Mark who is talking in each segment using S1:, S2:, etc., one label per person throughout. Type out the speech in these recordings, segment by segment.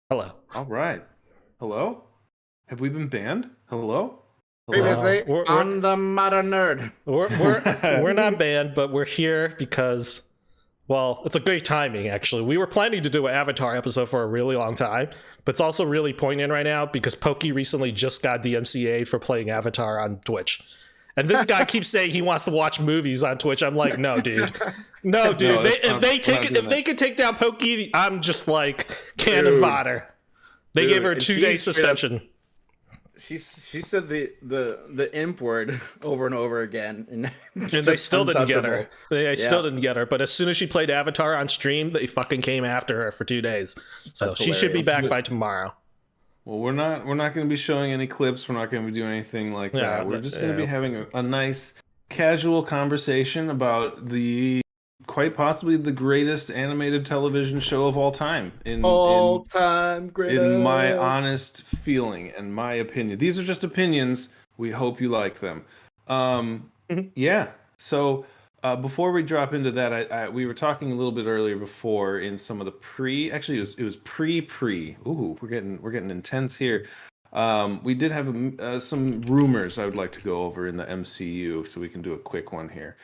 S1: Hello.
S2: All right. Hello? Have we been banned? Hello? Hello?
S1: No,
S3: Previously on the Modern Nerd.
S1: we're not banned, but we're here because, well, it's a great timing actually. We were planning to do an Avatar episode for a really long time, but it's also really poignant right now because Pokey recently just got DMCA'd for playing Avatar on Twitch. And this guy keeps saying he wants to watch movies on Twitch. I'm like, no, dude. No, dude.
S2: No,
S1: If they could take down Pokey, I'm just like cannon
S3: Dude.
S1: fodder. They
S3: Dude,
S1: gave her a
S3: and
S1: 2-day
S3: she straight up-
S1: suspension.
S3: She said the imp word over and over again, and
S1: They still didn't get her. They still didn't get her. But as soon as she played Avatar on stream, they fucking came after her for 2 days. So
S3: That's
S1: she should be
S3: hilarious.
S1: back by tomorrow.
S2: Well, we're not going to be showing any clips. We're not going to be doing anything like
S1: Yeah,
S2: that. We're
S1: but,
S2: just going to be
S1: yeah.
S2: having a nice casual conversation about the quite possibly the greatest animated television show of all time
S3: All time greatest.
S2: in my honest feeling and my opinion. These are just opinions. We hope you like them. Yeah. So before we drop into that, we were talking a little bit earlier before in some of the Actually, it was pre. Ooh, we're getting intense here. We did have some rumors I would like to go over in the MCU, so we can do a quick one here.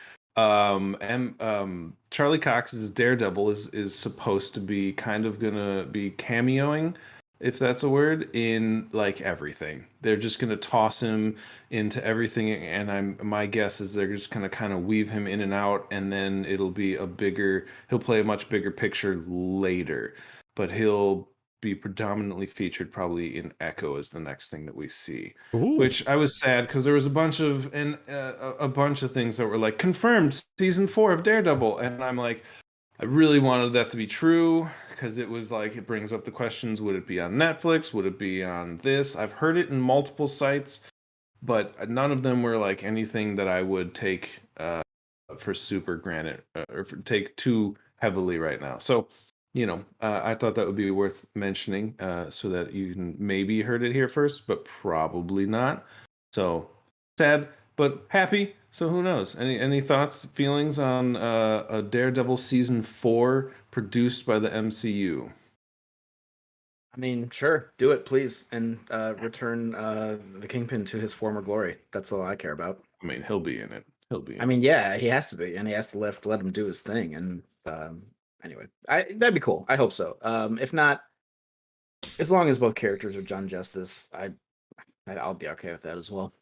S2: Charlie Cox's Daredevil is supposed to be kind of gonna be cameoing, if that's a word, in like everything. They're just gonna toss him into everything, and my guess is they're just gonna kind of weave him in and out, and then he'll play a much bigger picture later, but he'll be predominantly featured probably in Echo as the next thing that we see.
S1: Ooh.
S2: Which I was sad because there was a bunch of things that were like confirmed season 4 of Daredevil, and I'm like, I really wanted that to be true because it was like it brings up the questions: would it be on Netflix? Would it be on this? I've heard it in multiple sites, but none of them were like anything that I would take for super granted or take too heavily right now. So I thought that would be worth mentioning so that you can maybe heard it here first, but probably not. So sad, but happy. So who knows? Any thoughts, feelings on a Daredevil season 4 produced by the MCU?
S3: I mean, sure, do it, please, and return the Kingpin to his former glory. That's all I care about.
S2: I mean, he'll be in it.
S3: I mean, yeah, he has to be, and he has to let him do his thing. And anyway, that'd be cool. I hope so. If not, as long as both characters are John Justice, I'll be okay with that as well.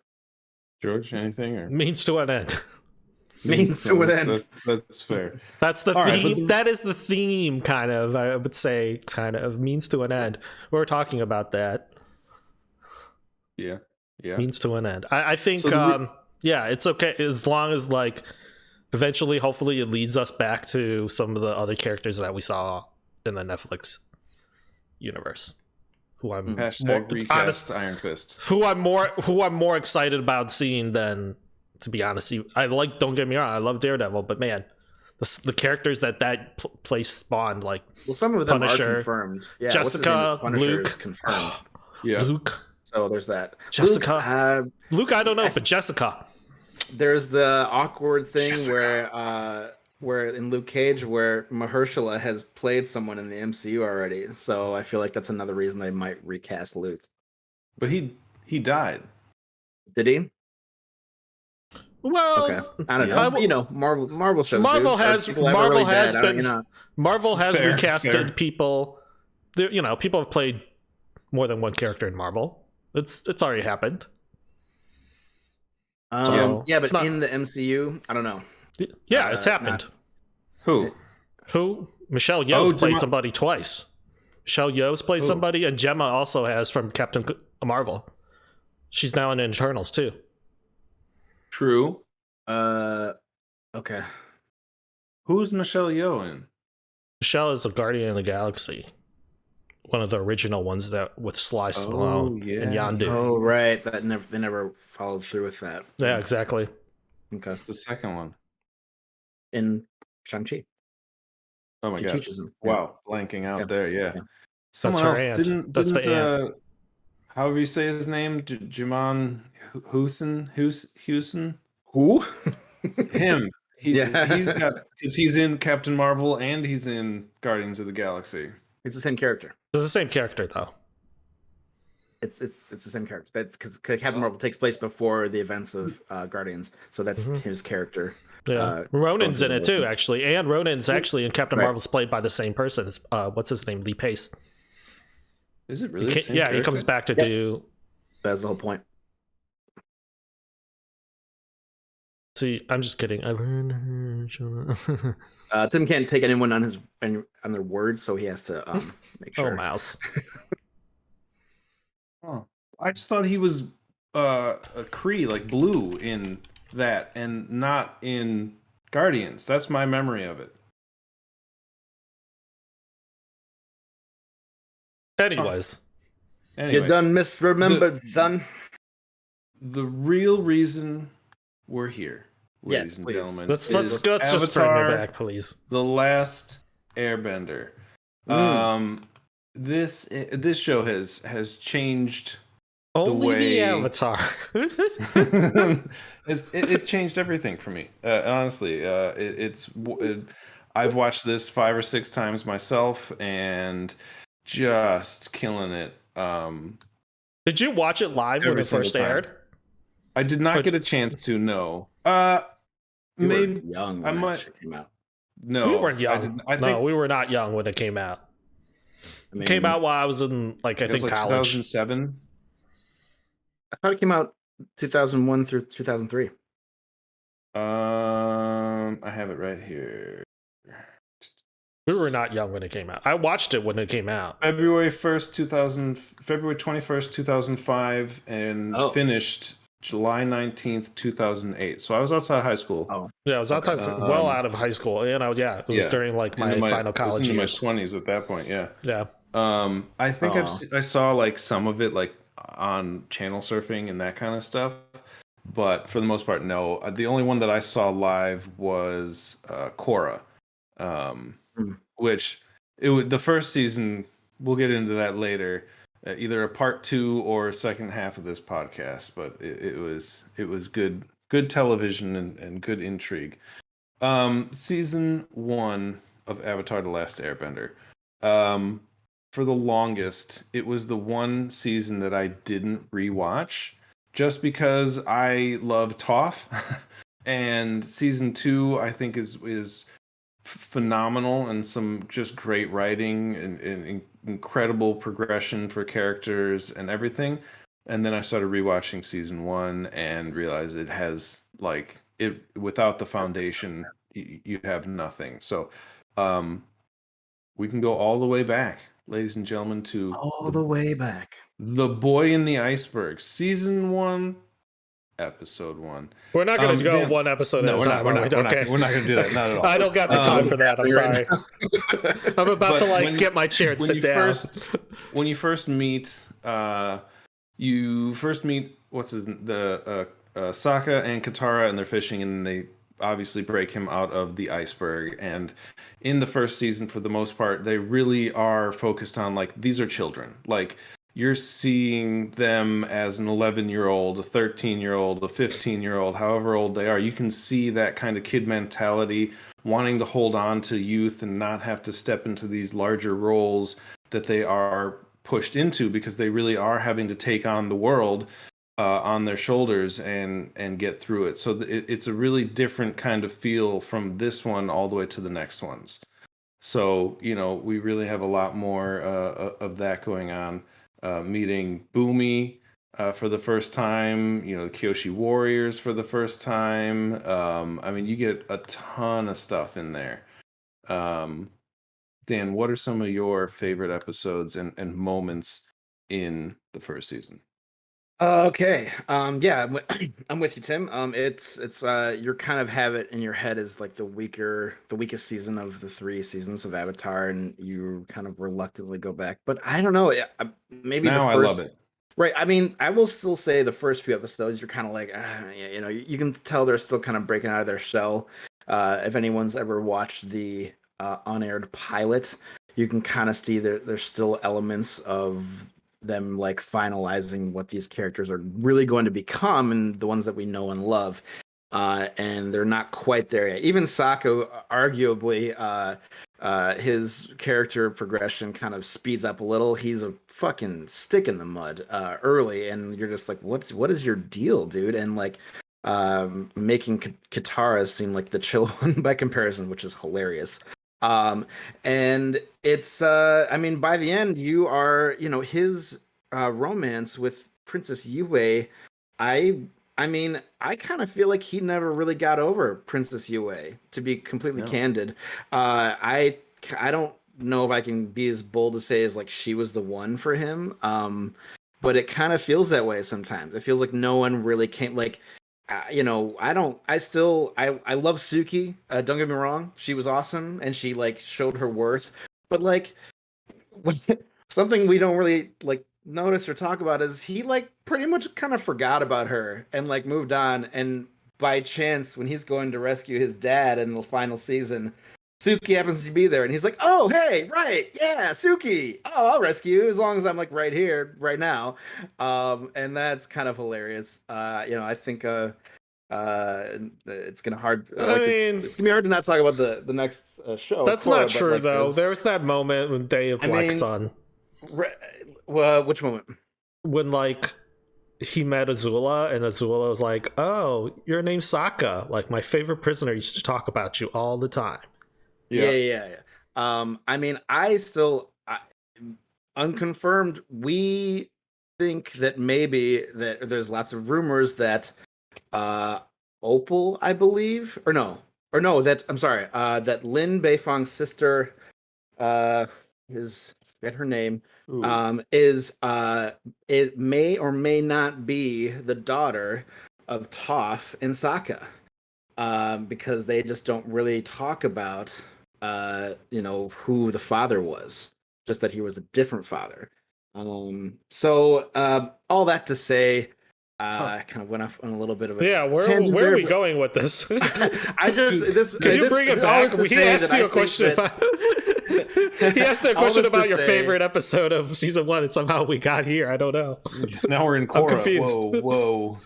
S2: George, anything or
S1: Means to an end.
S3: Means to an end.
S2: That's fair.
S1: That's the
S2: All right,
S1: theme. That is the theme, kind of. I would say, kind of means to an end. We were talking about that.
S2: Yeah.
S1: Means to an end. I think.
S2: So
S1: yeah, it's okay as long as like eventually, hopefully, it leads us back to some of the other characters that we saw in the Netflix universe. Who I'm
S2: Hashtag recast Iron Fist.
S1: who I'm more excited about seeing than, to be honest. I like, don't get me wrong, I love Daredevil, but man, the characters that place spawned, like
S3: Well, some of them
S1: Punisher,
S3: are confirmed. Yeah,
S1: Jessica,
S3: Punisher is
S1: Luke.
S3: confirmed.
S2: Yeah.
S1: Luke,
S3: So there's that.
S1: Jessica. Luke, I don't know, but Jessica.
S3: There's the awkward thing where in Luke Cage, where Mahershala has played someone in the MCU already. So I feel like that's another reason they might recast Luke.
S2: But he died.
S3: Did he?
S1: Well,
S3: Okay, I don't
S2: yeah.
S3: know. You know, Marvel shows.
S1: Marvel
S3: dude.
S1: has
S3: People that were
S1: Marvel
S3: really
S1: has
S3: dead.
S1: been
S3: You know.
S1: Marvel has
S2: Fair,
S1: recasted
S2: fair.
S1: people. People have played more than one character in Marvel. It's already happened. So,
S3: Yeah,
S1: it's
S3: but
S1: not-
S3: in the MCU, I don't know.
S1: Yeah, it's happened.
S2: Who?
S1: Who? Michelle Yeoh's
S2: Oh,
S1: played
S2: Gemma-
S1: somebody twice. Michelle Yeoh's played
S2: Who?
S1: somebody, and Gemma also has from Captain Marvel. She's now in Eternals too.
S2: True.
S3: Okay.
S2: Who's Michelle Yeoh in?
S1: Michelle is a Guardian of the Galaxy, one of the original ones that with Sly Stallone
S2: yeah.
S1: and Yondu.
S3: Oh, right. They never followed through with that.
S1: Yeah, exactly.
S3: Okay.
S2: That's the second one.
S3: In Shang-Chi.
S2: Oh my
S3: She
S2: god.
S3: teaches them.
S2: Wow, blanking out
S3: Yeah.
S2: there, yeah.
S3: Yeah.
S2: Someone
S1: her
S2: else
S1: aunt.
S2: didn't
S1: That's the aunt.
S2: however you say his name, Jamon Housen?
S3: Who?
S2: Him.
S3: Yeah.
S2: He's got because he's in Captain Marvel and he's in Guardians of the Galaxy.
S3: It's the same character.
S1: It's the same character though.
S3: It's the same character. That's because Captain Marvel takes place before the events of Guardians, so that's his character.
S1: Yeah, Ronan's in it too,
S3: origins.
S1: actually, and Ronan's actually in Captain
S3: Right.
S1: Marvel's played by the same person. It's, what's his name? Lee Pace.
S2: Is it really? The same
S1: Yeah, he
S2: character?
S1: comes back to do.
S3: That's the whole point.
S1: See, I'm just kidding. I've heard her.
S3: Tim can't take anyone on their word, so he has to make sure.
S1: Oh, mouse.
S2: Oh, I just thought he was a Kree, like blue in that, and not in Guardians. That's my memory of it.
S1: Anyways,
S2: Anyway,
S3: You done misremembered, son.
S2: the real reason we're here, ladies
S3: Yes,
S2: and
S3: please.
S2: gentlemen,
S1: let's
S2: is
S1: just bring
S2: Avatar,
S1: me back, please.
S2: The Last Airbender. This show has changed
S1: Only
S2: way
S1: the Avatar.
S2: it changed everything for me. Honestly, I've watched this 5 or 6 times myself and just killing it.
S1: Did you watch it live when
S2: Every
S1: it first
S2: single time.
S1: aired?
S2: I did not get a chance to. No. Maybe
S3: young
S2: I
S3: when
S2: might.
S3: it came out.
S2: No,
S1: We weren't young.
S2: I didn't. I
S1: No,
S2: think
S1: we were not young when it came out.
S3: I mean,
S1: It came out while I was in, I
S2: it was
S1: think,
S2: like
S1: college.
S2: 2007.
S3: I thought it came out 2001 through 2003.
S2: I have it right here.
S1: We were not young when it came out. I watched it when it came out.
S2: February 21st, 2005, and finished July 19th, 2008. So I was outside high school.
S3: Oh,
S1: Yeah, I was outside, well out of high school, and it was during like my final college
S2: in my
S1: years.
S2: 20s at that point. Yeah.
S1: Yeah.
S2: I think I saw like some of it like on channel surfing and that kind of stuff, but for the most part, no. The only one that I saw live was Korra, which the first season. We'll get into that later, either a part 2 or a second half of this podcast. But it was good television and good intrigue. Season 1 of Avatar: The Last Airbender. For the longest, it was the one season that I didn't rewatch just because I love Toph. And season 2, I think, is phenomenal and some just great writing and incredible progression for characters and everything. And then I started rewatching season 1 and realized it has like it without the foundation, you have nothing. So, we can go all the way back, ladies and gentlemen, to
S3: the way back.
S2: The Boy in the Iceberg, season 1, episode 1.
S1: We're not going to go one episode at a time.
S2: We're not going to do that. Not at all.
S1: I don't got the time for that. I'm sorry. I'm about to get my chair and sit down.
S2: When you first meet, Sokka and Katara, and they're fishing, and they obviously break him out of the iceberg. And in the first season, for the most part, they really are focused on like these are children. Like you're seeing them as an 11-year-old, a 13-year-old, a 15-year-old, however old they are. You can see that kind of kid mentality, wanting to hold on to youth and not have to step into these larger roles that they are pushed into, because they really are having to take on the world on their shoulders and get through it. So it's a really different kind of feel from this one all the way to the next ones. So, we really have a lot more of that going on. Meeting Boomy for the first time, the Kyoshi Warriors for the first time. You get a ton of stuff in there. Dan, what are some of your favorite episodes and moments in the first season?
S3: Okay. Yeah, I'm with you, Tim. It's you're kind of have it in your head as like the weakest season of the 3 seasons of Avatar, and you kind of reluctantly go back. But I don't know. Maybe
S2: now
S3: the first,
S2: I love it.
S3: Right. I will still say the first few episodes, you're kind of like, you can tell they're still kind of breaking out of their shell. If anyone's ever watched the unaired pilot, you can kind of see there's still elements of them like finalizing what these characters are really going to become and the ones that we know and love. And they're not quite there yet. Even Sokka, arguably, his character progression kind of speeds up a little. He's a fucking stick in the mud early, and you're just like, what is your deal, dude? And like making Katara seem like the chill one by comparison, which is hilarious. And it's I mean, by the end, you are, his romance with Princess Yue. I mean, I kind of feel like he never really got over Princess Yue, to be completely candid. I don't know if I can be as bold to say as like she was the one for him. But it kind of feels that way sometimes. It feels like no one really came, like, I love Suki. Don't get me wrong. She was awesome and she like showed her worth. But like something we don't really like notice or talk about is he like pretty much kind of forgot about her and like moved on. And by chance, when he's going to rescue his dad in the final season, Suki happens to be there and he's like, oh, hey, right, yeah, Suki, oh, I'll rescue you as long as I'm like right here right now. And that's kind of hilarious. I think it's gonna hard it's gonna be hard to not talk about the next show.
S1: That's not true, like, though. There was that moment when Day of Black Sun.
S3: Which moment?
S1: When like he met Azula and Azula was like, oh, your name's Sokka, like my favorite prisoner used to talk about you all the time.
S3: Yeah. I mean, unconfirmed, we think that maybe that there's lots of rumors that Opal, I believe, that Lin Beifong's sister, forget her name, it may or may not be the daughter of Toph and Sokka, because they just don't really talk about who the father was, just that he was a different father. So all that to say, I kind of went off on a little bit of a tangent.
S1: Where are we going with this?
S3: Can you
S1: bring it back? He asked you a question. He asked a question about your favorite episode of season 1, and somehow we got here. I don't know.
S2: Now we're in Korra.
S1: I'm confused.
S2: Whoa.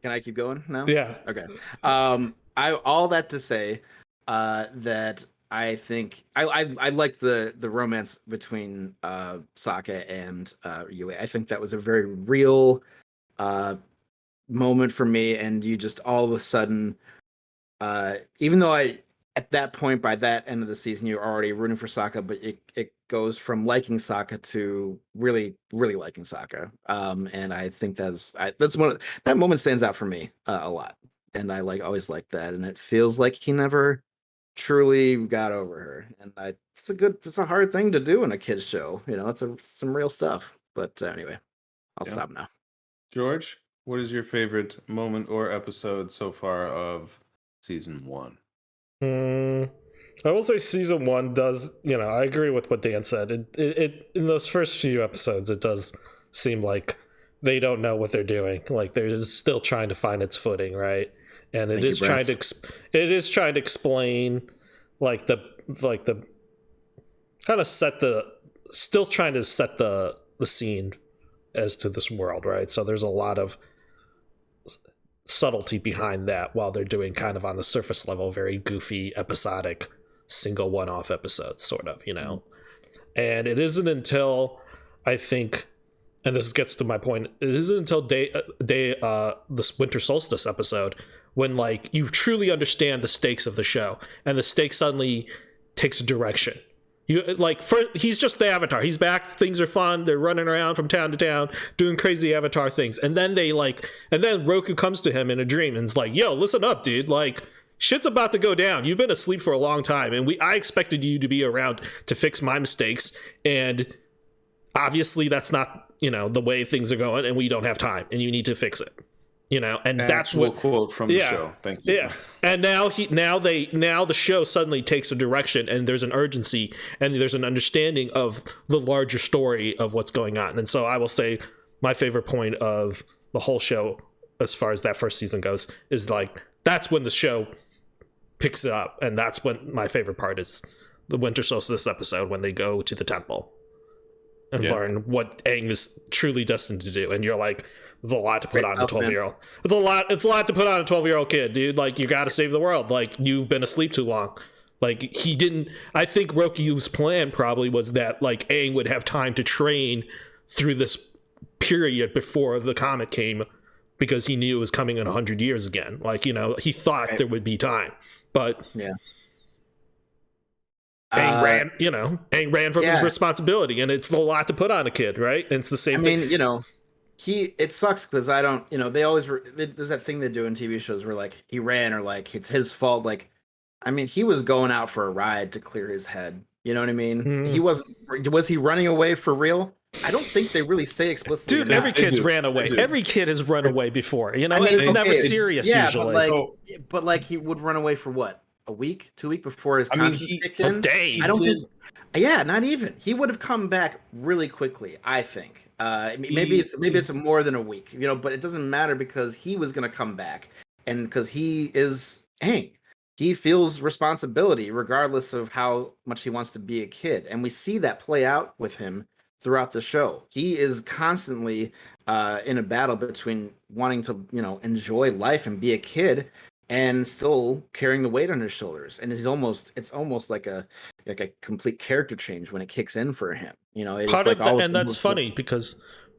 S3: Can I keep going now?
S1: Yeah.
S3: Okay. All that to say that I think I liked the romance between Sokka and Yue. I think that was a very real moment for me, and you just all of a sudden, even though at that point, by that end of the season, you're already rooting for Sokka, but it goes from liking Sokka to really, really liking Sokka. And I think that's that moment stands out for me a lot, and I always like that, and it feels like he never truly got over her, and it's a hard thing to do in a kids show. It's some real stuff. But anyway, I'll stop now.
S2: George, what is your favorite moment or episode so far of season 1?
S1: I will say season 1 does, I agree with what Dan said. It in those first few episodes, it does seem like they don't know what they're doing. Like they're just still trying to find its footing, right? And it is trying to explain the kind of still trying to set the scene as to this world, right? So there's a lot of subtlety behind that, while they're doing kind of on the surface level very goofy episodic single one-off episodes, sort of, And it isn't until, I think, and this gets to my point, it isn't until this winter solstice episode when you truly understand the stakes of the show, and the stakes suddenly takes a direction. He's just the Avatar. He's back. Things are fun. They're running around from town to town doing crazy Avatar things. And then and then Roku comes to him in a dream and is like, "Yo, listen up, dude. Shit's about to go down. You've been asleep for a long time, and I expected you to be around to fix my mistakes. And obviously, that's not the way things are going, and we don't have time, and you need to fix it." And that's what
S2: quote from the show. Thank you.
S1: Yeah, and now the show suddenly takes a direction, and there's an urgency, and there's an understanding of the larger story of what's going on. And so I will say my favorite point of the whole show, as far as that first season goes, is that's when the show picks it up, and that's when my favorite part is the winter solstice episode when they go to the temple and learn what Aang is truly destined to do. And you're like, there's a lot to put on a 12-year-old. It's a lot to put on a 12-year-old kid, dude. You got to save the world. You've been asleep too long. Like he didn't. I think Rokyu's plan probably was that like Aang would have time to train through this period before the comet came, because he knew it was coming in 100 years again. Like, you know, he thought there would be time, but
S3: yeah.
S1: Aang ran, you know, Aang ran from his responsibility, and it's a lot to put on a kid, right? And it's the same thing.
S3: I mean, you know, it sucks because I don't, you know, they always, there's that thing they do in TV shows where like he ran or like it's his fault. Like, I mean, he was going out for a ride to clear his head. You know what I mean? He was he running away for real? I don't think they really say explicitly.
S1: Dude, every kid's ran away. Every kid has run away before. You know, I mean, it's never serious usually.
S3: But like he would run away for what? A week, 2 weeks before his conscience kicked in?
S1: A day.
S3: I don't think. Yeah, not even. He would have come back really quickly, I think. Maybe it's more than a week, you know, but it doesn't matter because he was going to come back, and because he is Aang. He feels responsibility regardless of how much he wants to be a kid, and we see that play out with him throughout the show. He is constantly in a battle between wanting to, you know, enjoy life and be a kid, and still carrying the weight on his shoulders. And it's almost like a complete character change when it kicks in for him. You know, it's
S1: and that's funny because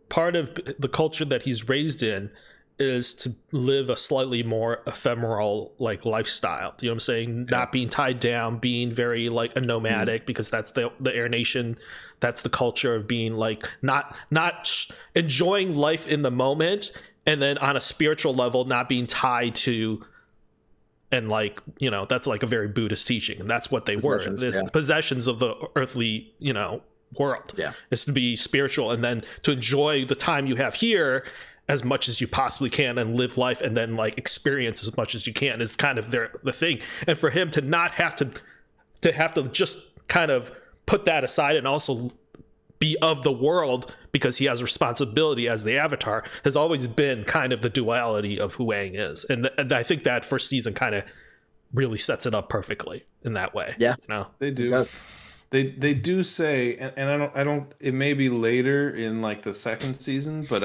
S1: part of the culture that he's raised in is to live a slightly more ephemeral like lifestyle. You know what I'm saying? Yeah. Not being tied down, being very like a nomadic, because that's the Air Nation. That's the culture of being like not enjoying life in the moment, and then on a spiritual level not being tied to. And like, you know, that's like a very Buddhist teaching, and that's what they were. This possessions of the earthly, you know, world. Yeah, is to be spiritual, and then to enjoy the time you have here as much as you possibly can, and live life, and then like experience as much as you can is kind of the thing. And for him to not have to just kind of put that aside and also be of the world because he has responsibility as the Avatar has always been kind of the duality of who Aang is. And I think that first season kind of really sets it up perfectly in that way.
S3: Yeah,
S1: you know?
S2: They do. They do say, and I don't. It may be later in like the second season, but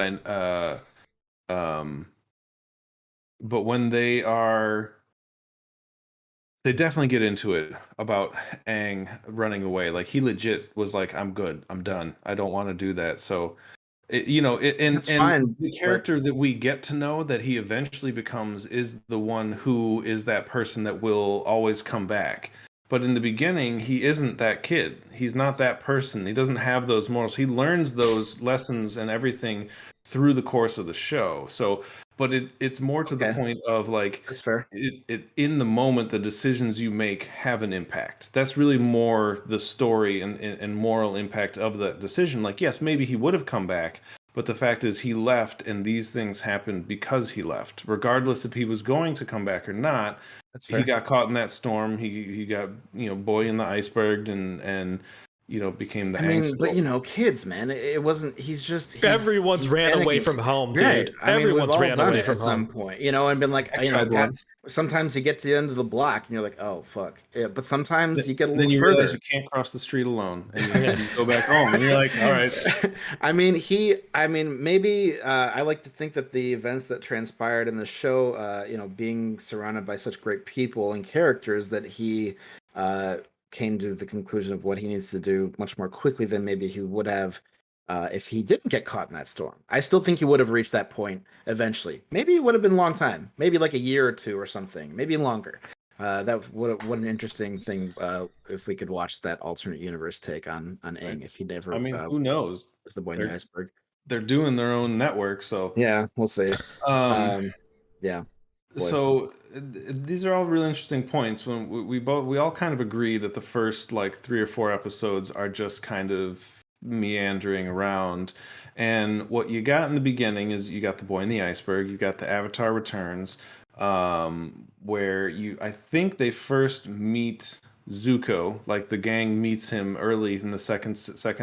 S2: but when they definitely get into it about Aang running away. Like he legit was like, "I'm good. I'm done. I don't want to do that." So, the character that we get to know that he eventually becomes is the one who is that person that will always come back. But in the beginning, he isn't that kid. He's not that person. He doesn't have those morals. He learns those lessons and everything through the course of the show. So. But it's more to the point of like,
S3: that's fair.
S2: It in the moment, the decisions you make have an impact. That's really more the story and moral impact of the decision. Like, yes, maybe he would have come back, but the fact is he left, and these things happened because he left. Regardless if he was going to come back or not, he got caught in that storm. He got, you know, boy in the iceberg and you know, became the
S3: but you know, kids, man, it wasn't.
S1: Everyone's ran away from home, dude.
S3: Right.
S1: Everyone's ran away from home
S3: at some point, you know, and been like, you know, sometimes you get to the end of the block and you're like, oh fuck, yeah. But sometimes you get a little further.
S2: Realize you can't cross the street alone, and you go back home, and you're like, all right.
S3: I mean, maybe I like to think that the events that transpired in the show, you know, being surrounded by such great people and characters, that he came to the conclusion of what he needs to do much more quickly than maybe he would have if he didn't get caught in that storm. I still think he would have reached that point eventually. Maybe it would have been a long time, maybe like a year or two or something, maybe longer. What an interesting thing if we could watch that alternate universe take on Aang if he never.
S2: I mean, who knows?
S3: Was the boy in the iceberg?
S2: They're doing their own network, so
S3: yeah, we'll see. Yeah.
S2: Boy. So these are all really interesting points. When we all kind of agree that the first like 3 or 4 episodes are just kind of meandering around, and what you got in the beginning is you got the boy in the iceberg, you got the Avatar Returns, where I think they first meet Zuko, like the gang meets him early in the second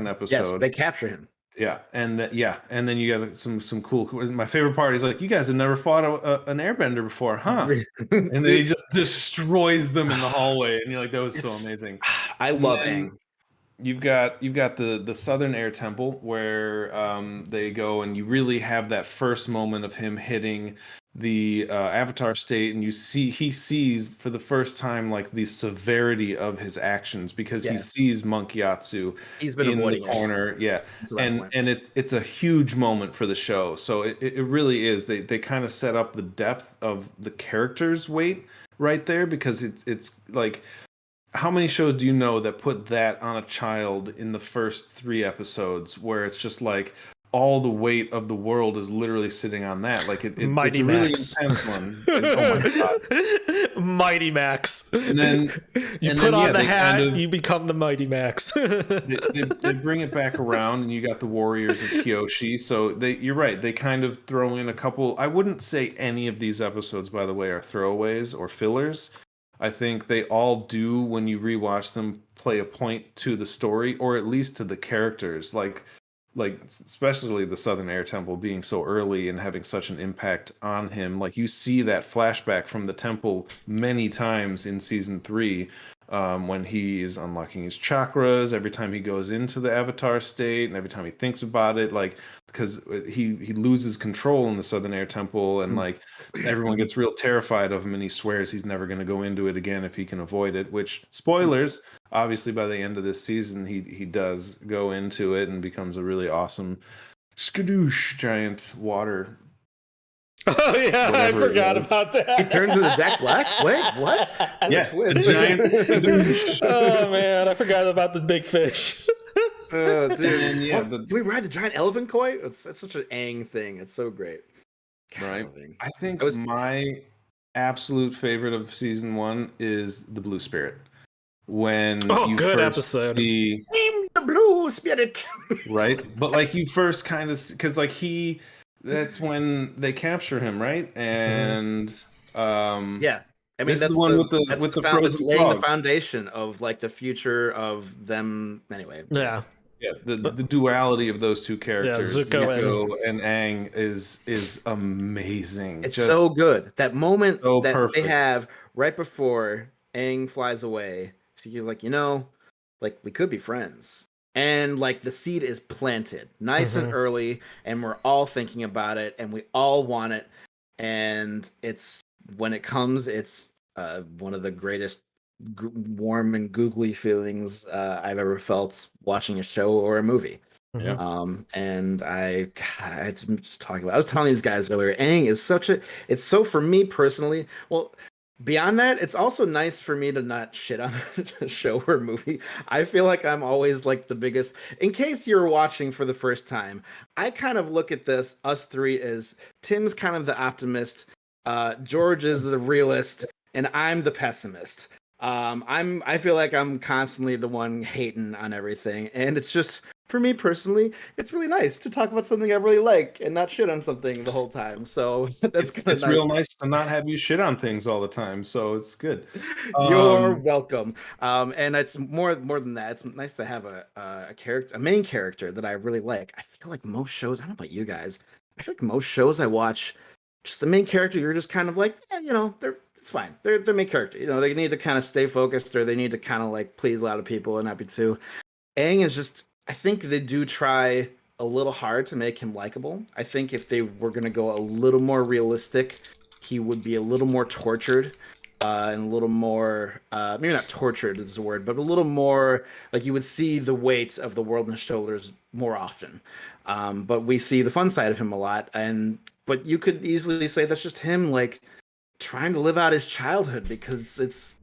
S2: episode.
S3: Yes, they capture him.
S2: Yeah, and then you got some cool. My favorite part is like, you guys have never fought an airbender before, huh? And then he just destroys them in the hallway, and you're like, that was so amazing.
S3: I love Aang.
S2: You've got the Southern Air Temple where they go, and you really have that first moment of him hitting the Avatar state, and he sees for the first time like the severity of his actions because he sees Monkiatsu
S3: He's been
S2: in the
S3: avoiding
S2: corner.
S3: it.
S2: And it's a huge moment for the show. So it really is. They kind of set up the depth of the character's weight right there, because it's like, how many shows do you know that put that on a child in the first 3 episodes, where it's just like all the weight of the world is literally sitting on that? Like it's a really intense one. And, oh my god,
S1: Mighty Max.
S2: And then
S1: you put on the hat, you become the Mighty Max.
S2: they bring it back around, and you got the Warriors of Kyoshi. So you're right. They kind of throw in a couple. I wouldn't say any of these episodes, by the way, are throwaways or fillers. I think they all do, when you rewatch them, play a point to the story, or at least to the characters. Like especially the Southern Air Temple being so early and having such an impact on him. Like, you see that flashback from the temple many times in season 3, when he is unlocking his chakras, every time he goes into the Avatar state, and every time he thinks about it, like, because he loses control in the Southern Air Temple, and like everyone gets real terrified of him, and he swears he's never going to go into it again if he can avoid it. Which, spoilers, obviously by the end of this season he does go into it and becomes a really awesome skadoosh giant water.
S1: Oh yeah, I forgot about that.
S3: He turns into Jack Black. Wait, what?
S2: Yeah, a giant skadoosh.
S1: Oh man, I forgot about the big fish.
S3: Dude,
S2: and yeah,
S3: can we ride the giant elephant koi? It's such an Aang thing. It's so great.
S2: Right. I think my absolute favorite of season 1 is the Blue Spirit. When you
S1: good
S2: first
S1: episode.
S3: I'm the Blue Spirit.
S2: Right, but like you first kind of, because like that's when they capture him, right? And
S3: yeah. I mean, that's
S2: the one with the frozen
S3: laying
S2: frog.
S3: the foundation of like the future of them. Anyway,
S2: yeah, the duality of those two characters,
S1: Zuko
S2: and Aang, is amazing.
S3: It's so good. That moment that
S2: perfect.
S3: they have right before Aang flies away. So he's like, like, we could be friends. And like the seed is planted nice and early, and we're all thinking about it, and we all want it. And when it comes, it's one of the greatest warm and googly feelings I've ever felt watching a show or a movie.
S2: Yeah.
S3: And I was telling these guys earlier, Aang is it's so, for me personally, well, beyond that, it's also nice for me to not shit on a show or movie. I feel like I'm always like the biggest. In case you're watching for the first time, I kind of look at us 3 as Tim's kind of the optimist, George is the realist, and I'm the pessimist. I feel like I'm constantly the one hating on everything, and it's just, for me personally, it's really nice to talk about something I really like and not shit on something the whole time. So that's
S2: it's real nice to not have you shit on things all the time. So it's good.
S3: You're welcome. And it's more than that. It's nice to have a main character that I really like. I feel like most shows, I don't know about you guys, I feel like most shows I watch, just the main character, you're just kind of like, it's fine. They're the main character. They need to kind of stay focused, or they need to kind of like please a lot of people and not be too. Aang is just, I think they do try a little hard to make him likable. I think if they were going to go a little more realistic, he would be a little more tortured, and a little more, maybe not tortured is the word, but a little more like you would see the weight of the world on his shoulders more often. But we see the fun side of him a lot. But you could easily say that's just him like trying to live out his childhood, because it's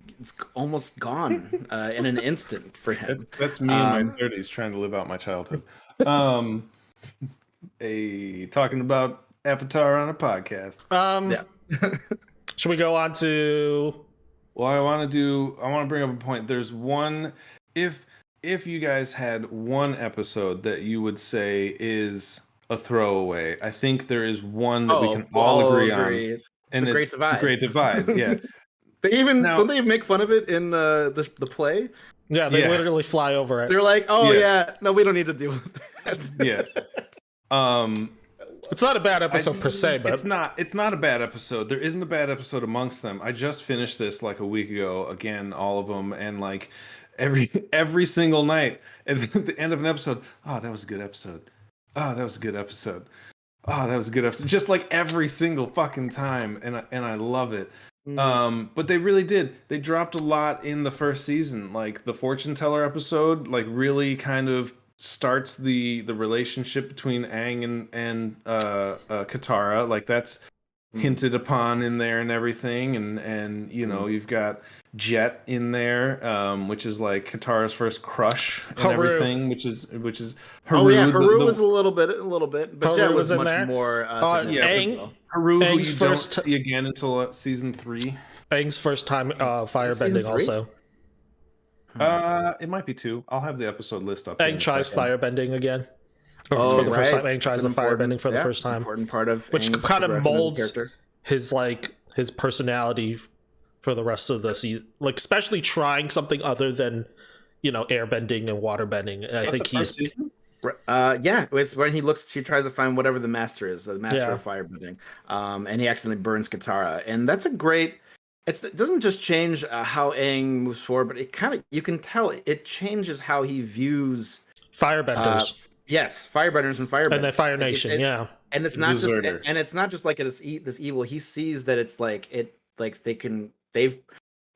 S3: almost gone in an instant for him.
S2: That's me in my 30s trying to live out my childhood. Talking about Avatar on a podcast.
S3: Yeah.
S1: Should we go on to?
S2: Well, I want to bring up a point. There's one, if you guys had one episode that you would say is a throwaway, I think there is one that we can all agree on. And it's The Great Divide. Yeah.
S3: Don't they make fun of it in the play?
S1: Yeah, they literally fly over it.
S3: They're like, no, we don't need to deal with that.
S2: Yeah.
S1: It's not a bad episode per se, but
S2: it's not a bad episode. There isn't a bad episode amongst them. I just finished this like a week ago, again, all of them, and like every single night at the end of an episode, oh, that was a good episode. Oh, that was a good episode. Oh, that was a good episode. Just like every single fucking time, and I love it. But they really did. They dropped a lot in the first season. Like the fortune teller episode, like really kind of starts the relationship between Aang and Katara. Like that's hinted upon in there and everything, and you know you've got Jet in there, which is like Katara's first crush and everything, which is Haru.
S3: Oh yeah, Haru was a little bit, but
S1: Haru
S3: Jet was
S1: was in
S3: much
S1: there?
S3: more.
S1: Aang,
S2: Haru, who
S1: Aang's
S2: you
S1: first
S2: don't see again until season 3.
S1: Aang's first time firebending also.
S2: It might be 2. I'll have the episode list up.
S1: Aang tries firebending again.
S3: Oh,
S1: for the first time, Aang tries the firebending for the first time.
S3: Important part of
S1: which
S3: Aang's
S1: kind of
S3: progression as a
S1: molds
S3: character.
S1: his personality for the rest of the season. Like especially trying something other than airbending and waterbending. I think he's.
S3: Yeah, it's when he tries to find whatever the master is, the master of firebending, and he accidentally burns Katara, and that's a great. It doesn't just change how Aang moves forward, but it kind of you can tell it changes how he views
S1: firebenders.
S3: Yes, firebenders and firebenders,
S1: and then Fire Nation,
S3: and it's not just like this evil. He sees that it's they've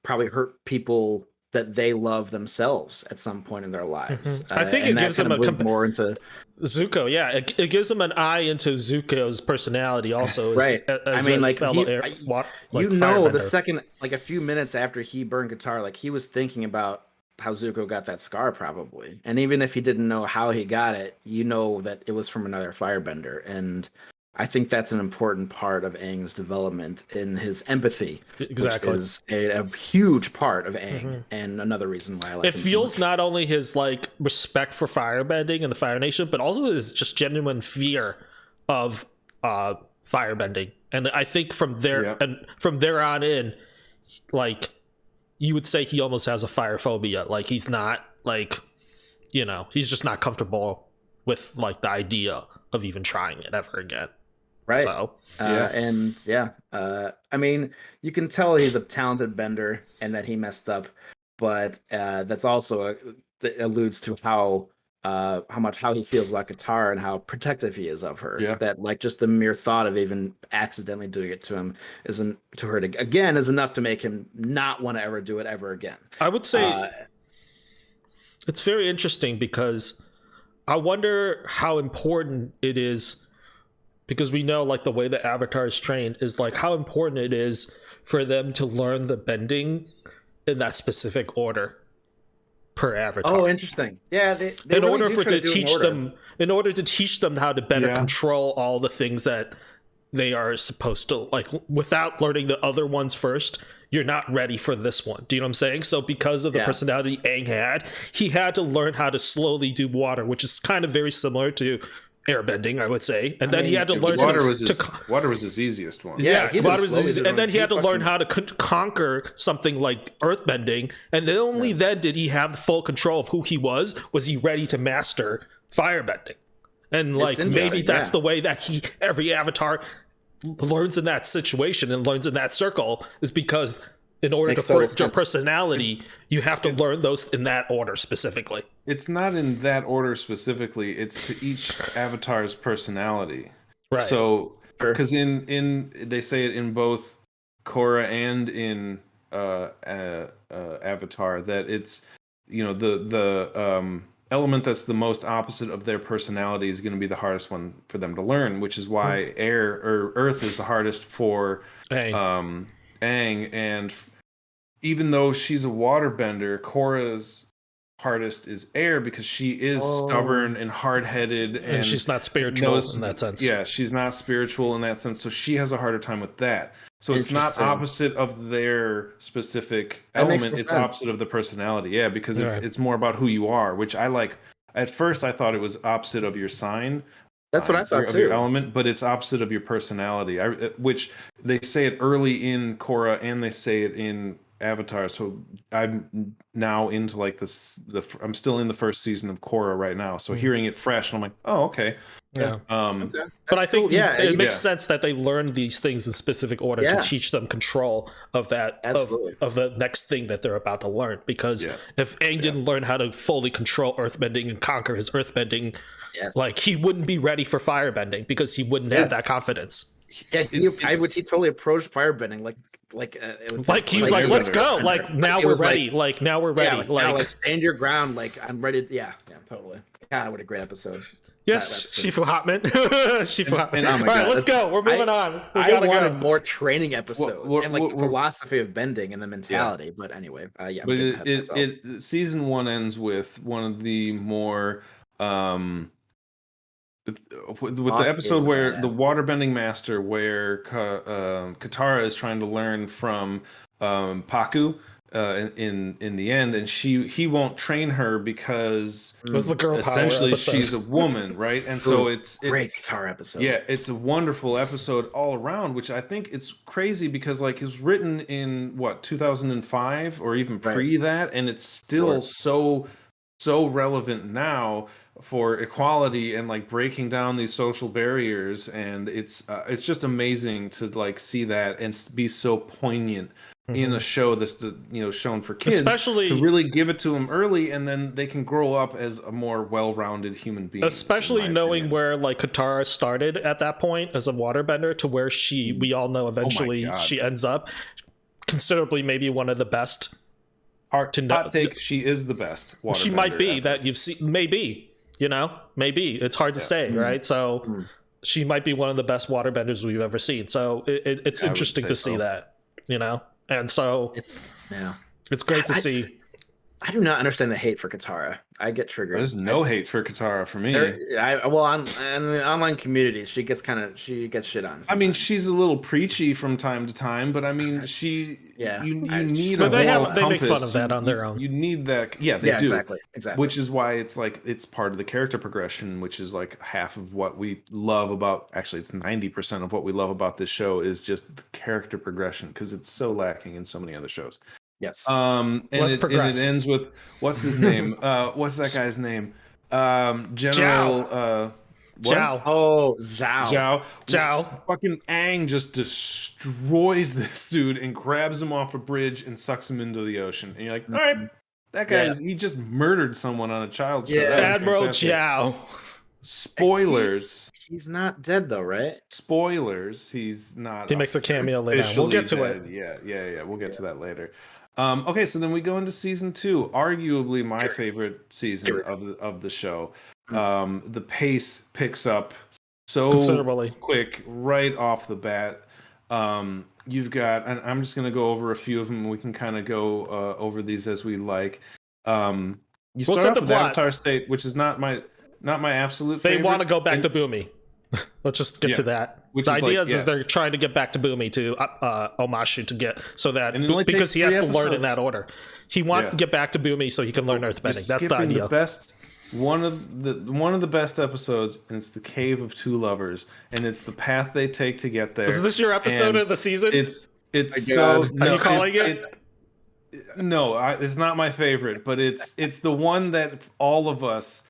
S3: probably hurt people that they love themselves at some point in their lives.
S1: I think it gives him
S3: more into
S1: Zuko. Yeah, it gives him an eye into Zuko's personality also.
S3: Right.
S1: As
S3: I mean,
S1: firebender.
S3: the second, like a few minutes after he burned Katara, like he was thinking about how Zuko got that scar probably. And even if he didn't know how he got it, that it was from another firebender. And I think that's an important part of Aang's development in his empathy.
S1: Exactly.
S3: Which is a huge part of Aang, and another reason why I like
S1: it. Feels not only his respect for firebending and the Fire Nation, but also his just genuine fear of firebending. And I think from there on in, you would say he almost has a fire phobia. Like he's not he's just not comfortable with the idea of even trying it ever again.
S3: Right.
S1: So,
S3: I mean, you can tell he's a talented bender and that he messed up, but that's also that alludes to how he feels about Katara and how protective he is of her.
S2: Yeah.
S3: That just the mere thought of even accidentally doing it to him is enough to make him not want to ever do it ever again.
S1: I would say it's very interesting because I wonder how important it is, because we know the way the Avatar is trained is how important it is for them to learn the bending in that specific order per Avatar.
S3: Oh, interesting. Yeah,
S1: in order to teach them how to better control all the things that they are supposed to without learning the other ones first. You're not ready for this one. Do you know what I'm saying? So because of the personality Aang had, he had to learn how to slowly do water, which is kind of very similar to airbending, I would say. And then he had to learn
S2: water was his easiest one.
S1: Water was easy. And then he had to learn how to conquer something like earthbending. And then only then did he have full control of who he was. Was he ready to master firebending? And maybe that's the way that every Avatar learns in that situation and learns in that circle, is because in order to forge your personality, you have to learn those in that order specifically.
S2: It's not in that order specifically. It's to each Avatar's personality.
S1: Right.
S2: So, because in they say it in both Korra and in Avatar that it's the element that's the most opposite of their personality is going to be the hardest one for them to learn, which is why air or earth is the hardest for Aang. And even though she's a waterbender, Korra's hardest is air because she is stubborn and hard-headed, and
S1: she's not spiritual in that sense.
S2: Yeah, she's not spiritual in that sense, so she has a harder time with that. So it's not opposite of their specific element, it's opposite of the personality. Yeah, because it's more about who you are, which I like. At first I thought it was opposite of your sign.
S3: That's what I thought too.
S2: Your element, but it's opposite of your personality, which they say it early in Korra and they say it in Avatar. So I'm now into this. I'm still in the first season of Korra right now. So hearing it fresh, I'm like, oh, okay.
S1: Yeah.
S3: Okay.
S1: But I think
S3: cool.
S1: it makes sense that they learn these things in specific order to teach them control of that of the next thing that they're about to learn. Because if Aang didn't learn how to fully control earthbending and conquer his earthbending, like he wouldn't be ready for firebending because he wouldn't have that confidence.
S3: Yeah, he totally approached firebending
S1: he was like, let's go. Like now we're ready. Like now we're ready.
S3: Like stand your ground. Like I'm ready. Yeah, totally. God, what a great episode.
S1: Yes, Shifu Hotman. Shifu Hotman.
S3: Oh my
S1: God, all right, let's go. We're moving on.
S3: I wanted more training episodes and like philosophy of bending and the mentality. But anyway, yeah.
S2: But season 1 ends with one of the more with the episode where the waterbending master, where Katara is trying to learn from Paku. In the end, and he won't train her because
S1: it was the girl
S2: essentially she's a woman, right? And so it's
S3: great Katara episode.
S2: Yeah, it's a wonderful episode all around, which I think it's crazy because like it was written in 2005 or even pre that, and it's still so relevant now for equality and like breaking down these social barriers, and it's just amazing to like see that and be so poignant in a show that's shown for kids,
S1: especially
S2: to really give it to them early, and then they can grow up as a more well-rounded human being.
S1: Especially knowing where like Katara started at that point as a waterbender to where we all know eventually she ends up considerably maybe one of the best.
S2: Hot take, she is the best waterbender.
S1: She might be that you've seen. Maybe it's hard to say, right? So she might be one of the best waterbenders we've ever seen. So it's interesting to see that, and so it's great to see.
S3: I do not understand the hate for Katara. I get triggered.
S2: There's no hate for Katara for me.
S3: In the online communities, she gets shit on. Sometimes.
S2: I mean, she's a little preachy from time to time, but I mean, you need. But
S1: they make fun of that on their own.
S2: You need that. Yeah, they do
S3: exactly.
S2: Which is why it's part of the character progression, which is like half of what we love about. Actually, it's 90% of what we love about this show is just the character progression because it's so lacking in so many other shows.
S3: Yes.
S2: And it ends with what's his name? What's that guy's name? General
S1: Zhao.
S3: Oh, Zhao.
S2: Fucking Aang just destroys this dude and grabs him off a bridge and sucks him into the ocean. And you're like, all right, that guy he just murdered someone on a child show.
S1: Admiral Zhao.
S2: Spoilers.
S3: He's not dead though, right?
S2: Spoilers. He's not.
S1: He makes a cameo later. We'll get to it.
S2: Yeah. We'll get to that later. Okay, so then we go into season 2, arguably my favorite season of the show. The pace picks up so
S1: considerably
S2: quick right off the bat. You've got, and I'm just going to go over a few of them. We can kind of go over these as we like. You start off with Avatar State, which is not my absolute favorite.
S1: They want to go back to Boomy. Let's just get to that. The idea is they're trying to get back to Boomy to Omashu to get so that because he has to learn in that order. He wants to get back to Boomy so he can learn earthbending. That's the idea.
S2: One of the best episodes, and it's the Cave of Two Lovers, and it's the path they take to get there.
S1: Is this your episode of the season?
S2: It's so.
S1: Are you calling it?
S2: No, it's not my favorite, but it's the one that all of us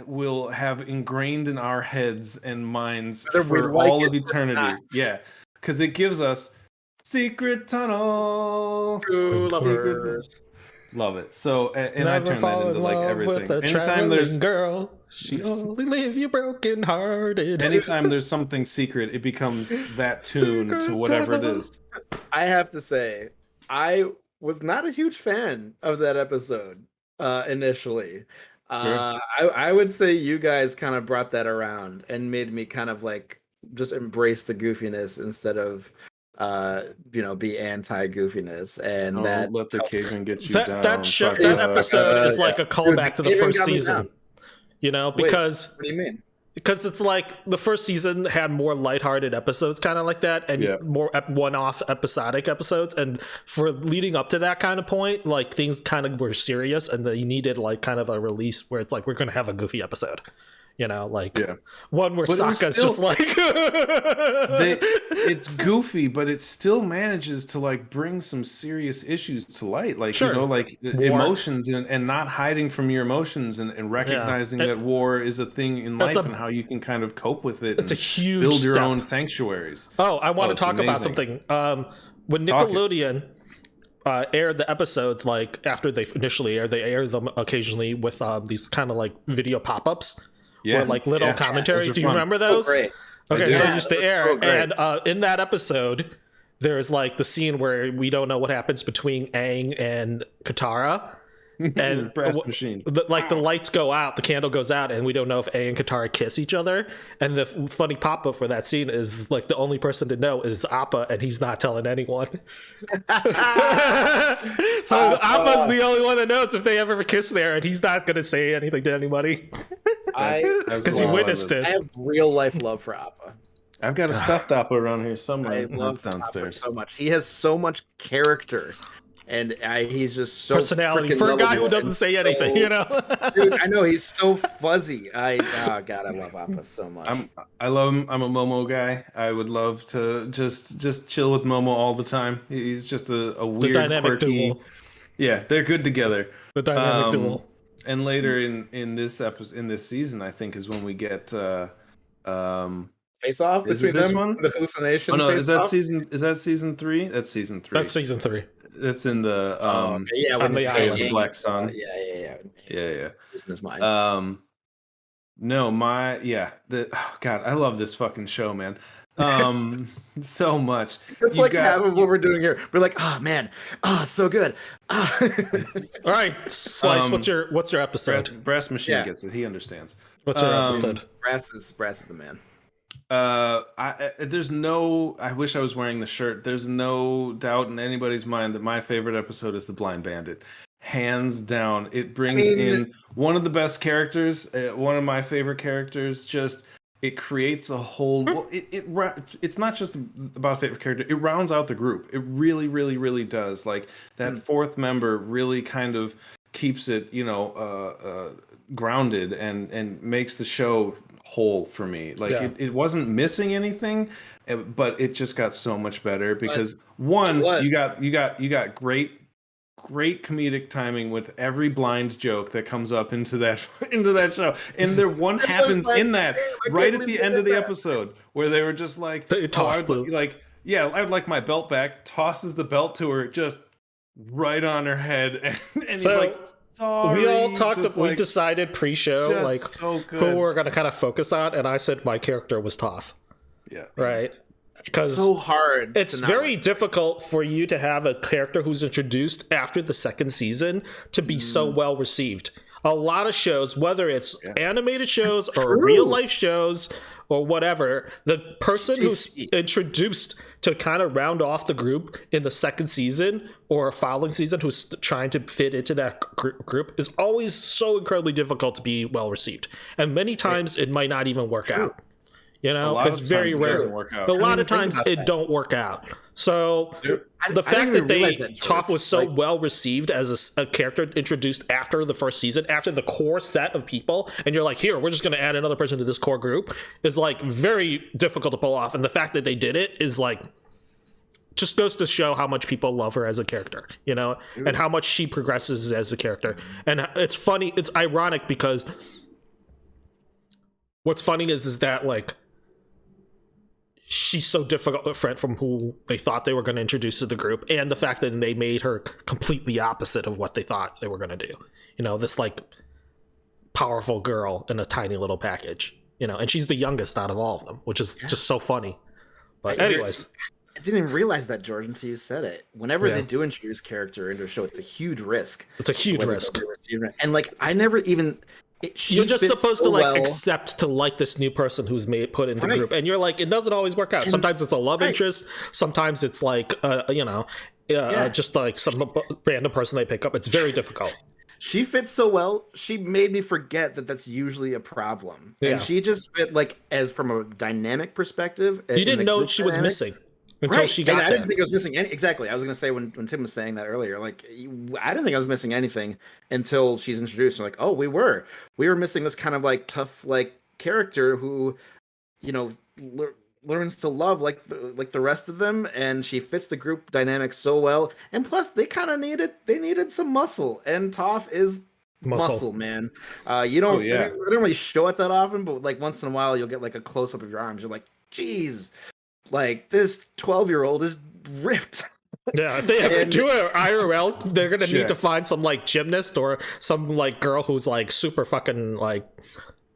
S2: will have ingrained in our heads and minds for all of eternity. Yeah, because it gives us Secret Tunnel.
S3: True lovers.
S2: Love it. So, and I turn that into like everything. Anytime there's
S1: girl, she only leave you broken hearted.
S2: Anytime there's something secret, it becomes that tune to whatever it is.
S3: I have to say, I was not a huge fan of that episode initially. I would say you guys kind of brought that around and made me kind of like just embrace the goofiness instead of be anti-goofiness, and that
S2: let the Cajun get you down.
S1: That episode is like a callback to the first season. Because
S3: what do you mean?
S1: Because it's like the first season had more lighthearted episodes, kind of like that, and more one-off episodic episodes. And for leading up to that kind of point, like things kind of were serious, and you needed like kind of a release where it's like we're going to have a goofy episode, like one where
S2: But
S1: Sokka's just like
S2: it's goofy, but it still manages to like bring some serious issues to light, like like
S1: War.
S2: emotions and not hiding from your emotions and recognizing that war is a thing in life and how you can kind of cope with it.
S1: It's a huge
S2: build your
S1: step.
S2: own sanctuaries.
S1: I want to talk about something. When Nickelodeon aired the episodes, like after they initially aired, they aired them occasionally with these kind of like video pop-ups. Or like little commentary. Do you remember those?
S3: Oh, great.
S1: Okay, so it used to air, and in that episode, there's like the scene where we don't know what happens between Aang and Katara, and
S2: brass machine.
S1: The lights go out, the candle goes out, and we don't know if Aang and Katara kiss each other. And the funny pop-up for that scene is like the only person to know is Appa, and he's not telling anyone. So Appa's the only one that knows if they ever kiss there, and he's not gonna say anything to anybody because he witnessed it.
S3: I have real life love for Appa.
S2: I've got a stuffed Appa around here somewhere.
S3: I love
S2: downstairs
S3: Appa so much. He has so much character. And he's just so
S1: personality for a guy who doesn't say anything,
S3: Dude, I know he's so fuzzy. God, I love Appa so much.
S2: I love him. I'm a Momo guy. I would love to just chill with Momo all the time. He's just a weird,
S1: dynamic
S2: quirky
S1: duel.
S2: Yeah, they're good together.
S1: The dynamic duel.
S2: And later in this episode, in this season, I think is when we get
S3: face off between
S2: this
S3: them.
S2: One?
S3: The hallucination.
S2: Oh no, is that
S3: off?
S2: season 3? That's season 3.
S1: That's season 3.
S2: It's in the
S1: on the island.
S2: The Black Sun.
S3: Yeah.
S2: It's
S3: in his mind.
S2: No, God, I love this fucking show, man. So much.
S3: It's like half of what we're doing here. We're like, oh man, so good.
S1: All right, Slice. What's your episode?
S2: Brass Machine gets it. He understands.
S1: What's your episode?
S3: Brass is the man.
S2: There's no. I wish I was wearing the shirt. There's no doubt in anybody's mind that my favorite episode is the Blind Bandit. Hands down, it brings in one of the best characters. One of my favorite characters. Just it creates a whole. Well, it's not just about favorite character. It rounds out the group. It really, really, really does. Like that fourth member really kind of keeps it, grounded and makes the show whole for me. Like it wasn't missing anything, but it just got so much better because you got great comedic timing with every blind joke that comes up into that show, and there one happens in that right at the end of the episode where they were just like, I would like my belt back, tosses the belt to her just right on her head, and he's like, sorry.
S1: We all talked. We decided pre-show like who we're gonna kind of focus on, and I said my character was Toph.
S2: Yeah.
S1: Right. Because
S3: so hard.
S1: It's very difficult for you to have a character who's introduced after the second season to be so well received. A lot of shows, whether it's animated shows or real life shows or whatever, the person who's introduced to kind of round off the group in the second season or a following season who's trying to fit into that group is always so incredibly difficult to be well received. And many times it might not even work out. It's very rare. A lot of times it don't work out. So the fact that Toph was so well received as a character introduced after the first season, after the core set of people, and you're like, here, we're just going to add another person to this core group, is like very difficult to pull off. And the fact that they did it is like just goes to show how much people love her as a character, and how much she progresses as a character. And it's funny, it's ironic because what's funny is that like she's so different from who they thought they were going to introduce to the group, and the fact that they made her completely opposite of what they thought they were going to do. This like powerful girl in a tiny little package. And she's the youngest out of all of them, which is just so funny. But anyways,
S3: I didn't even realize that, George, until you said it. Whenever they do introduce character into a show, it's a huge risk.
S1: It's a huge risk,
S3: and like I never even.
S1: You're just supposed to accept to like this new person who's put in the group, and you're like, it doesn't always work out. Sometimes it's a love interest, sometimes it's like just like some random person they pick up. It's very difficult.
S3: She fits so well. She made me forget that that's usually a problem, and she just fit like as from a dynamic perspective.
S1: You didn't know she was missing. Until she got
S3: I didn't think I was missing any. Exactly. I was going to say when Tim was saying that earlier, like, I didn't think I was missing anything until she's introduced. I'm like, oh, we were missing this kind of like tough, like character who, you know, learns to love like the rest of them, and she fits the group dynamic so well. And plus, they kind of needed some muscle, and Toph is muscle, man. You don't, they don't really show it that often, but like once in a while, you'll get like a close up of your arms. You're like, geez, like this 12-year-old is ripped.
S1: Yeah, if they ever do an IRL, they're gonna need to find some like gymnast or some like girl who's like super fucking like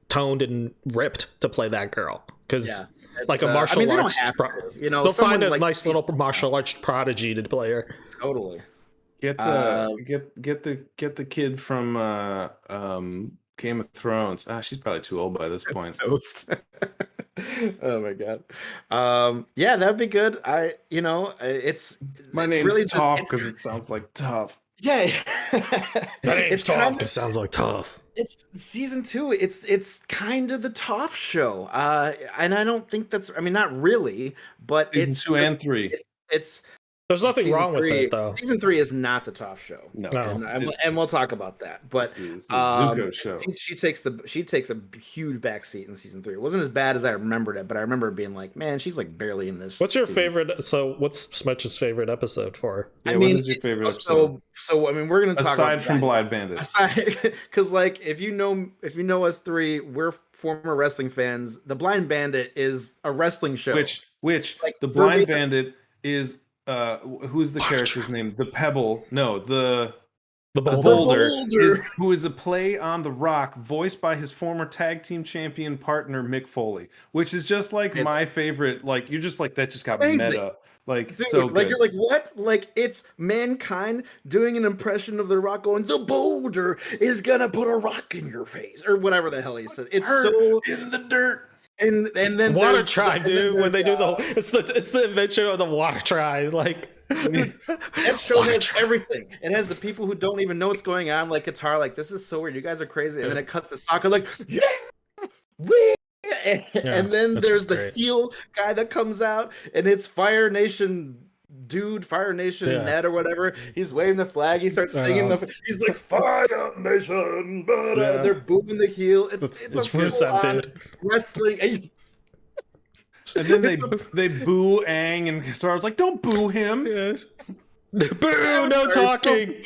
S1: toned and ripped to play that girl, because like a martial arts, they'll find a like, nice little martial arts prodigy to play her.
S3: Totally.
S2: Get the kid from Game of Thrones. She's probably too old by this point.
S3: Toast. Oh my god. Yeah, that'd be good. It's
S2: my name's really Toph because it sounds like tough.
S3: Yeah.
S1: My name's Toph because it sounds like tough.
S3: It's season 2. It's kind of the Toph show. And I don't think that's, I mean, not really, but
S2: season 2 and 3.
S1: There's nothing wrong with it, though.
S3: Season 3 is not the Toph show.
S2: No.
S3: And we'll talk about that. But
S2: it's the Zuko show.
S3: She takes a huge backseat in season 3. It wasn't as bad as I remembered it, but I remember being like, man, she's like barely in this.
S1: What's your favorite? So, what's Smetch's favorite episode for?
S2: Yeah, what is your favorite episode?
S3: So I mean, we're gonna talk
S2: aside from Blind Bandit.
S3: Because like, if you know us three, we're former wrestling fans. The Blind Bandit is a wrestling show.
S2: Which like, the Blind Bandit is. Who's the character's name? The Pebble. No, the Boulder. Who is a play on The Rock, voiced by his former tag team champion partner Mick Foley, which is just like my favorite. Like, you're just like, that just got meta. Like, dude, so good.
S3: Like, you're like, what? Like, it's mankind doing an impression of The Rock going, the Boulder is gonna put a rock in your face, or whatever the hell he said. It's so
S2: in the dirt.
S3: And then
S1: water tribe, dude. When they do it's the invention of the water tribe. Like,
S3: that show has everything. It has the people who don't even know what's going on, like Katara, like, this is so weird. You guys are crazy. And then it cuts to Sokka, like, and then there's the heel guy that comes out, and it's Fire Nation Ned or whatever. He's waving the flag. He starts singing he's like, Fire Nation, but they're booming the heel. It's a dude. Wrestling.
S2: And then they boo Aang, and Katara's like, don't boo him.
S1: Yes. Boo, no talking.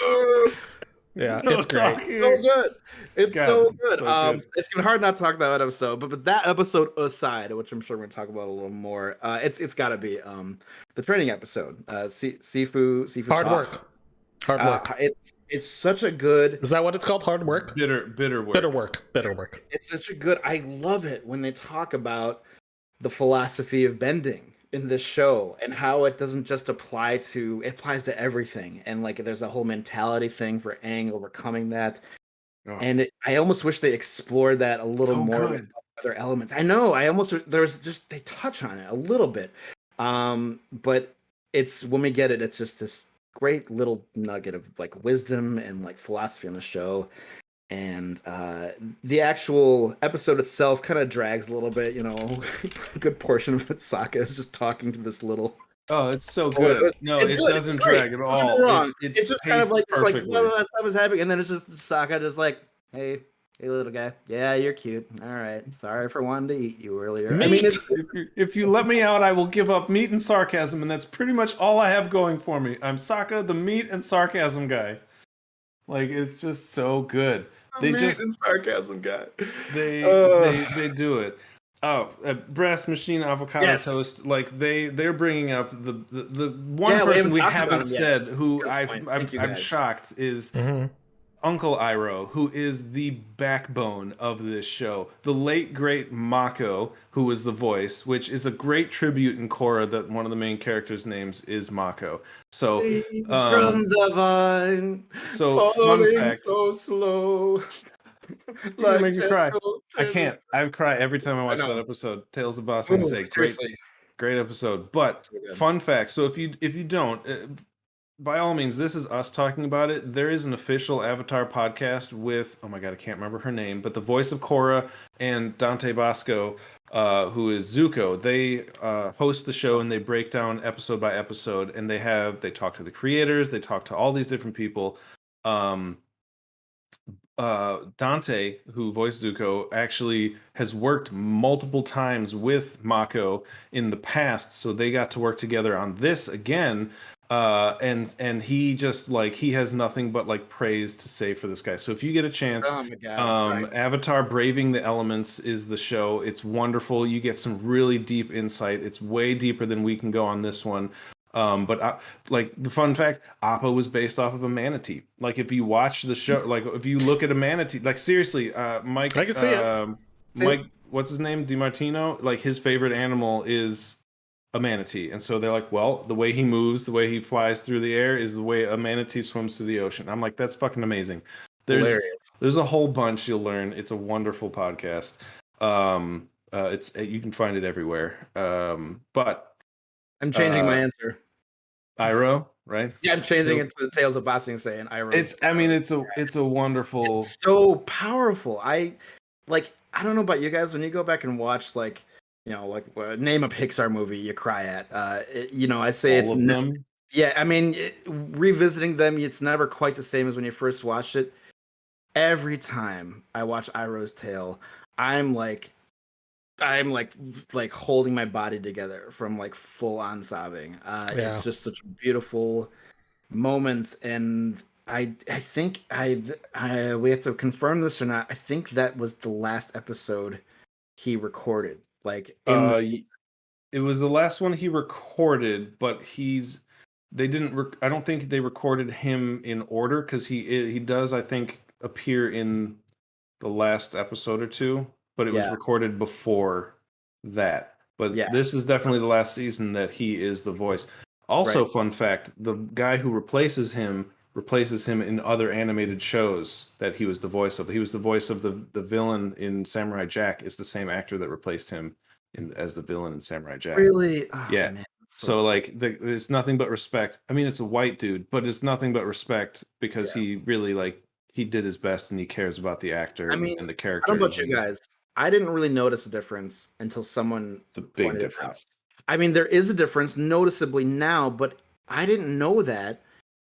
S1: Yeah, it's great.
S3: So good. It's so good. It's been hard not to talk about that episode, but that episode aside, which I'm sure we're gonna talk about a little more, it's got to be the training episode. Sifu.
S1: Hard work.
S3: It's such a good.
S1: Is that what it's called? Hard work.
S2: Bitter work.
S3: It's such a good. I love it when they talk about the philosophy of bending in this show and how it doesn't just apply to, it applies to everything, and like there's a whole mentality thing for Aang overcoming that. And I almost wish they explored that a little more with other elements. I know, they touch on it a little bit, but it's, when we get it, it's just this great little nugget of like wisdom and like philosophy on the show. And the actual episode itself kind of drags a little bit, a good portion of it. Sokka is just talking to this little.
S2: Oh, it's so good. It doesn't drag at all.
S3: Wrong. It's just kind of like, it's like, what stuff is happening, and then it's just Sokka just like, hey little guy, yeah, you're cute. All right, sorry for wanting to eat you earlier.
S2: Meat. I mean, if you let me out, I will give up meat and sarcasm, and that's pretty much all I have going for me. I'm Sokka, the meat and sarcasm guy. Like, it's just so good.
S3: And sarcasm guy.
S2: They do it. Brass machine avocado toast. Like, they're bringing up the one person we haven't said who I'm shocked is Uncle Iroh, who is the backbone of this show. The late great Mako, who was the voice, which is a great tribute in Korra that one of the main characters' names is Mako. So
S3: from the vine,
S2: so fun fact,
S3: so slow.
S2: Like, make me cry. I can't. I cry every time I watch that episode. Tales of Boss and Say, great episode. But fun fact. So if you don't, by all means, this is us talking about it. There is an official Avatar podcast with, oh my god, I can't remember her name, but the voice of Korra and Dante Bosco, who is Zuko. They host the show and they break down episode by episode, and they talk to the creators, they talk to all these different people. Dante, who voiced Zuko, actually has worked multiple times with Mako in the past, so they got to work together on this again. And he just like he has nothing but like praise to say for this guy. So if you get a chance,
S3: Oh my God, right.
S2: Avatar: Braving the Elements is the show. It's wonderful. You get some really deep insight. It's way deeper than we can go on this one. But like the fun fact, Appa was based off of a manatee. Like if you watch the show, like if you look at a manatee, like seriously, Mike,
S1: I can see it.
S2: Mike, what's his name? DiMartino, like his favorite animal is a manatee. And so they're like, well, the way he moves, the way he flies through the air is the way a manatee swims through the ocean. I'm like, that's fucking amazing. There's a whole bunch you'll learn. It's a wonderful podcast. It's you can find it everywhere. But
S3: I'm changing my answer.
S2: Iroh, right?
S3: Yeah, I'm changing it to the Tales of Ba Sing Se and Iroh.
S2: It's a wonderful.
S3: It's so powerful. I don't know about you guys. When you go back and watch, like, name a Pixar movie you cry at. I say
S2: all of them.
S3: Yeah, I mean, revisiting them, it's never quite the same as when you first watched it. Every time I watch Iroh's Tale, I'm like holding my body together from like full on sobbing. It's just such a beautiful moment, and I think we have to confirm this or not. I think that was the last episode he recorded. Like
S2: it was the last one he recorded, but they didn't. I don't think they recorded him in order because he does, I think, appear in the last episode or two. But it was recorded before that. But this is definitely the last season that he is the voice. Also, fun fact, the guy who replaces him in other animated shows that he was the voice of. He was the voice of the villain in Samurai Jack. Is the same actor that replaced him as the villain in Samurai Jack.
S3: Really? Oh,
S2: yeah. Man, so like there's nothing but respect. I mean, it's a white dude, but it's nothing but respect because he really he did his best and he cares about the actor and the character.
S3: I don't know about you guys. I didn't really notice a difference until someone.
S2: It's a big difference.
S3: I mean, there is a difference noticeably now, but I didn't know that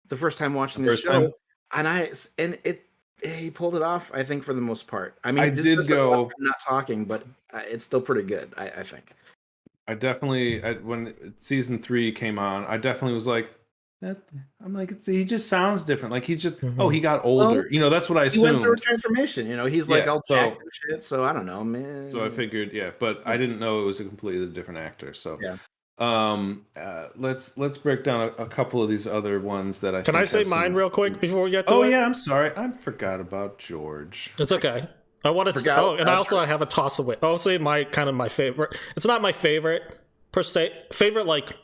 S3: the first time watching the show. And he pulled it off, I think, for the most part. I mean,
S2: I did go
S3: not talking, but it's still pretty good, I think.
S2: I definitely, when season 3 came on, I definitely was like, I'm like, he just sounds different. Like he's just, he got older. Well, that's what I assumed. He went
S3: through a transformation. He's like all jacked and shit. So I don't know, man.
S2: So I figured, but I didn't know it was a completely different actor. So let's break down a couple of these other ones that I.
S1: Can I say mine real quick before we get to it?
S2: Oh yeah, I'm sorry, I forgot about George.
S1: It's okay. I want to. And I also have a toss away. I'll say my favorite. It's not my favorite per se. Favorite, like,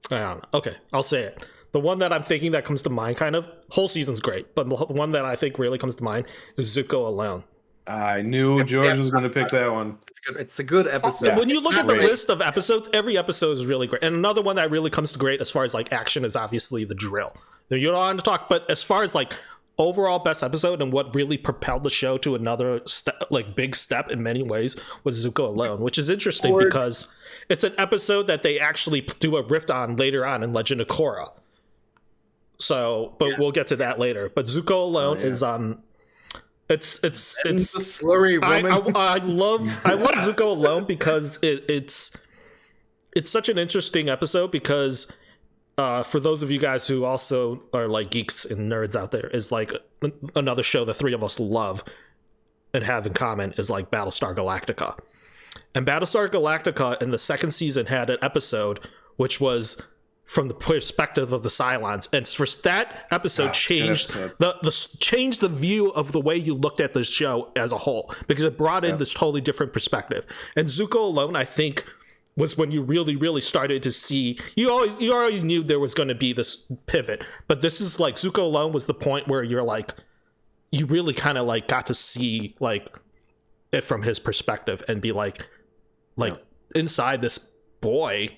S1: I don't know. Okay, I'll say it. The one that I'm thinking that comes to mind, kind of, whole season's great, but the one that I think really comes to mind is Zuko Alone.
S2: I knew George was going to pick that one.
S3: It's a good episode.
S1: When you look at the list of episodes, every episode is really great. And another one that really comes to great as far as like action is obviously The Drill. You don't want to talk, but as far as like overall best episode and what really propelled the show to another big step in many ways was Zuko Alone, which is interesting because it's an episode that they actually do a riff on later on in Legend of Korra. So, but we'll get to that later. But Zuko Alone is it's
S3: the slurry woman.
S1: I love Zuko Alone because it's such an interesting episode because for those of you guys who also are like geeks and nerds out there, is like another show the three of us love and have in common is like Battlestar Galactica. And Battlestar Galactica in the second season had an episode which was from the perspective of the Cylons, and for that episode changed the view of the way you looked at this show as a whole, because it brought in this totally different perspective. And Zuko Alone, I think, was when you really started to see, you always knew there was going to be this pivot, but this is like Zuko Alone was the point where you're like, you really kind of like got to see like it from his perspective and be like inside this boy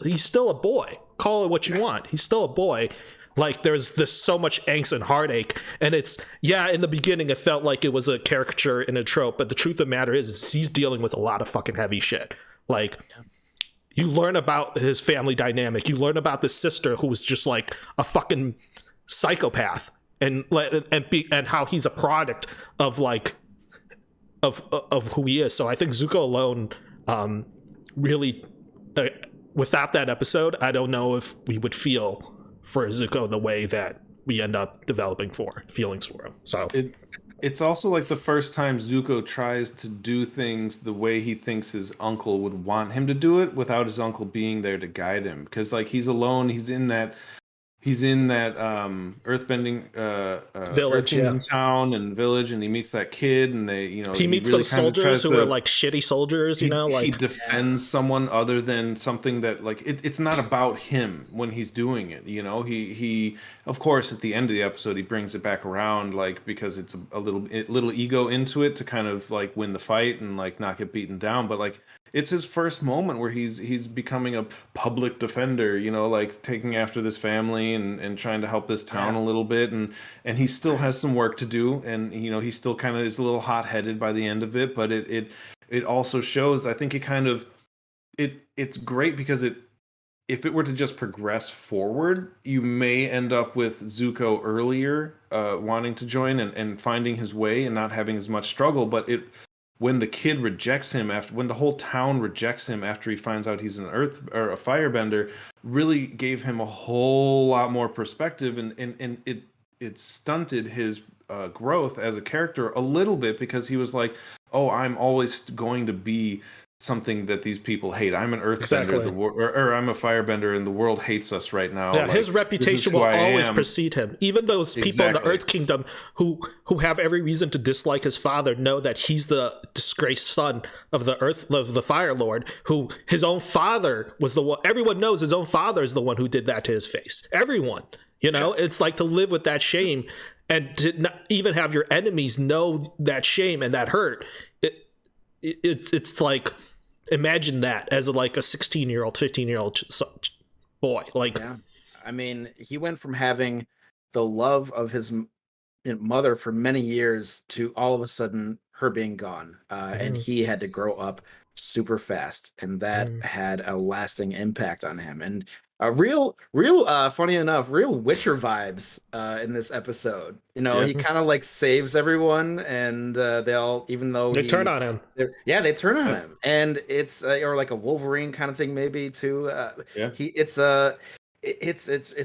S1: he's still a boy. Call it what you want. He's still a boy. Like there's this so much angst and heartache, and it's in the beginning it felt like it was a caricature and a trope, but the truth of the matter is he's dealing with a lot of fucking heavy shit. Like you learn about his family dynamic. You learn about this sister who was just like a fucking psychopath, and how he's a product of like of who he is. So I think Zuko alone really without that episode, I don't know if we would feel for Zuko the way that we end up developing feelings for him. So
S2: it's also like the first time Zuko tries to do things the way he thinks his uncle would want him to do it without his uncle being there to guide him, because like he's alone, he's in that earthbending
S1: village,
S2: town and village, and he meets that kid, and they, you know,
S1: he meets really those soldiers who are like shitty soldiers, you know, like
S2: he defends someone other than something that like it's not about him when he's doing it, you know. He of course at the end of the episode he brings it back around, like because it's a little ego into it to kind of like win the fight and like not get beaten down, but like it's his first moment where he's becoming a public defender, you know, like taking after this family and trying to help this town a little bit, and he still has some work to do, and you know he still kind of is a little hot-headed by the end of it, but it also shows, I think it kind of it's great because if it were to just progress forward, you may end up with Zuko earlier wanting to join and finding his way and not having as much struggle, but when the kid rejects him, when the whole town rejects him after he finds out he's an earth or a firebender, really gave him a whole lot more perspective, and it stunted his growth as a character a little bit, because he was like, oh, I'm always going to be something that these people hate. I'm an earthbender, or I'm a firebender, and the world hates us right now.
S1: Yeah,
S2: like,
S1: his reputation will always precede him. Even those people in the Earth Kingdom who have every reason to dislike his father know that he's the disgraced son of the Fire Lord, who his own father was the one. Everyone knows his own father is the one who did that to his face. Everyone, you know, it's like to live with that shame and to not even have your enemies know that shame and that hurt. It's like, imagine that as like a 16-year-old, 15-year-old boy. Like,
S3: yeah. I mean, he went from having the love of his mother for many years to all of a sudden her being gone, and he had to grow up super fast, and that had a lasting impact on him. And real funny enough, real Witcher vibes in this episode. You know, he kind of like saves everyone, and they all, even though
S1: they turn on him.
S3: They turn on him, and it's or like a Wolverine kind of thing maybe too. It's a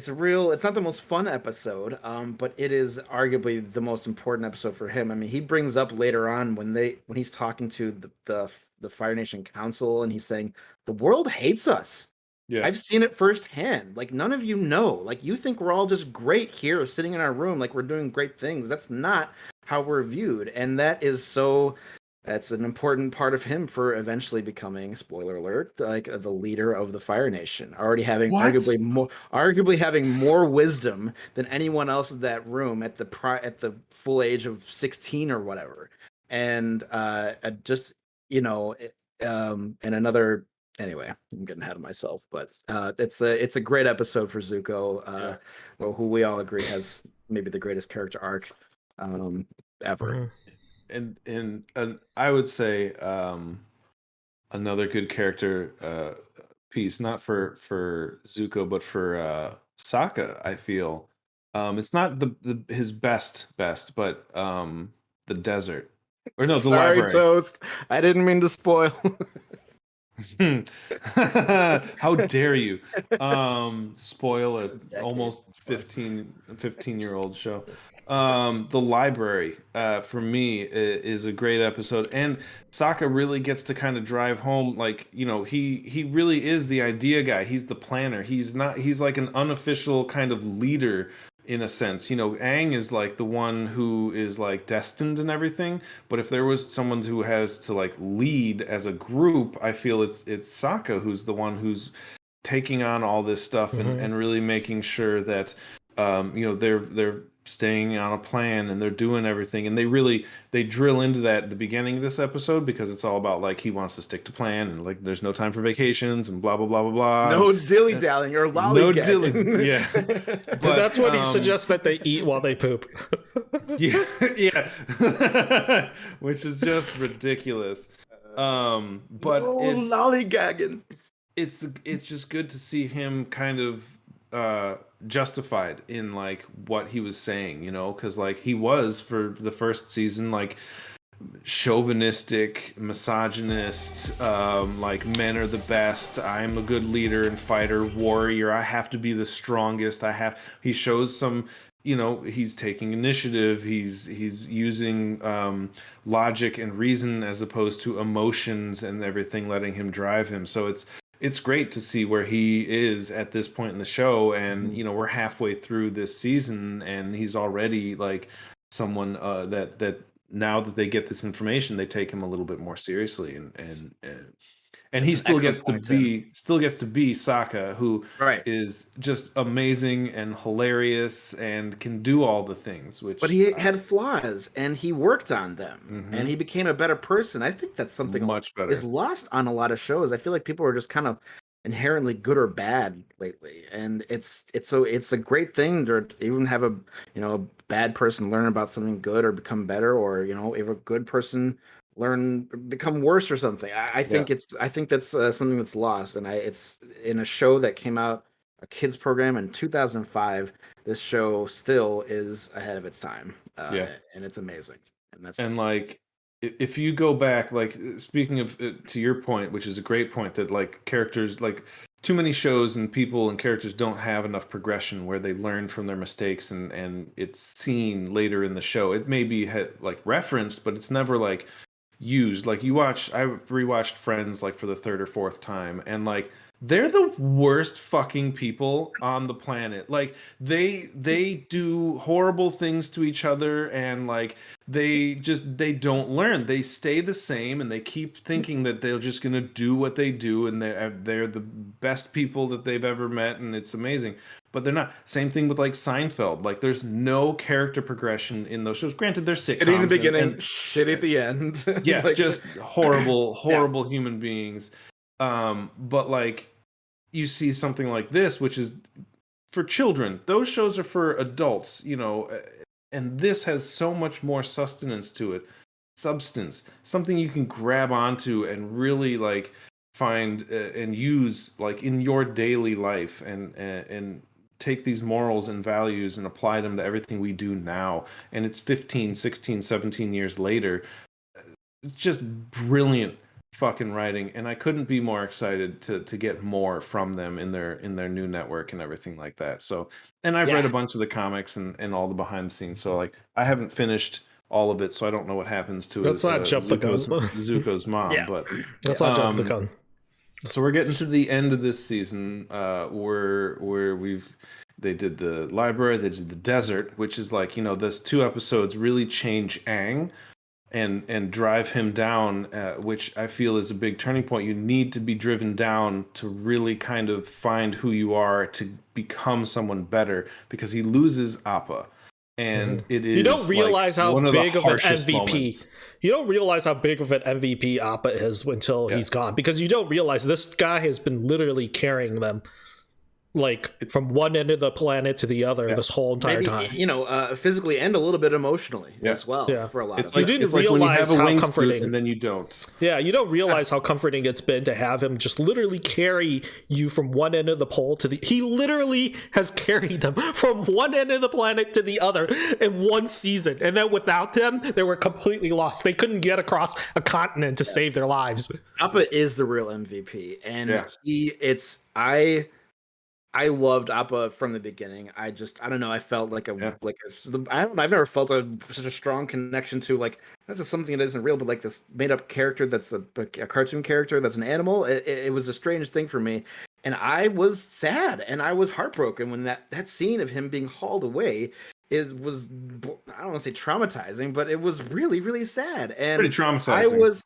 S3: real, it's not the most fun episode, but it is arguably the most important episode for him. I mean, he brings up later on when he's talking to the Fire Nation Council, and he's saying the world hates us. Yeah. I've seen it firsthand. Like, none of you know. Like, you think we're all just great here sitting in our room, like we're doing great things. That's not how we're viewed. And that's an important part of him for eventually becoming, spoiler alert, like the leader of the Fire Nation, already having arguably having more wisdom than anyone else in that room at the full age of 16 or whatever. And just, you know, and another. Anyway, I'm getting ahead of myself, but it's a great episode for Zuko, who we all agree has maybe the greatest character arc ever.
S2: And I would say another good character piece, not for Zuko, but for Sokka. I feel it's not his best, but the desert, or no, the library.
S3: Toast. I didn't mean to spoil.
S2: How dare you spoil a almost 15-year-old show. The library for me is a great episode, and Sokka really gets to kind of drive home, like, you know, he really is the idea guy. He's the planner. He's like an unofficial kind of leader in a sense. You know, Aang is like the one who is like destined and everything, but if there was someone who has to like lead as a group, I feel it's Sokka who's the one who's taking on all this stuff and really making sure that you know, they're staying on a plan and they're doing everything, and they drill into that at the beginning of this episode, because it's all about like he wants to stick to plan, and like there's no time for vacations and blah blah blah blah blah.
S3: No dilly dallying or lollygagging.
S2: No dilly. Yeah.
S1: But that's what he suggests that they eat while they poop.
S2: yeah. Which is just ridiculous. But
S3: lollygagging.
S2: It's just good to see him kind of justified in like what he was saying, you know, because like he was for the first season like chauvinistic, misogynist, like men are the best, I'm a good leader and fighter, warrior, I have to be the strongest, he shows some, you know, he's taking initiative, he's using logic and reason as opposed to emotions and everything letting him drive him. So it's great to see where he is at this point in the show, and you know, we're halfway through this season and he's already like someone that now that they get this information, they take him a little bit more seriously, and he still gets to be Sokka, who is just amazing and hilarious and can do all the things. But
S3: he had flaws, and he worked on them, and he became a better person. I think that's something
S2: much better
S3: is lost on a lot of shows. I feel like people are just kind of inherently good or bad lately, and it's a great thing to even have a bad person learn about something good or become better, or if a good person become worse or something. I think that's something that's lost, and it's in a show that came out, a kids program in 2005. This show still is ahead of its time, and it's amazing.
S2: And like, if you go back, like speaking of to your point, which is a great point, that like characters, like too many shows and people and characters don't have enough progression where they learn from their mistakes, and it's seen later in the show. It may be like referenced, but it's never like used. Like I rewatched Friends like for the third or fourth time, and like they're the worst fucking people on the planet. Like they do horrible things to each other, and like they don't learn. They stay the same, and they keep thinking that they're just gonna do what they do, and they're the best people that they've ever met, and it's amazing. But they're not. Same thing with like Seinfeld. Like there's no character progression in those shows. Granted, they're sitcoms.
S3: Shitty in the beginning, shitty at the end.
S2: Yeah, like, just horrible human beings. But like you see something like this, which is for children. Those shows are for adults, and this has so much more sustenance to it. Substance, something you can grab onto and really like find and use like in your daily life, and take these morals and values and apply them to everything we do now. And it's 15, 16, 17 years later. It's just brilliant fucking writing, and I couldn't be more excited to get more from them in their new network and everything like that. So, and I've read a bunch of the comics and all the behind the scenes, so like I haven't finished all of it, so I don't know what happens to Zuko's mom. But
S1: let's not jump the gun.
S2: So we're getting to the end of this season, where they did the library, they did the desert, which is like, this 2 episodes really change Aang and drive him down, which I feel is a big turning point. You need to be driven down to really kind of find who you are, to become someone better, because he loses Appa. And it is,
S1: you don't realize
S2: like,
S1: how big of an MVP
S2: moments.
S1: You don't realize how big of an MVP Appa is until he's gone, because you don't realize this guy has been literally carrying them like from one end of the planet to the other this whole entire time.
S3: Physically and a little bit emotionally as well. For a lot of
S1: you didn't realize how comforting,
S2: and then you don't.
S1: Yeah, you don't realize how comforting it's been to have him just literally carry you from one end of the pole to the. He literally has carried them from one end of the planet to the other in one season, and then without him, they were completely lost. They couldn't get across a continent to save their lives.
S3: Appa is the real MVP, and I loved Appa from the beginning. I don't know. I felt like I've never felt such a strong connection to like not just something that isn't real, but like this made up character that's a cartoon character that's an animal. It was a strange thing for me, and I was sad and I was heartbroken when that scene of him being hauled away was I don't want to say traumatizing, but it was really, really sad and
S2: pretty traumatizing.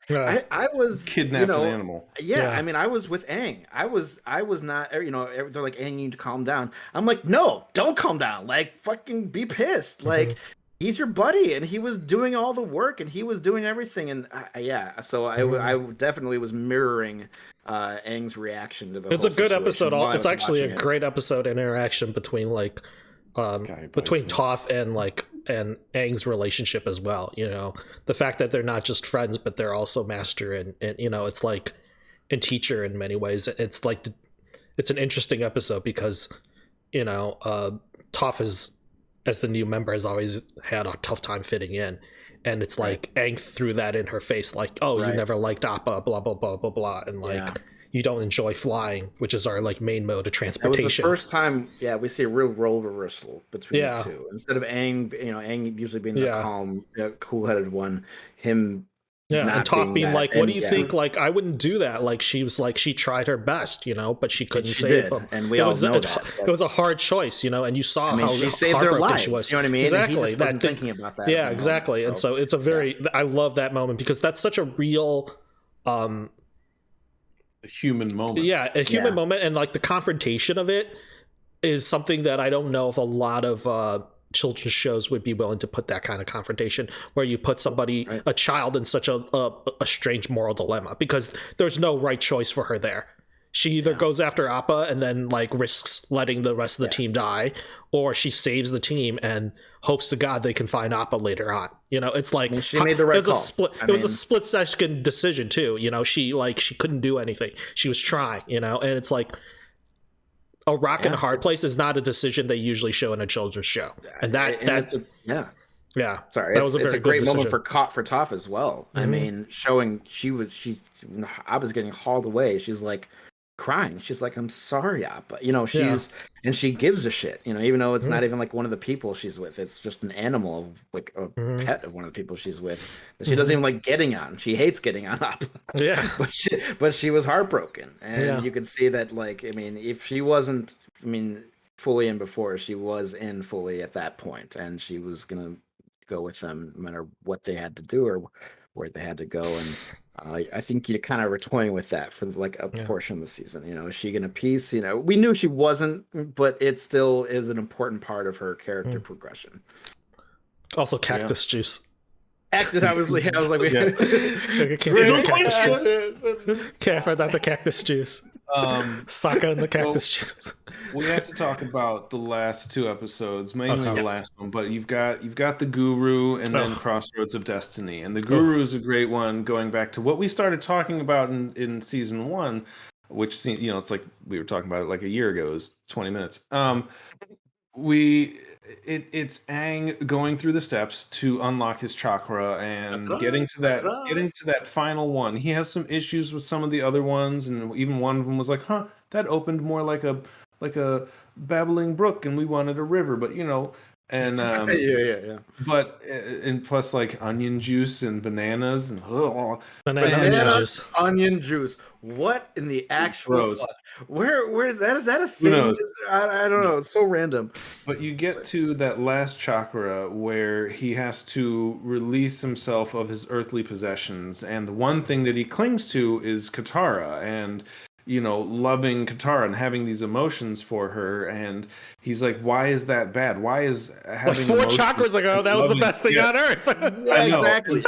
S3: I was
S2: kidnapped an animal.
S3: Yeah, I mean, I was with Aang. I was not. They're like, Aang, you need to calm down. I'm like, no, don't calm down. Like, fucking be pissed. Like, he's your buddy, and he was doing all the work, and he was doing everything, and So I definitely was mirroring Aang's reaction to the.
S1: It's a good episode. It's actually a great episode interaction between like. Between Toph and Aang's relationship as well, the fact that they're not just friends but they're also master and it's like and teacher in many ways. It's like it's an interesting episode because Toph is, as the new member, has always had a tough time fitting in. And it's like Aang threw that in her face, like, oh, you never liked Appa, blah, blah, blah, blah, blah. And like, you don't enjoy flying, which is our like main mode of transportation.
S3: That was the first time, we see a real role reversal between the two. Instead of Aang, Aang usually being the calm, cool-headed one, him.
S1: Yeah, and Toph being like, what do you think? Like, I wouldn't do that. Like, she was like, she tried her best, but she couldn't save them.
S3: And we all know that.
S1: It was a hard choice, and you saw how
S3: she saved their lives.
S1: She was.
S3: You know what I mean?
S1: Exactly.
S3: And he just wasn't thinking about that.
S1: Yeah, exactly. Moment, so. And so it's a very, I love that moment because that's such a real,
S2: a human moment.
S1: Yeah, a human moment, and like the confrontation of it is something that I don't know if a lot of children's shows would be willing to put that kind of confrontation where you put somebody, a child, in such a strange moral dilemma, because there's no right choice for her there. She either goes after Appa and then like risks letting the rest of the team die, or she saves the team and hopes to God they can find Appa later on. It's like,
S3: she made the right call.
S1: It was a split second decision too. She couldn't do anything. She was trying, and it's like, a rock in a hard place is not a decision they usually show in a children's show, and that's
S3: Sorry,
S1: that was
S3: it's a great moment for Toph as well.
S1: Mm-hmm.
S3: I mean, showing I was getting hauled away. She's like crying. She's like, "I'm sorry, Appa." And she gives a shit. Even though it's not even like one of the people she's with. It's just an animal, like a pet of one of the people she's with. She doesn't even like getting on. She hates getting on Appa.
S1: Yeah,
S3: but she was heartbroken, and you could see that. Like, I mean, if she wasn't, fully in before, she was in fully at that point, and she was gonna go with them no matter what they had to do or where they had to go. And I think you kind of were toying with that for like a portion of the season. Is she gonna piece? We knew she wasn't, but it still is an important part of her character progression.
S1: Also, cactus juice.
S3: I was like,
S1: can't find out the cactus juice. Sokka and the cactus juice.
S2: We have to talk about the last two episodes, mainly the last one. But you've got the Guru and then Crossroads of Destiny, and the Guru is a great one. Going back to what we started talking about in season one, which it's like we were talking about it like a year ago. It was 20 minutes. It's Aang going through the steps to unlock his chakra and getting to that final one. He has some issues with some of the other ones, and even one of them was like, that opened more like a babbling brook, and we wanted a river, but and but and plus like onion juice and bananas and
S3: onion juice. What in the actual fuck? Where is that? Is that a thing? I don't know. It's so random.
S2: But you get to that last chakra where he has to release himself of his earthly possessions, and the one thing that he clings to is Katara, and loving Katara and having these emotions for her. And he's like, why is that bad? Why is having
S1: 4 chakras ago that was the best thing on earth?
S3: Exactly.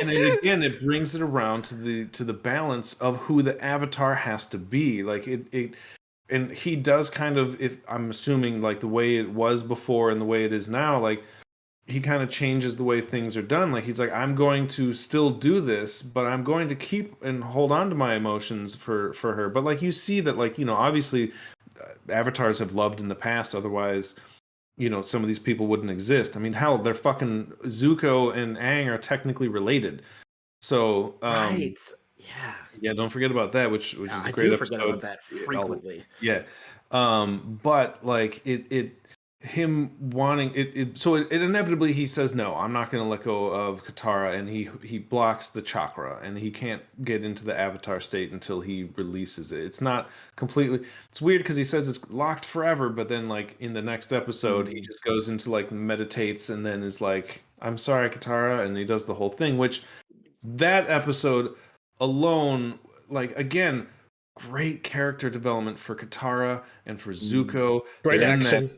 S2: And then again, it brings it around to the balance of who the avatar has to be. Like it and he does kind of, if I'm assuming, like the way it was before and the way it is now, like he kind of changes the way things are done. Like he's like, I'm going to still do this, but I'm going to keep and hold on to my emotions for her. But like you see that, like, obviously avatars have loved in the past, otherwise some of these people wouldn't exist. I mean, hell, they're fucking Zuko and Aang are technically related, so don't forget about that, which is a great episode.
S3: I forget about that frequently.
S2: But like him wanting it, so it inevitably he says, no, I'm not going to let go of Katara, and he blocks the chakra, and he can't get into the avatar state until he releases it. It's not completely, it's weird because he says it's locked forever, but then like in the next episode he just goes into like meditates and then is like, I'm sorry, Katara, and he does the whole thing, which that episode alone, like, again, great character development for Katara and for Zuko.
S1: Great action.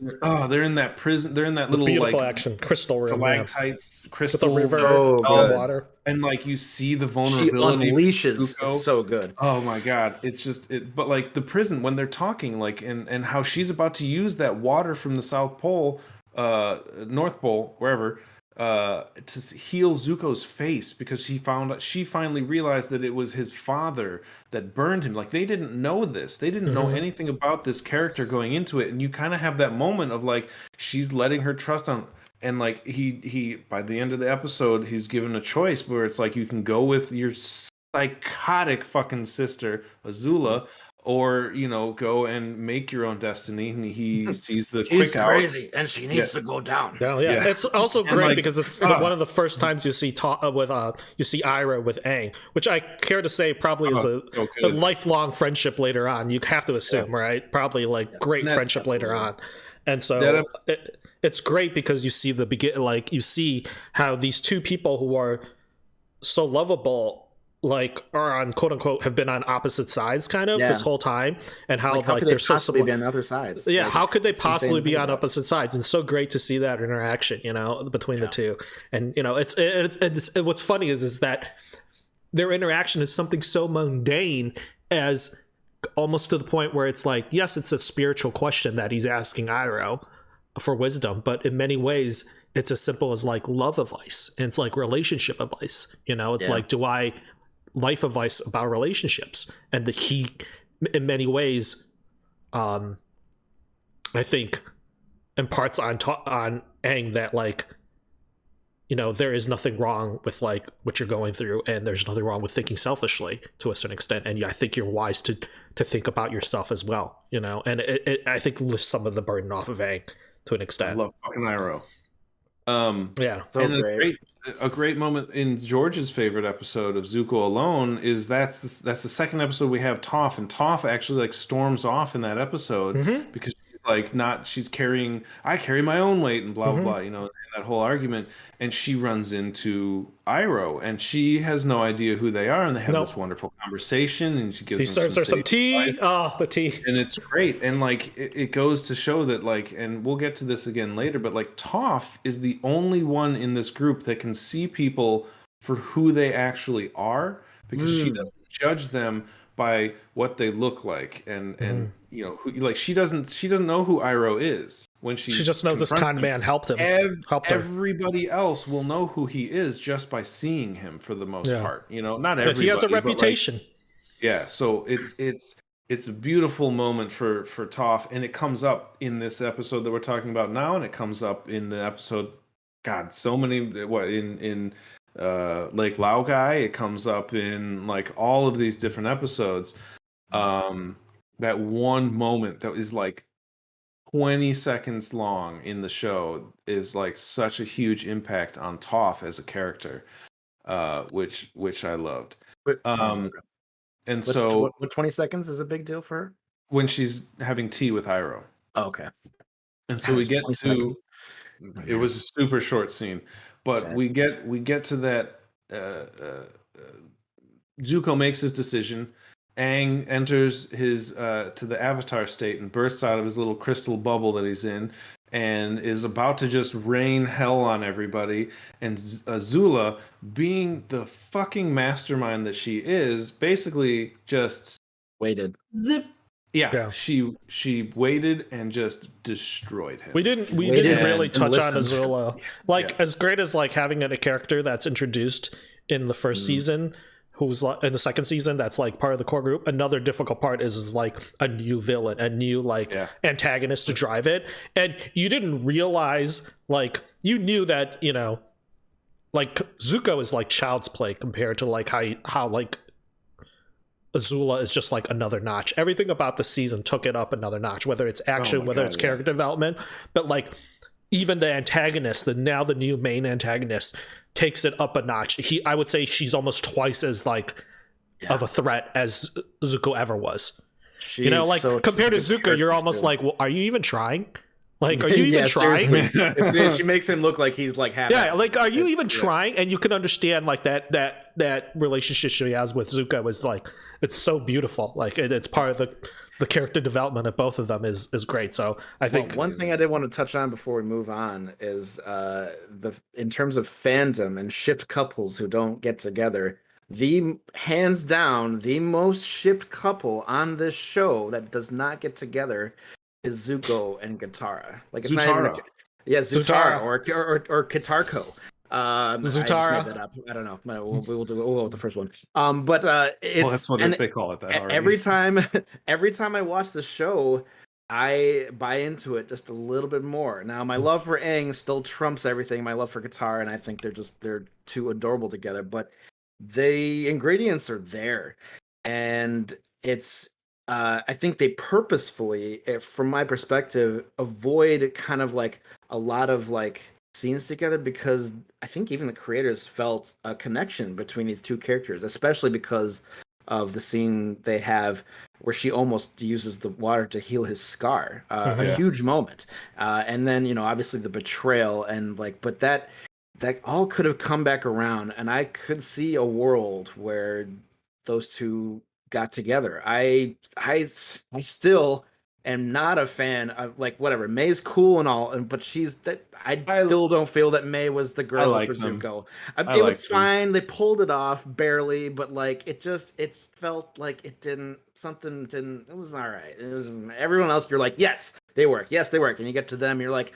S2: They're in that prison. They're in that little
S1: beautiful
S2: like
S1: action crystal room,
S2: stalactites, crystal
S1: with the river, water,
S2: and like you see the vulnerability.
S3: She unleashes. It's so good.
S2: Oh my god, it's just it. But like the prison when they're talking, like and how she's about to use that water from the South Pole, North Pole, wherever. to heal Zuko's face because she finally realized that it was his father that burned him. Like they didn't know this. They didn't know anything about this character going into it. And you kind of have that moment of like she's letting her trust on, and like he by the end of the episode, he's given a choice where it's like you can go with your psychotic fucking sister, Azula, or go and make your own destiny. And he sees the
S3: She's
S2: quick
S3: crazy and she needs to go down.
S1: Yeah. It's also great because it's one of the first times you see you see Iroh with Aang, which I care to say probably is a lifelong friendship later on. You have to assume, right? Probably like great friendship later on. And so it's great because you see you see how these two people who are so lovable like are on quote unquote have been on opposite sides kind of this whole time, and how like they're so similar.
S3: Be on other sides.
S1: Yeah, like, how could they possibly be on opposite sides? And so great to see that interaction, between the two. And it's what's funny is that their interaction is something so mundane as almost to the point where it's like, yes, it's a spiritual question that he's asking Iroh for wisdom, but in many ways it's as simple as like love advice, and it's like relationship advice. It's like, life advice about relationships, and that he in many ways I think imparts on Aang that like there is nothing wrong with like what you're going through, and there's nothing wrong with thinking selfishly to a certain extent, and I think you're wise to think about yourself as well, and it I think lifts some of the burden off of Aang to an extent.
S2: I love fucking Iroh.
S3: So
S2: and a great moment in George's favorite episode of Zuko Alone is that's the second episode we have Toph, and Toph actually like storms off in that episode because she's carrying, I carry my own weight and blah blah blah, that whole argument, and she runs into Iroh and she has no idea who they are, and they have this wonderful conversation, and she gives
S1: he serves her some tea advice. Oh, the tea,
S2: and it's great. And like it goes to show that like, and we'll get to this again later, but like Toph is the only one in this group that can see people for who they actually are, because she doesn't judge them by what they look like, and she doesn't know who Iroh is when she
S1: just knows this kind man helped him.
S2: Everybody else will know who he is just by seeing him for the most part. Not everybody.
S1: He has a reputation.
S2: So it's a beautiful moment for Toph, and it comes up in this episode that we're talking about now, and it comes up in the episode. God, so many in Lake Laogai. It comes up in like all of these different episodes. That one moment that is like 20 seconds long in the show is like such a huge impact on Toph as a character, which I loved. And so
S3: what 20 seconds is a big deal for her?
S2: When she's having tea with Iroh.
S3: Oh, okay.
S2: And so we get to seconds. It was a super short scene, but we get to that. Zuko makes his decision. Aang enters his to the Avatar state and bursts out of his little crystal bubble that he's in, and is about to just rain hell on everybody. And Azula, being the fucking mastermind that she is, basically just
S3: waited.
S2: Zip. Yeah. She waited and just destroyed him.
S1: We didn't really touch on Azula. As great as like having a character that's introduced in the first season, who's in the second season, that's like part of the core group. Another difficult part is like a new villain, a new antagonist to drive it. And you didn't realize, like, you knew that, like Zuko is like child's play compared to like how like Azula is just like another notch. Everything about the season took it up another notch, whether it's action, it's character development, but like even the antagonist, the new main antagonist, takes it up a notch. I would say she's almost twice as like of a threat as Zuko ever was. Compared to Zuko, you're almost like, well, are you even trying? Like, are you even trying?
S3: She makes him look like he's like half.
S1: Yeah, like, are you even trying? And you can understand like that relationship she has with Zuko is like, it's so beautiful. Like, it's part of the character development of both of them is great. So I think
S3: one thing I did want to touch on before we move on is in terms of fandom and shipped couples who don't get together, hands down the most shipped couple on this show that does not get together is Zuko and Katara. Like, it's
S2: Zutara.
S3: Zutara or Katarko. I just made
S1: Zutara.
S3: that up. I don't know. We'll go with the first one. But it's
S2: Well, that's what they call it. That already.
S3: every time I watch the show, I buy into it just a little bit more. Now, my love for Aang still trumps everything. My love for Katara, and I think they're too adorable together. But the ingredients are there, and it's. I think they purposefully, from my perspective, avoid kind of like a lot of like scenes together because I think even the creators felt a connection between these two characters, especially because of the scene they have where she almost uses the water to heal his scar. A huge moment. And then, obviously the betrayal and like, but that all could have come back around, and I could see a world where those two got together. I still am not a fan of like whatever. May's cool and all, but I still don't feel that May was the girl for Zuko. It was fine. They pulled it off barely, but like it felt like it didn't. It was all right. It was everyone else. You're like, yes, they work. Yes, they work. And you get to them, you're like,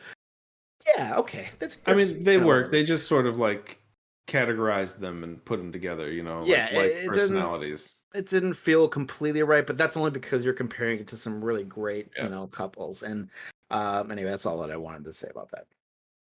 S3: yeah, okay, that's.
S2: I mean, they work. They just sort of like categorized them and put them together.
S3: Yeah,
S2: like personalities.
S3: It didn't feel completely right, but that's only because you're comparing it to some really great, couples. And anyway, that's all that I wanted to say about that.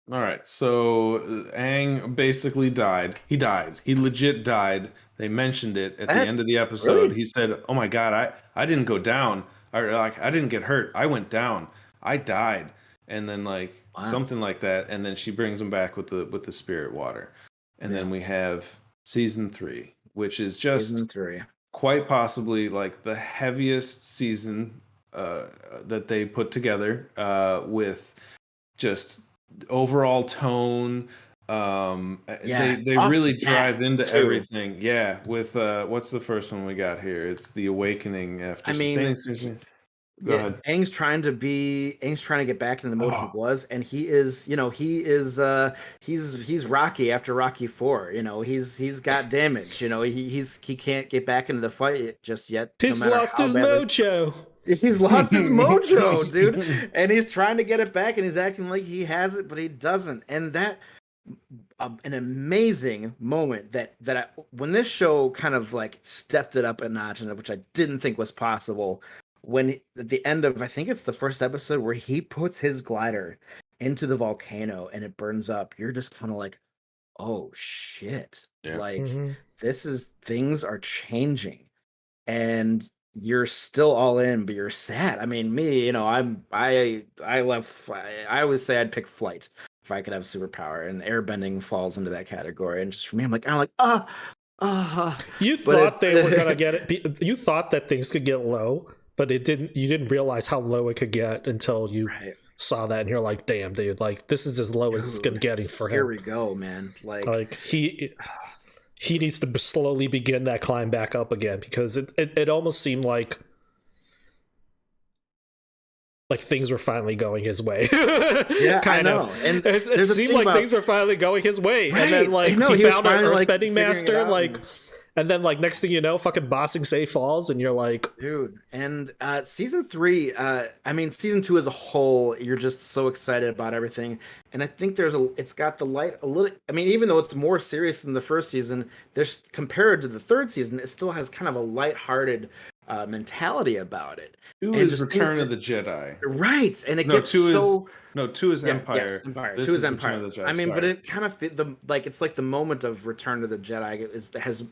S2: All right, so Aang basically died. He died. He legit died. They mentioned it at the end of the episode. Really? He said, "Oh my God, I didn't go down. I didn't get hurt. I went down. I died." And then something like that. And then she brings him back with the spirit water. And then we have season 3, which is just
S3: season 3.
S2: Quite possibly like the heaviest season that they put together with just overall tone. They really drive into everything. Yeah, with what's the first one we got here? It's the awakening after. Go ahead.
S3: Aang's trying to get back into the mode he was, and he's Rocky after Rocky 4. He's got damage. He can't get back into the fight just yet.
S1: He's lost his mojo.
S3: He's lost his mojo, dude, and he's trying to get it back, and he's acting like he has it, but he doesn't. And that an amazing moment that when this show kind of like stepped it up a notch, which I didn't think was possible. When at the end of, I think it's the first episode where he puts his glider into the volcano and it burns up, you're just kind of like, oh shit. Yeah. Like things are changing and you're still all in, but you're sad. I mean, me, I always say I'd pick flight if I could have a superpower, and airbending falls into that category. And just for me, I'm like,
S1: you thought they were going to get it. You thought that things could get low. But you didn't realize how low it could get until you saw that, and you're like, "Damn, dude! Like this is as low as it's gonna get for him."
S3: Here we go, man.
S1: Like he needs to slowly begin that climb back up again, because it almost seemed like things were finally going his way.
S3: Yeah, I know. And
S1: it seemed like things were finally going his way, and then he found an earthbending master, and then, next thing you know, fucking Bossing Say falls, and you're like...
S3: Dude, and season 3, season 2 as a whole, you're just so excited about everything. And I think it's got the light a little... even though it's more serious than the first season, there's compared to the third season, it still has kind of a lighthearted mentality about it.
S2: 2 is Return of the Jedi.
S3: Right, and it gets so...
S2: No, 2 is Empire.
S3: Yes, Empire. 2 is Empire. But it kind of it's like the moment of Return to the Jedi has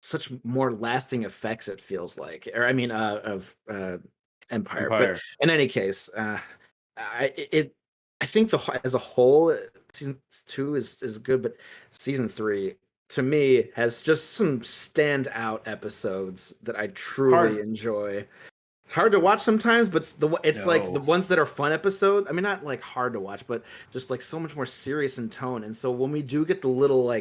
S3: such more lasting effects, it feels like, of Empire. But in any case, I think as a whole, season 2 is good, but season 3 to me has just some standout episodes that I truly enjoy. Hard to watch sometimes, but it's like the ones that are fun episodes. Not like hard to watch, but just like so much more serious in tone. And so when we do get the little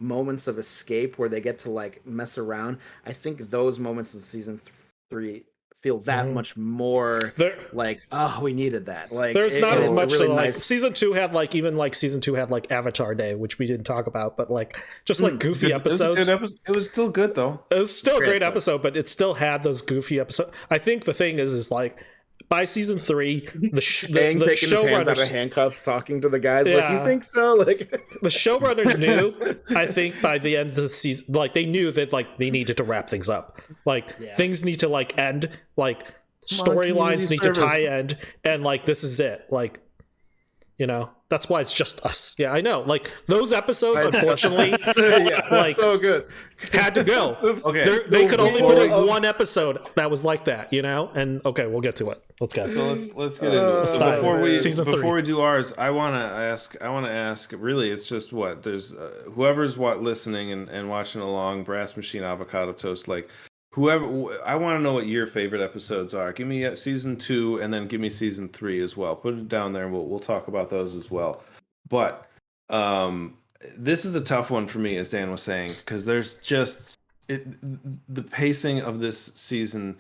S3: moments of escape where they get to mess around, I think those moments in season 3 feel that much more we needed that.
S1: There's not as much really nice. Season 2 had season 2 had Avatar Day, which we didn't talk about, but goofy episodes.
S2: It was still good though.
S1: It was still a great episode, but it still had those goofy episodes. I think the thing is by by season 3, the
S3: Aang taking his hands out of handcuffs, talking to the guys like, "You think so?" Like
S1: the showrunners knew. I think by the end of the season, like they knew that like they needed to wrap things up. Like things need to like end. Like storylines need to tie end, and like this is it. Like, you know, that's why it's just us. Yeah, I know. Like those episodes, unfortunately, like
S3: so good,
S1: had to go.
S2: Okay,
S1: they could only put in one episode that was like that, you know. And okay, we'll get to it. Let's go.
S2: So let's get into it. So before we do ours, I want to ask. Really, it's just what there's whoever's listening and watching along. Brass Machine Avocado Toast, like. Whoever, I want to know what your favorite episodes are. Give me season 2, and then give me season 3 as well. Put it down there, and we'll talk about those as well. But this is a tough one for me, as Dan was saying, because there's just the pacing of this season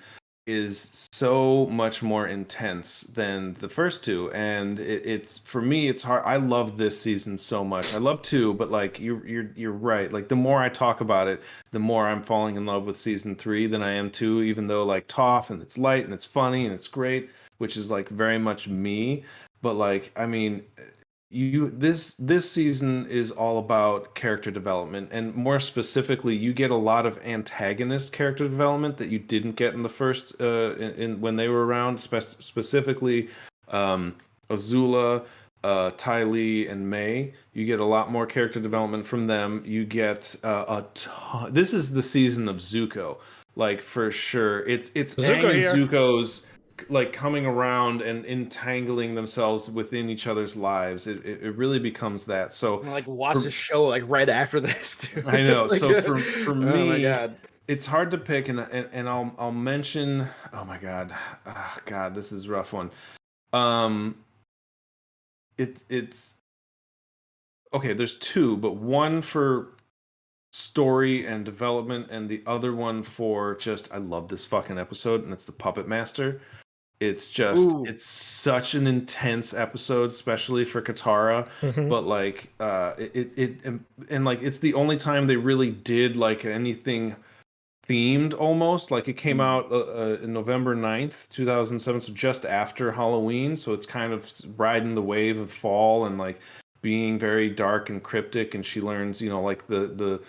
S2: is so much more intense than the first 2, and it's for me it's hard. I love this season so much. I love 2, but like you're right. Like the more I talk about it, the more I'm falling in love with season 3 than I am 2. Even though like Toph and it's light and it's funny and it's great, which is like very much me. But like I mean, this season is all about character development, and more specifically you get a lot of antagonist character development that you didn't get in the first in when they were around, specifically Azula, Ty Lee, and May. You get a lot more character development from them. You get a ton. This is the season of Zuko, like for sure. It's Aang and Zuko's like coming around and entangling themselves within each other's lives. It really becomes that. So
S3: like watch the show like right after this too.
S2: I know.
S3: Like,
S2: so for me,
S3: oh my God,
S2: it's hard to pick, and I'll mention. Oh my God, God, this is a rough one. It's okay. There's 2, but one for story and development, and the other one for just I love this fucking episode, and it's the Puppet Master. It's just it's such an intense episode, especially for Katara. But like and like it's the only time they really did like anything themed almost. Like it came out in November 9th, 2007, so just after Halloween. So it's kind of riding the wave of fall and like being very dark and cryptic. And she learns, you know, like the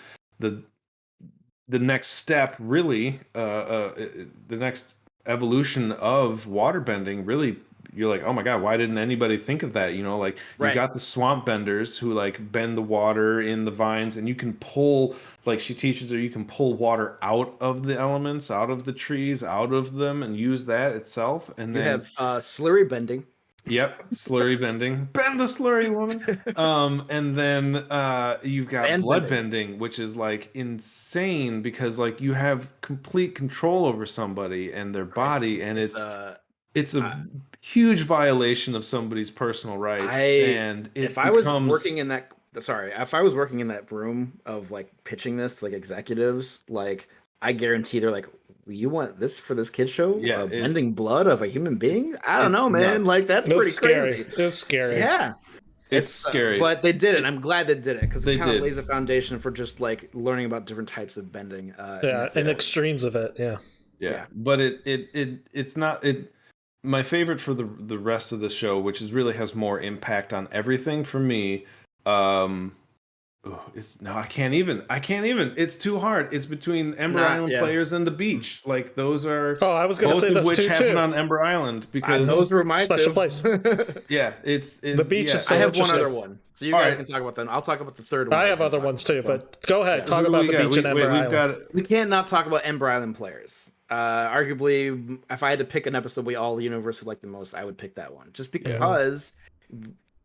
S2: next step, really, the next evolution of waterbending. Really, you're like, oh my God, why didn't anybody think of that? You know, like you got the swamp benders who like bend the water in the vines, and you can pull, like she teaches her, you can pull water out of the elements, out of the trees, out of them, and use that itself. And then
S3: you have slurry bending.
S2: Yep, slurry bending. Bend the slurry, woman. And then you've got blood bending, which is like insane because like you have complete control over somebody and their body, and it's a huge violation of somebody's personal rights.
S3: If I was working in that room of like pitching this to like executives, like I guarantee they're like, you want this for this kid show?
S2: Yeah,
S3: bending blood of a human being? I don't know, man.
S2: Nuts.
S3: Like that's pretty crazy.
S1: It was scary.
S3: Yeah,
S2: it's scary.
S3: But they did it. I'm glad they did it because it kind of lays the foundation for just like learning about different types of bending.
S1: And extremes of it.
S2: Yeah. But it's not it. My favorite for the rest of the show, which is really has more impact on everything for me. I can't even. It's too hard. It's between Ember Island players and the beach. Like those are.
S1: Oh, I was going to say those
S2: which happen
S1: too.
S2: on Ember Island because
S3: those were my
S1: special place.
S2: Yeah, it's
S1: the beach.
S2: Yeah.
S1: Is so
S3: I have one other one, so you guys can talk about them. I'll talk about the third one.
S1: I have other ones too, but go ahead. Talk about the beach and Ember Island.
S3: We can't not talk about Ember Island players. Arguably, if I had to pick an episode we all universally like the most, I would pick that one, just because.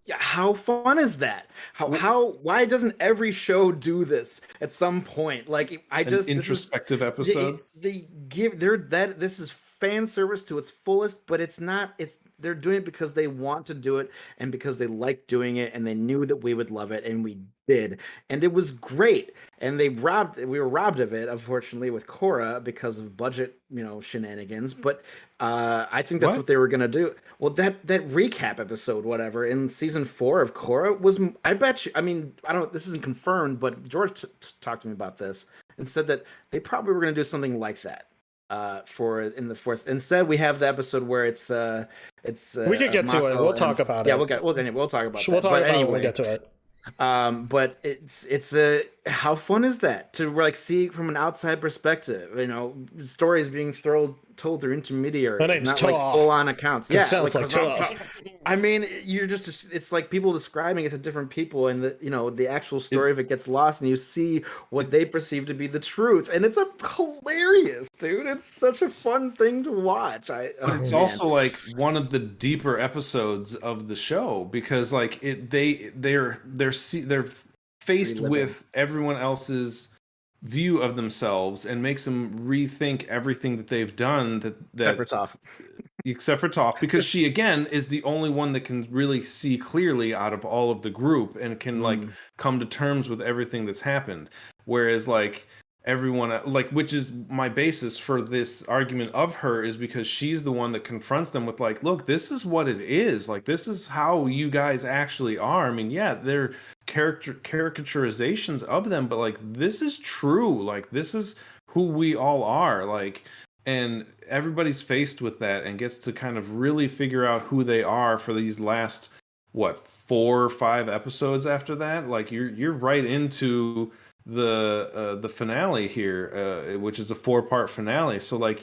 S3: Yeah, how fun is that? Why doesn't every show do this at some point? Like
S2: introspective episode.
S3: This is fan service to its fullest, but it's not. They're doing it because they want to do it and because they like doing it, and they knew that we would love it, and we did, and it was great. And we were robbed of it, unfortunately, with Korra because of budget, shenanigans. But I think that's what they were gonna do. Well, that recap episode, whatever, in season 4 of Korra was. I bet you. I mean, I don't. This isn't confirmed, but George talked to me about this and said that they probably were gonna do something like that. for in the fourth. Instead, we have the episode where it's
S1: we could get to it. We'll talk about it.
S3: Yeah, we'll talk about that.
S1: We'll talk
S3: But
S1: about
S3: anyway,
S1: it when we get to it.
S3: But it's a how fun is that to like see from an outside perspective, you know, stories being told through intermediaries,
S1: My name's
S3: not
S1: Toff.
S3: like full on accounts.
S1: It
S3: Yeah,
S1: sounds like
S3: Toff. I mean, you're just it's like people describing it to different people, and the actual story of it gets lost, and you see what they perceive to be the truth, and it's hilarious, dude. It's such a fun thing to watch.
S2: But it's also like one of the deeper episodes of the show because like they're faced with everyone else's view of themselves and makes them rethink everything that they've done except for Toph, because she again is the only one that can really see clearly out of all of the group and can like come to terms with everything that's happened, whereas like everyone like, which is my basis for this argument of her, is because she's the one that confronts them with like, look, this is what it is, like this is how you guys actually are. I mean, yeah, they're caricaturizations of them, but like this is true, like this is who we all are, like, and everybody's faced with that and gets to kind of really figure out who they are for these last 4 or 5 episodes after that. Like you're right into the finale here, which is a 4-part finale. So like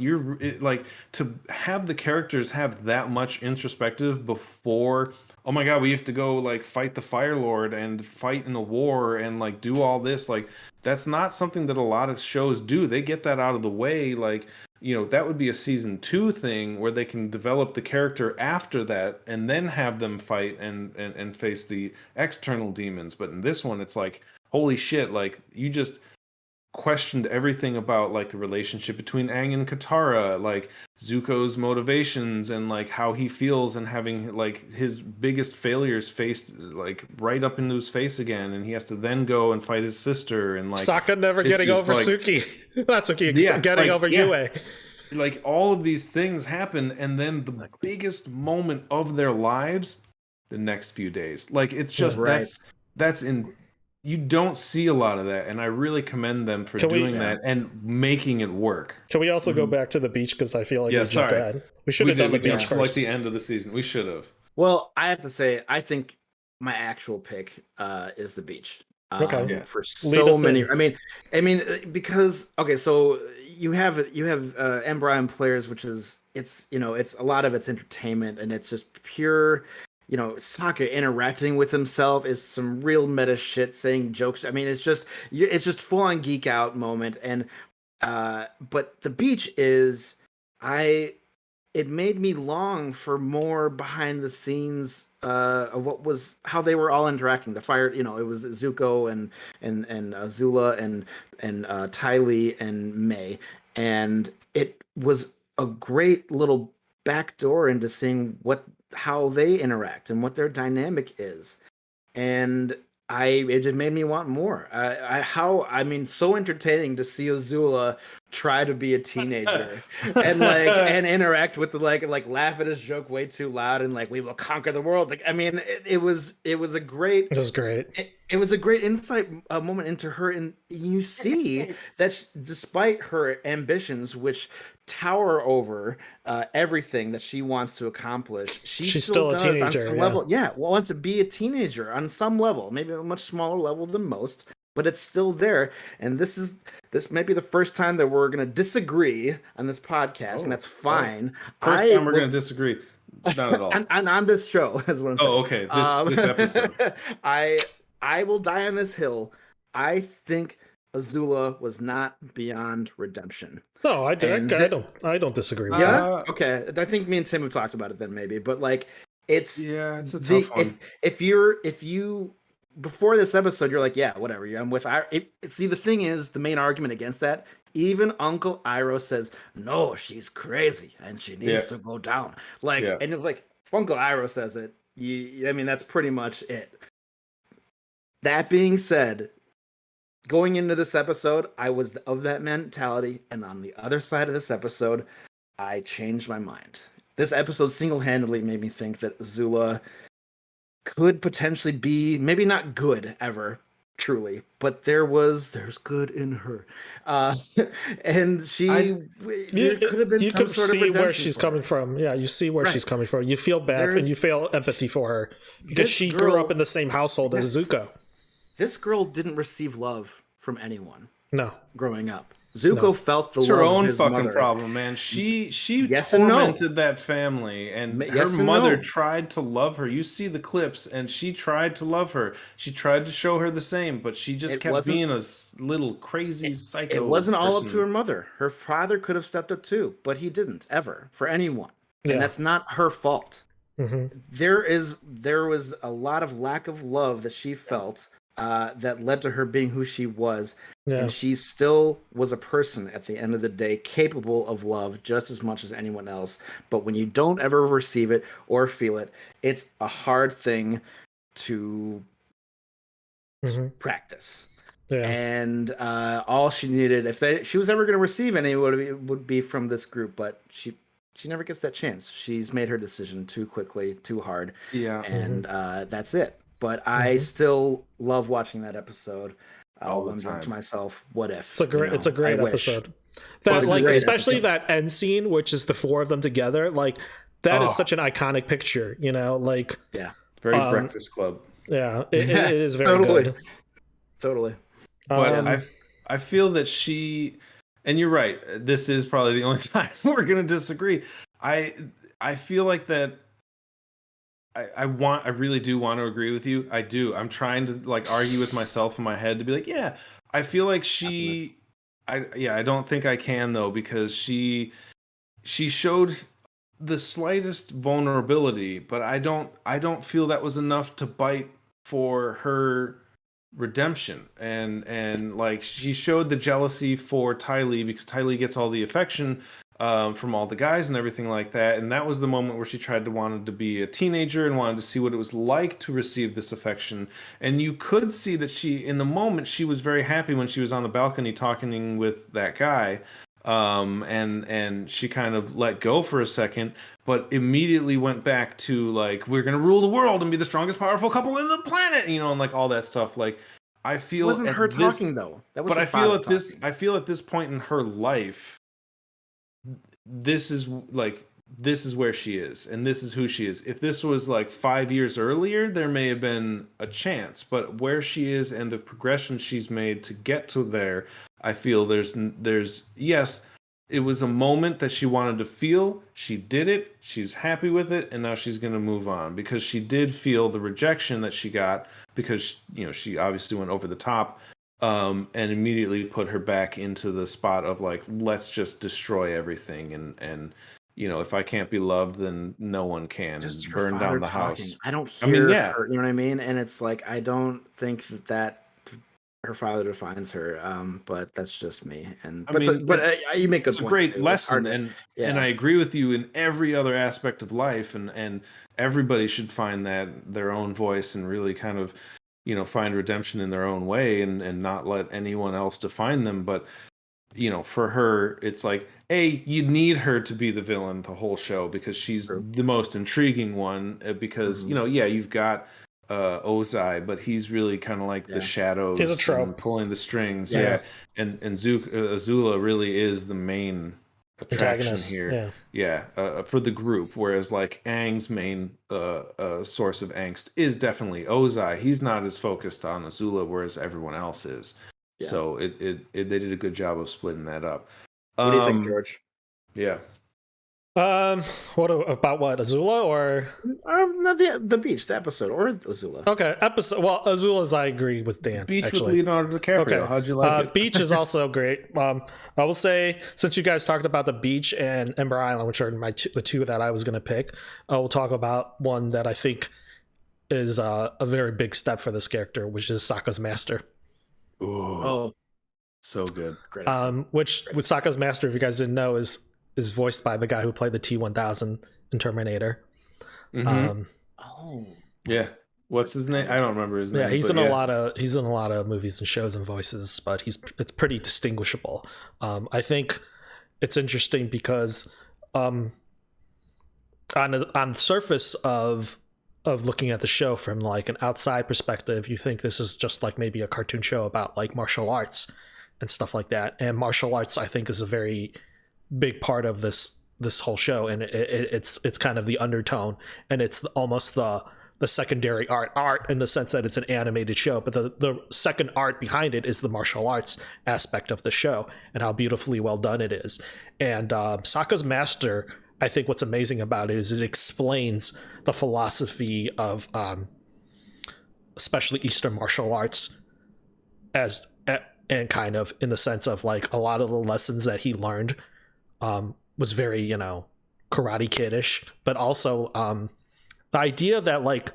S2: like to have the characters have that much introspective before, oh my god, we have to go like fight the Fire Lord and fight in a war and like do all this, like that's not something that a lot of shows do. They get that out of the way, like, you know, that would be a season 2 thing where they can develop the character after that and then have them fight and face the external demons. But in this one, it's like, holy shit, like you just questioned everything about like the relationship between Aang and Katara, like Zuko's motivations and like how he feels, and having like his biggest failures faced like right up into his face again, and he has to then go and fight his sister, and like
S1: Sokka never getting over like, Suki. Not Suki, yeah, getting like, over Yue.
S2: Like all of these things happen, and then the biggest moment of their lives the next few days. Like it's just that's in. You don't see a lot of that, and I really commend them for doing that and making it work.
S1: Can we also go back to the beach, because I feel like we jumped ahead. We should have done the beach first.
S2: Like the end of the season, we should have.
S3: Well, I have to say, I think my actual pick is the beach. For so many. I mean, because so you have Embryon players, which is it's a lot of it's entertainment, and it's just pure. Sokka interacting with himself is some real meta shit, saying jokes. I mean, it's just full on geek out moment. And but the beach is, it made me long for more behind the scenes of how they were all interacting. The fire, it was Zuko and Azula and Ty Lee and May, and it was a great little backdoor into seeing how they interact and what their dynamic is, and it just made me want more. So entertaining to see Azula try to be a teenager and and interact with laugh at his joke way too loud and we will conquer the world. It was a great.
S1: It was great.
S3: It was a great insight moment into her, and you see that despite her ambitions, which tower over everything that she wants to accomplish, she's still a teenager on some level. Yeah, wants to be a teenager on some level, maybe a much smaller level than most, but it's still there. And this may be the first time that we're going to disagree on this podcast, and that's fine.
S2: First time we're going to disagree. Not at all.
S3: on this show, is what I'm saying.
S2: Oh, okay. This episode.
S3: I will die on this hill. I think Azula was not beyond redemption.
S1: No, I don't disagree with
S3: that. Okay. I think me and Tim have talked about it then, maybe, but it's
S2: a tough one.
S3: If you before this episode you're like, yeah, whatever, I'm with see, the thing is, the main argument against that, even Uncle Iroh says, no, she's crazy and she needs to go down. And it's like, if Uncle Iroh says it, that's pretty much it. That being said, going into this episode, I was of that mentality, and on the other side of this episode, I changed my mind. This episode single-handedly made me think that Azula could potentially be, maybe not good ever, truly, but there's good in her, and there could have been
S1: you
S3: some
S1: could
S3: sort of
S1: see
S3: redemption
S1: where she's
S3: for
S1: coming
S3: her.
S1: from. Yeah, you see where
S3: Right.
S1: she's coming from. You feel bad and you feel empathy for her because she grew up in the same household as Zuko.
S3: This girl didn't receive love from anyone
S1: No,
S3: growing up. Zuko felt the
S2: It's
S3: love
S2: her own
S3: of his
S2: fucking
S3: mother.
S2: problem, man. She
S3: Yes and no.
S2: tormented that family, and her
S3: Yes and
S2: mother
S3: no.
S2: tried to love her. You see the clips, and she tried to love her. She tried to show her the same, but she just kept being a little crazy psycho.
S3: It wasn't all up
S2: person.
S3: to her mother. Her father could have stepped up too, but he didn't ever for anyone,
S1: Yeah.
S3: and that's not her fault.
S1: Mhm.
S3: There was a lot of lack of love that she felt that led to her being who she was.
S1: Yeah.
S3: And she still was a person at the end of the day, capable of love just as much as anyone else. But when you don't ever receive it or feel it, it's a hard thing to practice.
S1: Yeah.
S3: And all she needed, she was ever going to receive any, would be from this group. But she never gets that chance. She's made her decision too quickly, too hard.
S2: Yeah.
S3: And that's it. But I still love watching that episode.
S2: All the
S3: wondering
S2: time.
S3: to myself, what if?
S1: It's a great episode. That especially that end scene, which is the four of them together, like that is such an iconic picture, like
S2: very Breakfast Club.
S1: Yeah, it is very good.
S3: Totally.
S2: But I feel that she, and you're right, this is probably the only time we're gonna disagree. I feel like that I really do want to agree with you. I do. I'm trying to argue with myself in my head to be like, yeah, I feel like I don't think I can though, because she showed the slightest vulnerability, but I don't feel that was enough to bite for her redemption. And she showed the jealousy for Ty Lee because Ty Lee gets all the affection from all the guys and everything like that, and that was the moment where she wanted to be a teenager and wanted to see what it was like to receive this affection. And you could see that in the moment she was very happy when she was on the balcony talking with that guy, and she kind of let go for a second, but immediately went back to we're gonna rule the world and be the strongest powerful couple in the planet, and all that stuff. I feel
S3: it wasn't her talking though. That was. But
S2: I feel at this point in her life, this is where she is, and this is who she is. If this was 5 years earlier, there may have been a chance, but where she is and the progression she's made to get to there, I feel there's yes, it was a moment that she wanted to feel. She did it. She's happy with it, and now she's going to move on because she did feel the rejection that she got because she obviously went over the top. And immediately put her back into the spot of let's just destroy everything, and if I can't be loved, then no one can.
S3: Just
S2: burn down the house.
S3: I don't hear her, you know what I mean? And it's I don't think that her father defines her, but that's just me. And you make good points.
S2: It's a great
S3: too.
S2: lesson, and I agree with you in every other aspect of life, and everybody should find that their own voice and really kind of find redemption in their own way and not let anyone else define them. But for her, it's you need her to be the villain the whole show because she's the most intriguing one, because you've got Ozai, but he's really kind of the shadows.
S1: He's a trope.
S2: Pulling the strings. Yes. Yeah, and Azula really is the main attraction here. For the group, whereas Aang's main source of angst is definitely Ozai. He's not as focused on Azula, whereas everyone else is. So they did a good job of splitting that up.
S3: What do you think, George?
S2: Yeah.
S1: What about what, Azula or
S3: not the beach, the episode, or Azula?
S1: Okay, episode. Well, Azula's, I agree with Dan.
S2: Beach
S1: actually.
S2: with Leonardo DiCaprio. Okay. How'd you like it?
S1: Beach is also great. I will say, since you guys talked about the beach and Ember Island, which are the two that I was going to pick, I will talk about one that I think is a very big step for this character, which is Sokka's master.
S2: Oh, so good.
S3: Great
S1: which with Sokka's master, if you guys didn't know, is voiced by the guy who played the T-1000 in Terminator.
S2: Mm-hmm. Yeah. What's his name? I don't remember his name.
S1: Yeah, he's in a lot of movies and shows and voices, but it's pretty distinguishable. I think it's interesting because on the surface of of looking at the show from like an outside perspective, you think this is just like maybe a cartoon show about like martial arts and stuff like that. And martial arts, I think, is a very big part of this whole show, and it's kind of the undertone, and it's almost the secondary art in the sense that it's an animated show, but the second art behind it is the martial arts aspect of the show and how beautifully well done it is. And Sokka's Master, I think what's amazing about it is it explains the philosophy of especially Eastern martial arts and kind of in the sense of like a lot of the lessons that he learned was very, you know, Karate Kid-ish, but also the idea that like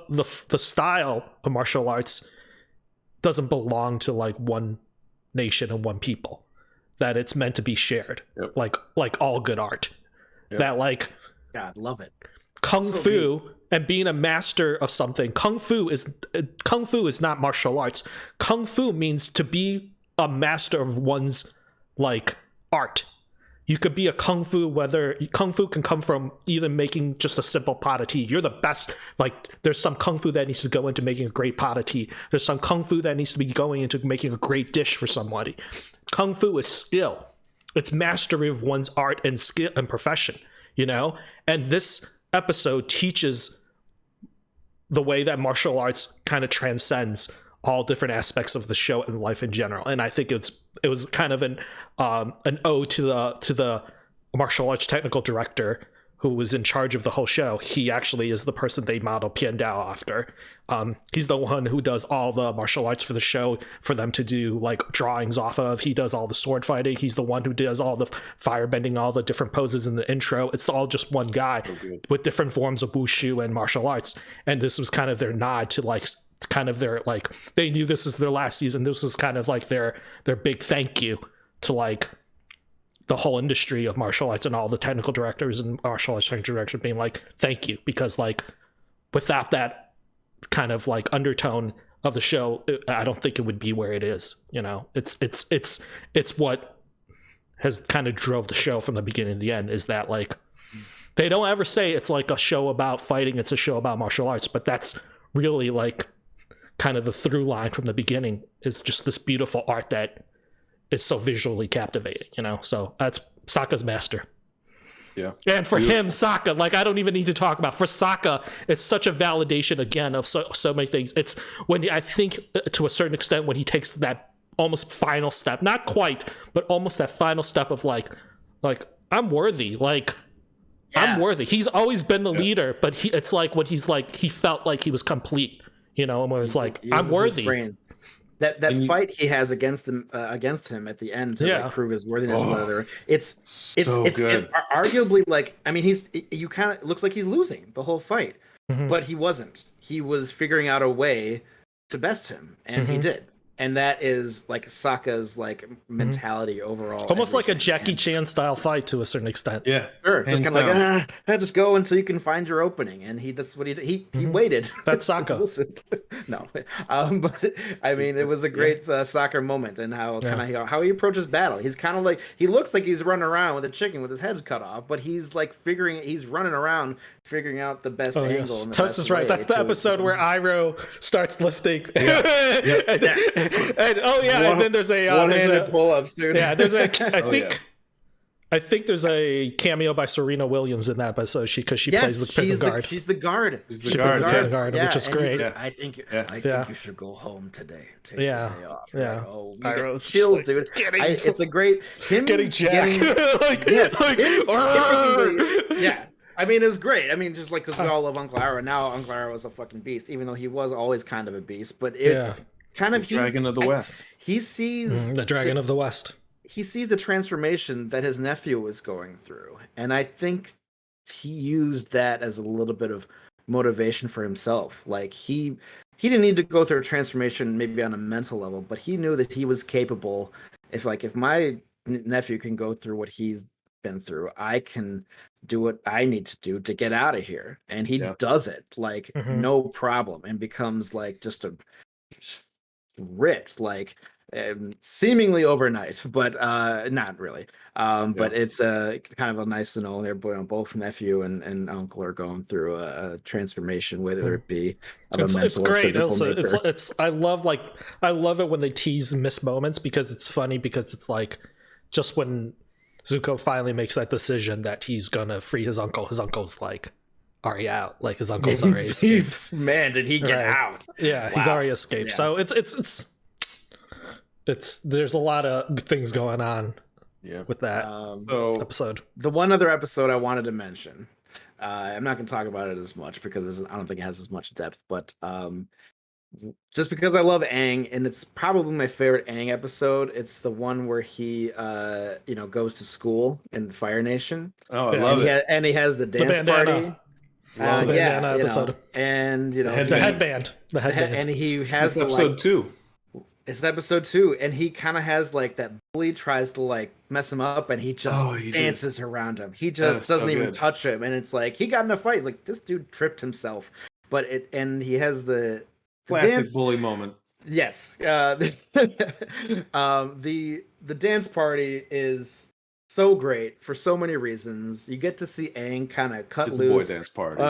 S1: the style of martial arts doesn't belong to like one nation and one people, that it's meant to be shared. Yep. like all good art. Yep. That like,
S3: God, love it.
S1: Kung Fu and being a master of something. Kung Fu is not martial arts. Kung Fu means to be a master of one's like art. You could be a Kung Fu, whether Kung Fu can come from even making just a simple pot of tea. You're the best. Like there's some Kung Fu that needs to go into making a great pot of tea. There's some Kung Fu that needs to be going into making a great dish for somebody. Kung Fu is skill. It's mastery of one's art and skill and profession, you know? And this episode teaches the way that martial arts kind of transcends all different aspects of the show and life in general. And I think it was kind of an ode to the martial arts technical director who was in charge of the whole show. He actually is the person they model Pian Dao after. He's the one who does all the martial arts for the show for them to do like drawings off of. He does all the sword fighting. He's the one who does all the fire bending, all the different poses in the intro. It's all just one guy with different forms of wushu and martial arts. And this was kind of their nod to like kind of their like, they knew this is their last season. This was kind of like their big thank you to like the whole industry of martial arts and all the technical directors and martial arts technical directors being like, thank you. Because like without that kind of like undertone of the show, I don't think it would be where it is. You know, it's what has kind of drove the show from the beginning to the end, is that like, they don't ever say it's like a show about fighting, it's a show about martial arts, but that's really like kind of the through line from the beginning, is just this beautiful art that is so visually captivating, you know? So that's Sokka's Master.
S2: Yeah.
S1: And for him, Sokka, like I don't even need to talk about, for Sokka, it's such a validation again of so many things. It's when I think to a certain extent when he takes that almost final step, not quite, but almost that final step of like I'm worthy, like I'm worthy. He's always been the leader, but it's like when he's like, he felt like he was complete, you know, and where it's like, I'm worthy.
S3: That fight he has against him at the end to like prove his worthiness, whether it's arguably like, I mean, you kind of looks like he's losing the whole fight, but he wasn't. He was figuring out a way to best him, and he did. And that is like Sokka's like mentality overall.
S1: Almost like a Jackie Chan style fight to a certain extent.
S2: Yeah,
S3: sure. Just kind of like just go until you can find your opening, and that's what he did. He waited.
S1: That's Sokka.
S3: No, but I mean, it was a great Sokka moment, and how he approaches battle. He's kind of like, he looks like he's running around with a chicken with his head cut off, but he's like he's running around figuring out the best angle. Yes.
S1: Toast is right. That's the episode where Iroh starts lifting. And then there's a
S3: one-handed pull-ups, dude.
S1: Yeah, there's a I think there's a cameo by Serena Williams in that episode, because she plays the prison guard.
S3: She's the guard.
S1: She's the guard, which is great.
S3: I think you should go home today. Take the day off.
S1: Yeah.
S3: Iroh's chills, like, dude. It's a great
S1: getting jacked.
S3: Yeah. I mean, it was great. I mean, just like, because we all love Uncle Iroh. Now Uncle Iroh was a fucking beast, even though he was always kind of a beast. But it's kind of
S2: the Dragon of the West.
S3: He sees
S1: the Dragon of the West.
S3: He sees the transformation that his nephew was going through, and I think he used that as a little bit of motivation for himself. Like he didn't need to go through a transformation maybe on a mental level, but he knew that he was capable. If my nephew can go through what he's been through, I can do what I need to do to get out of here. And he does it like no problem, and becomes like just a ripped, like seemingly overnight, but not really. But it's kind of a nice to know they're both nephew and uncle are going through a transformation, whether it be of a mental or
S1: great.
S3: physical nature.
S1: It's I love it when they tease missed moments, because it's funny, because it's like just when Zuko finally makes that decision that he's gonna free his uncle's like already out. Like his uncle's already escaped.
S3: Man, did he get out?
S1: Yeah, wow. He's already escaped. Yeah. So it's there's a lot of things going on with that episode.
S3: The one other episode I wanted to mention, I'm not going to talk about it as much because I don't think it has as much depth, but just because I love Aang, and it's probably my favorite Aang episode. It's the one where he goes to school in the Fire Nation.
S2: Oh, I love it.
S3: And he has the dance party.
S1: Episode.
S3: And
S1: the headband,
S3: and he has
S2: episode 2.
S3: It's episode 2, and he kind of has like that bully tries to like mess him up, and he just dances around him. He just doesn't even touch him, and it's like he got in a fight. He's like, this dude tripped himself, and he has the
S2: classic
S3: dance
S2: bully moment.
S3: Yes, the dance party is so great for so many reasons. You get to see Aang kind of cut loose.
S2: Boy dance party.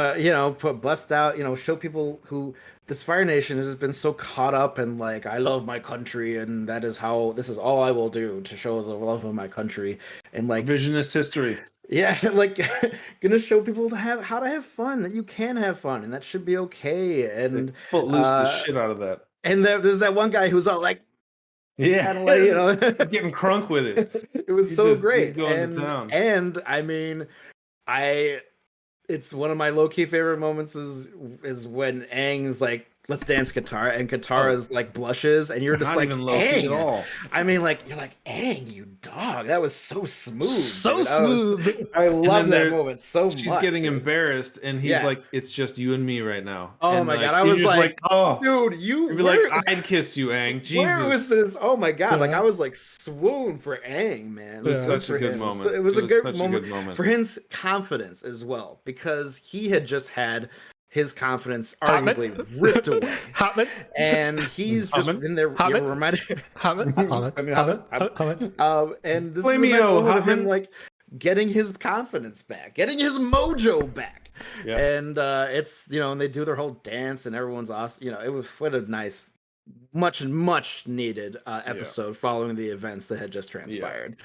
S3: Bust out, show people who this Fire Nation has been so caught up in like, I love my country, and this is all I will do to show the love of my country. And like
S2: revisionist history.
S3: Yeah, like gonna show people how to have fun, that you can have fun, and that should be okay. And
S2: put loose the shit out of that.
S3: And there's that one guy who's all like, kind of like,
S2: he's getting crunk with it.
S3: It was great.
S2: He's going to town.
S3: And I mean, it's one of my low-key favorite moments is when Aang's like, let's dance Katara, and Katara's like blushes, and you're just like, Aang. At all. I mean, like, you're like, Aang, you dog. That was so smooth.
S1: Smooth.
S3: I love that moment so much.
S2: She's getting embarrassed, and he's like, it's just you and me right now.
S3: Oh my God. I was like,
S2: oh,
S3: dude,
S2: you'd be like, I'd kiss you, Aang. Jesus.
S3: Where was this? Oh my God. Like, I was like, swoon for Aang, man.
S2: It was such a good moment.
S3: So it was a good moment for his confidence as well, because he had just had his confidence arguably ripped away. And he's just in there reminded. And this is a nice moment of him like getting his confidence back, getting his mojo back. Yeah. And it's and they do their whole dance, and everyone's awesome. It was what a nice, much needed episode following the events that had just transpired.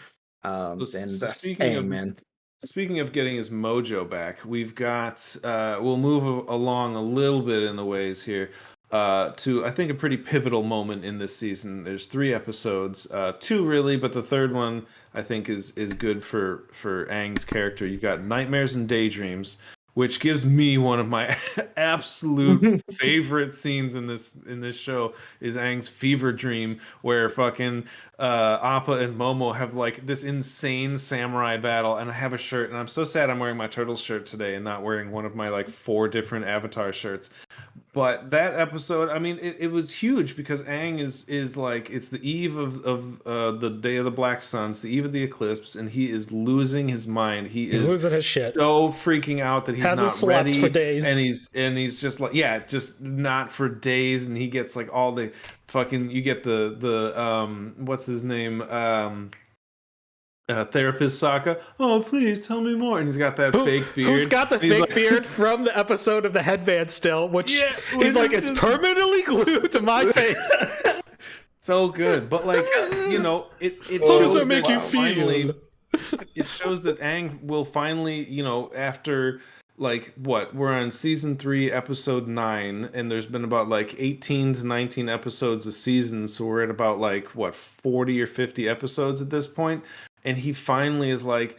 S2: Speaking of getting his mojo back, we've got we'll move along a little bit in the ways here to, I think, a pretty pivotal moment in this season. There's 3 episodes, 2 really, but the third one I think is good for Aang's character. You've got Nightmares and Daydreams, which gives me one of my absolute favorite scenes in this show, is Aang's fever dream, where fucking Appa and Momo have like this insane samurai battle, and I have a shirt, and I'm so sad I'm wearing my Turtles shirt today and not wearing one of my like 4 different Avatar shirts. But that episode, I mean, it was huge because Aang is like, it's the eve of the Day of the Black Sun, it's the eve of the eclipse, and he is losing his mind. He's
S1: losing his shit.
S2: So freaking out that he's
S1: hasn't
S2: not
S1: slept
S2: ready
S1: for days,
S2: and he's just like, just not for days, and he gets like all the fucking, you get the what's his name, therapist Sokka. Oh, please tell me more. And he's got that fake beard.
S1: Who's got the fake beard from the episode of the headband still? Which he's like, it's permanently glued to my face.
S2: So good, but like it
S1: shows that make you feel.
S2: It shows that Aang will finally, after like we're on season 3, episode 9, and there's been about like 18 to 19 episodes a season, so we're at about like 40 or 50 episodes at this point. And he finally is like,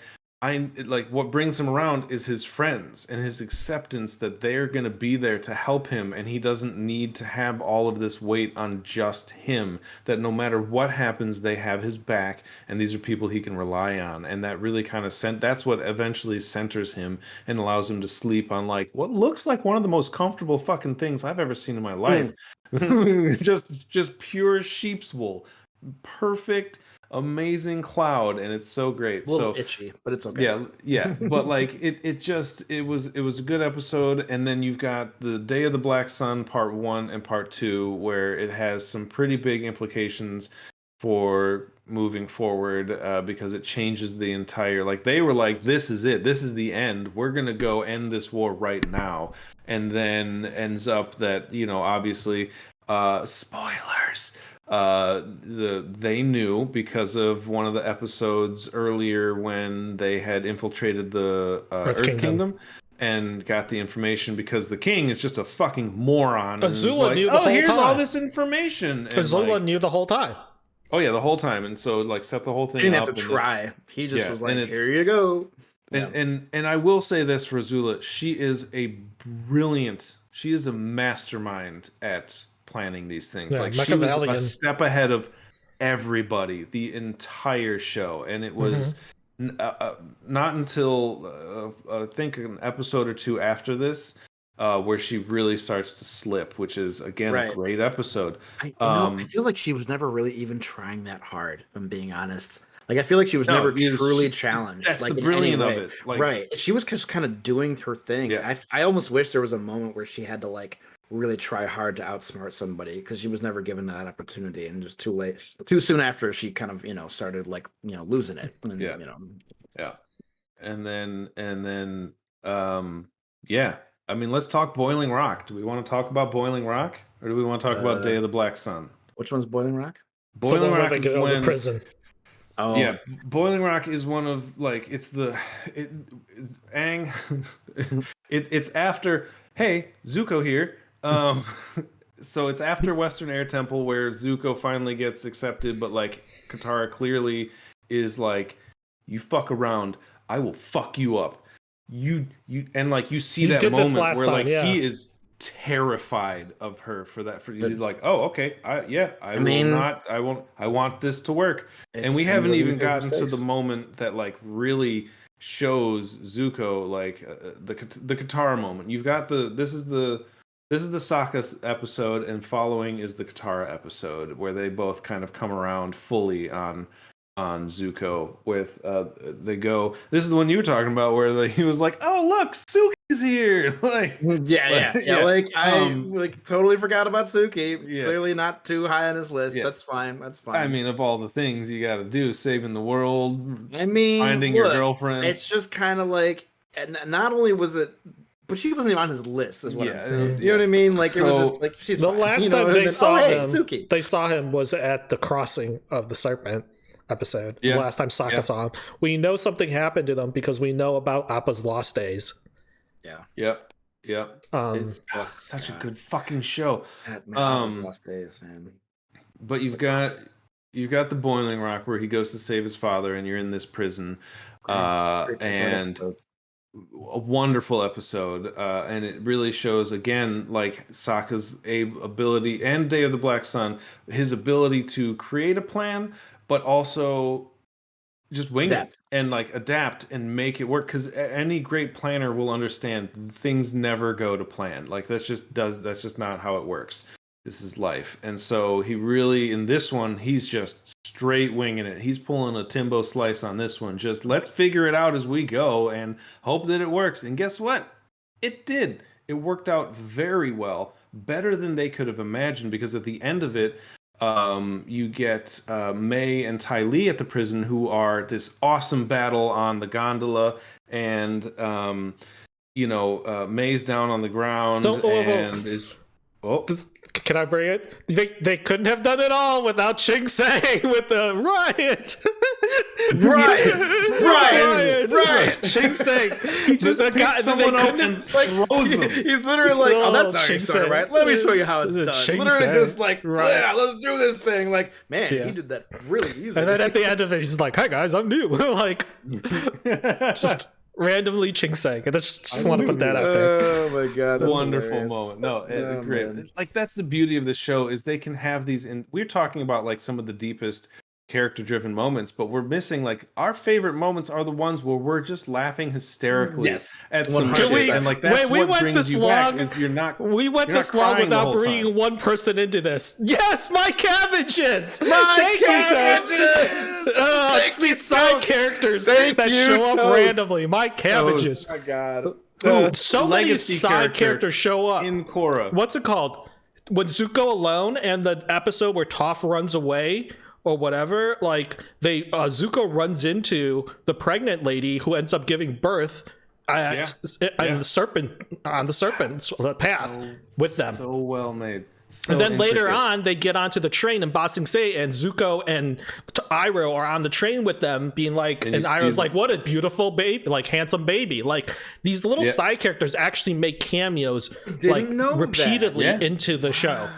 S2: what brings him around is his friends and his acceptance that they're going to be there to help him, and he doesn't need to have all of this weight on just him, that no matter what happens, they have his back, and these are people he can rely on. And that really kind of that's what eventually centers him and allows him to sleep on like what looks like one of the most comfortable fucking things I've ever seen in my life. just pure sheep's wool. Perfect, amazing cloud, and it's so great.
S3: A little itchy, but it's okay.
S2: Yeah. But like it was a good episode. And then you've got the Day of the Black Sun part 1 and part 2, where it has some pretty big implications for moving forward, because it changes the entire, like, they were like, this is it, this is the end, we're gonna go end this war right now. And then ends up that, obviously, spoilers, they knew because of one of the episodes earlier when they had infiltrated the Earth Kingdom and got the information, because the king is just a fucking moron.
S1: Azula knew the whole
S2: here's
S1: time.
S2: all this information. And
S1: Azula knew the whole time.
S2: Oh yeah, the whole time, and so like set the whole thing.
S3: He didn't
S2: up
S3: have to try. He just was like, "Here you go."
S2: And I will say this for Azula, she is a mastermind at planning these things.
S1: Yeah,
S2: like she was a step ahead of everybody the entire show, and it was not until I think an episode or two after this. Where she really starts to slip, which is again a great episode.
S3: I feel like she was never really even trying that hard, if I'm being honest. Like I feel like she was never truly challenged.
S2: That's
S3: like
S2: the brilliance of it.
S3: Like, right. She was just kind of doing her thing. Yeah. I almost wish there was a moment where she had to like really try hard to outsmart somebody, because she was never given that opportunity, and just too soon after she kind of started like losing it. And,
S2: And then I mean, let's talk Boiling Rock. Do we want to talk about Boiling Rock, or do we want to talk about Day of the Black Sun?
S3: Which one's Boiling Rock?
S2: Boiling Rock is when
S1: prison.
S3: Oh
S2: yeah, Boiling Rock is one of like it's Aang. It's after Zuko here. So it's after Western Air Temple, where Zuko finally gets accepted, but like Katara clearly is like, you fuck around, I will fuck you up. You and like you see that moment where like he is terrified of her for that. He's like, oh okay, I want this to work. And we haven't even gotten to the moment that like really shows Zuko like the Katara moment. You've got this is the Sokka episode, and following is the Katara episode, where they both kind of come around fully on Zuko with they go, this is the one you were talking about where he was like, oh look, Suki's here. like
S3: I totally forgot about Suki. Clearly not too high on his list. That's fine.
S2: I mean, of all the things you got to do, saving the world,
S3: finding
S2: your girlfriend,
S3: it's just kind of like, not only was it, but she wasn't even on his list, is what I'm saying. You know what I mean? Like, it was just like, she's
S1: the
S3: fine.
S1: last time they saw him, they saw him was at the crossing of the Serpent episode. The last time Sokka saw him. We know something happened to them because we know about Appa's Lost Days.
S2: Yep. It's such a good fucking show.
S3: Appa's Lost Days, man.
S2: But you've got the Boiling Rock where he goes to save his father, and you're in this prison. And a wonderful episode, and it really shows again like Sokka's ability, and Day of the Black Sun, his ability to create a plan, but also just wing it and like adapt and make it work. Because any great planner will understand things never go to plan. Like that's just not how it works. This is life. And so he really, in this one, he's just straight winging it. He's pulling a Timbo Slice on this one. Just let's figure it out as we go and hope that it works. And guess what? It did. It worked out very well, better than they could have imagined, because at the end of it, you get May and Ty Lee at the prison, who are this awesome battle on the gondola, and May's down on the ground is. Oh.
S1: Can I bring it? They couldn't have done it all without Ching Sang with the riot. Riot. Ching Sang.
S2: He just picks someone up and throws them.
S3: He's literally like, oh, that's not your story, right? Let me show you how it's done. Literally just like, yeah, let's do this thing. Like, man, he did that really easily.
S1: And then at the end of it, he's like, hi guys, I'm new. like, just randomly Ching Sang. I just want to put that out there.
S3: Oh my god, that's
S2: wonderful
S3: hilarious.
S2: moment. No, great. Man. Like that's the beauty of this show, is they can have these, and we're talking about like some of the deepest character-driven moments, but we're missing like our favorite moments are the ones where we're just laughing hysterically at some shit, and like that's what brings you back. Is
S1: we went this long without bringing one person into this. Yes, my cabbages.
S3: Thank you,
S1: it's these side characters that show up randomly. My cabbages.
S3: Oh my god.
S1: So many side characters show up
S2: in Korra.
S1: What's it called? When Zuko alone, and the episode where Toph runs away, or whatever, like Zuko runs into the pregnant lady who ends up giving birth on the serpent path with them.
S2: So well made. So
S1: and then later on, they get onto the train in Ba Sing Se, and Zuko and Iroh are on the train with them, being like, and Iroh's like, "What a beautiful baby, like handsome baby." Like these little side characters actually make cameos, like repeatedly into the show.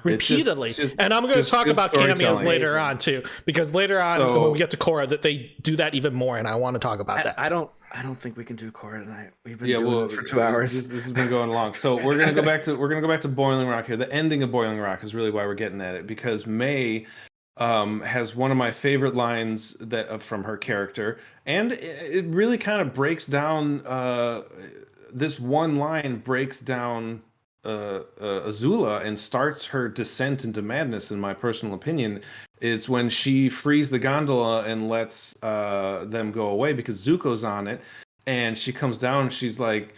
S1: Repeatedly, and I'm going to talk about cameos later on too, because later on when we get to Korra, that they do that even more, and I want to talk about that.
S3: I don't think we can do Korra tonight. We've been doing this for 2 hours.
S2: This has been going long, so we're gonna go back to Boiling Rock here. The ending of Boiling Rock is really why we're getting at it, because May has one of my favorite lines from her character, and it really kind of breaks down. This one line breaks down Azula and starts her descent into madness, in my personal opinion. It's when she frees the gondola and lets them go away because Zuko's on it, and she comes down and she's like,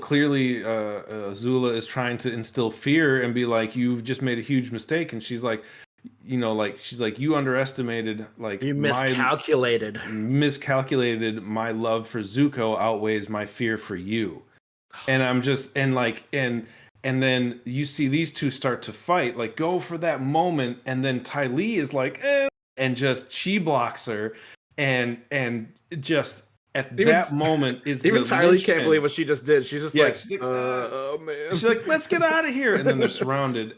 S2: clearly Azula is trying to instill fear and be like, you've just made a huge mistake, and she's like, you underestimated, like,
S3: you miscalculated
S2: my love for Zuko outweighs my fear for you. And I'm just and then you see these two start to fight, like go for that moment, and then Ty Lee is like, and just chi blocks her, and just at that moment is
S3: even Ty Lee can't believe what she just did. She's just
S2: oh man. She's like, let's get out of here, and then they're surrounded,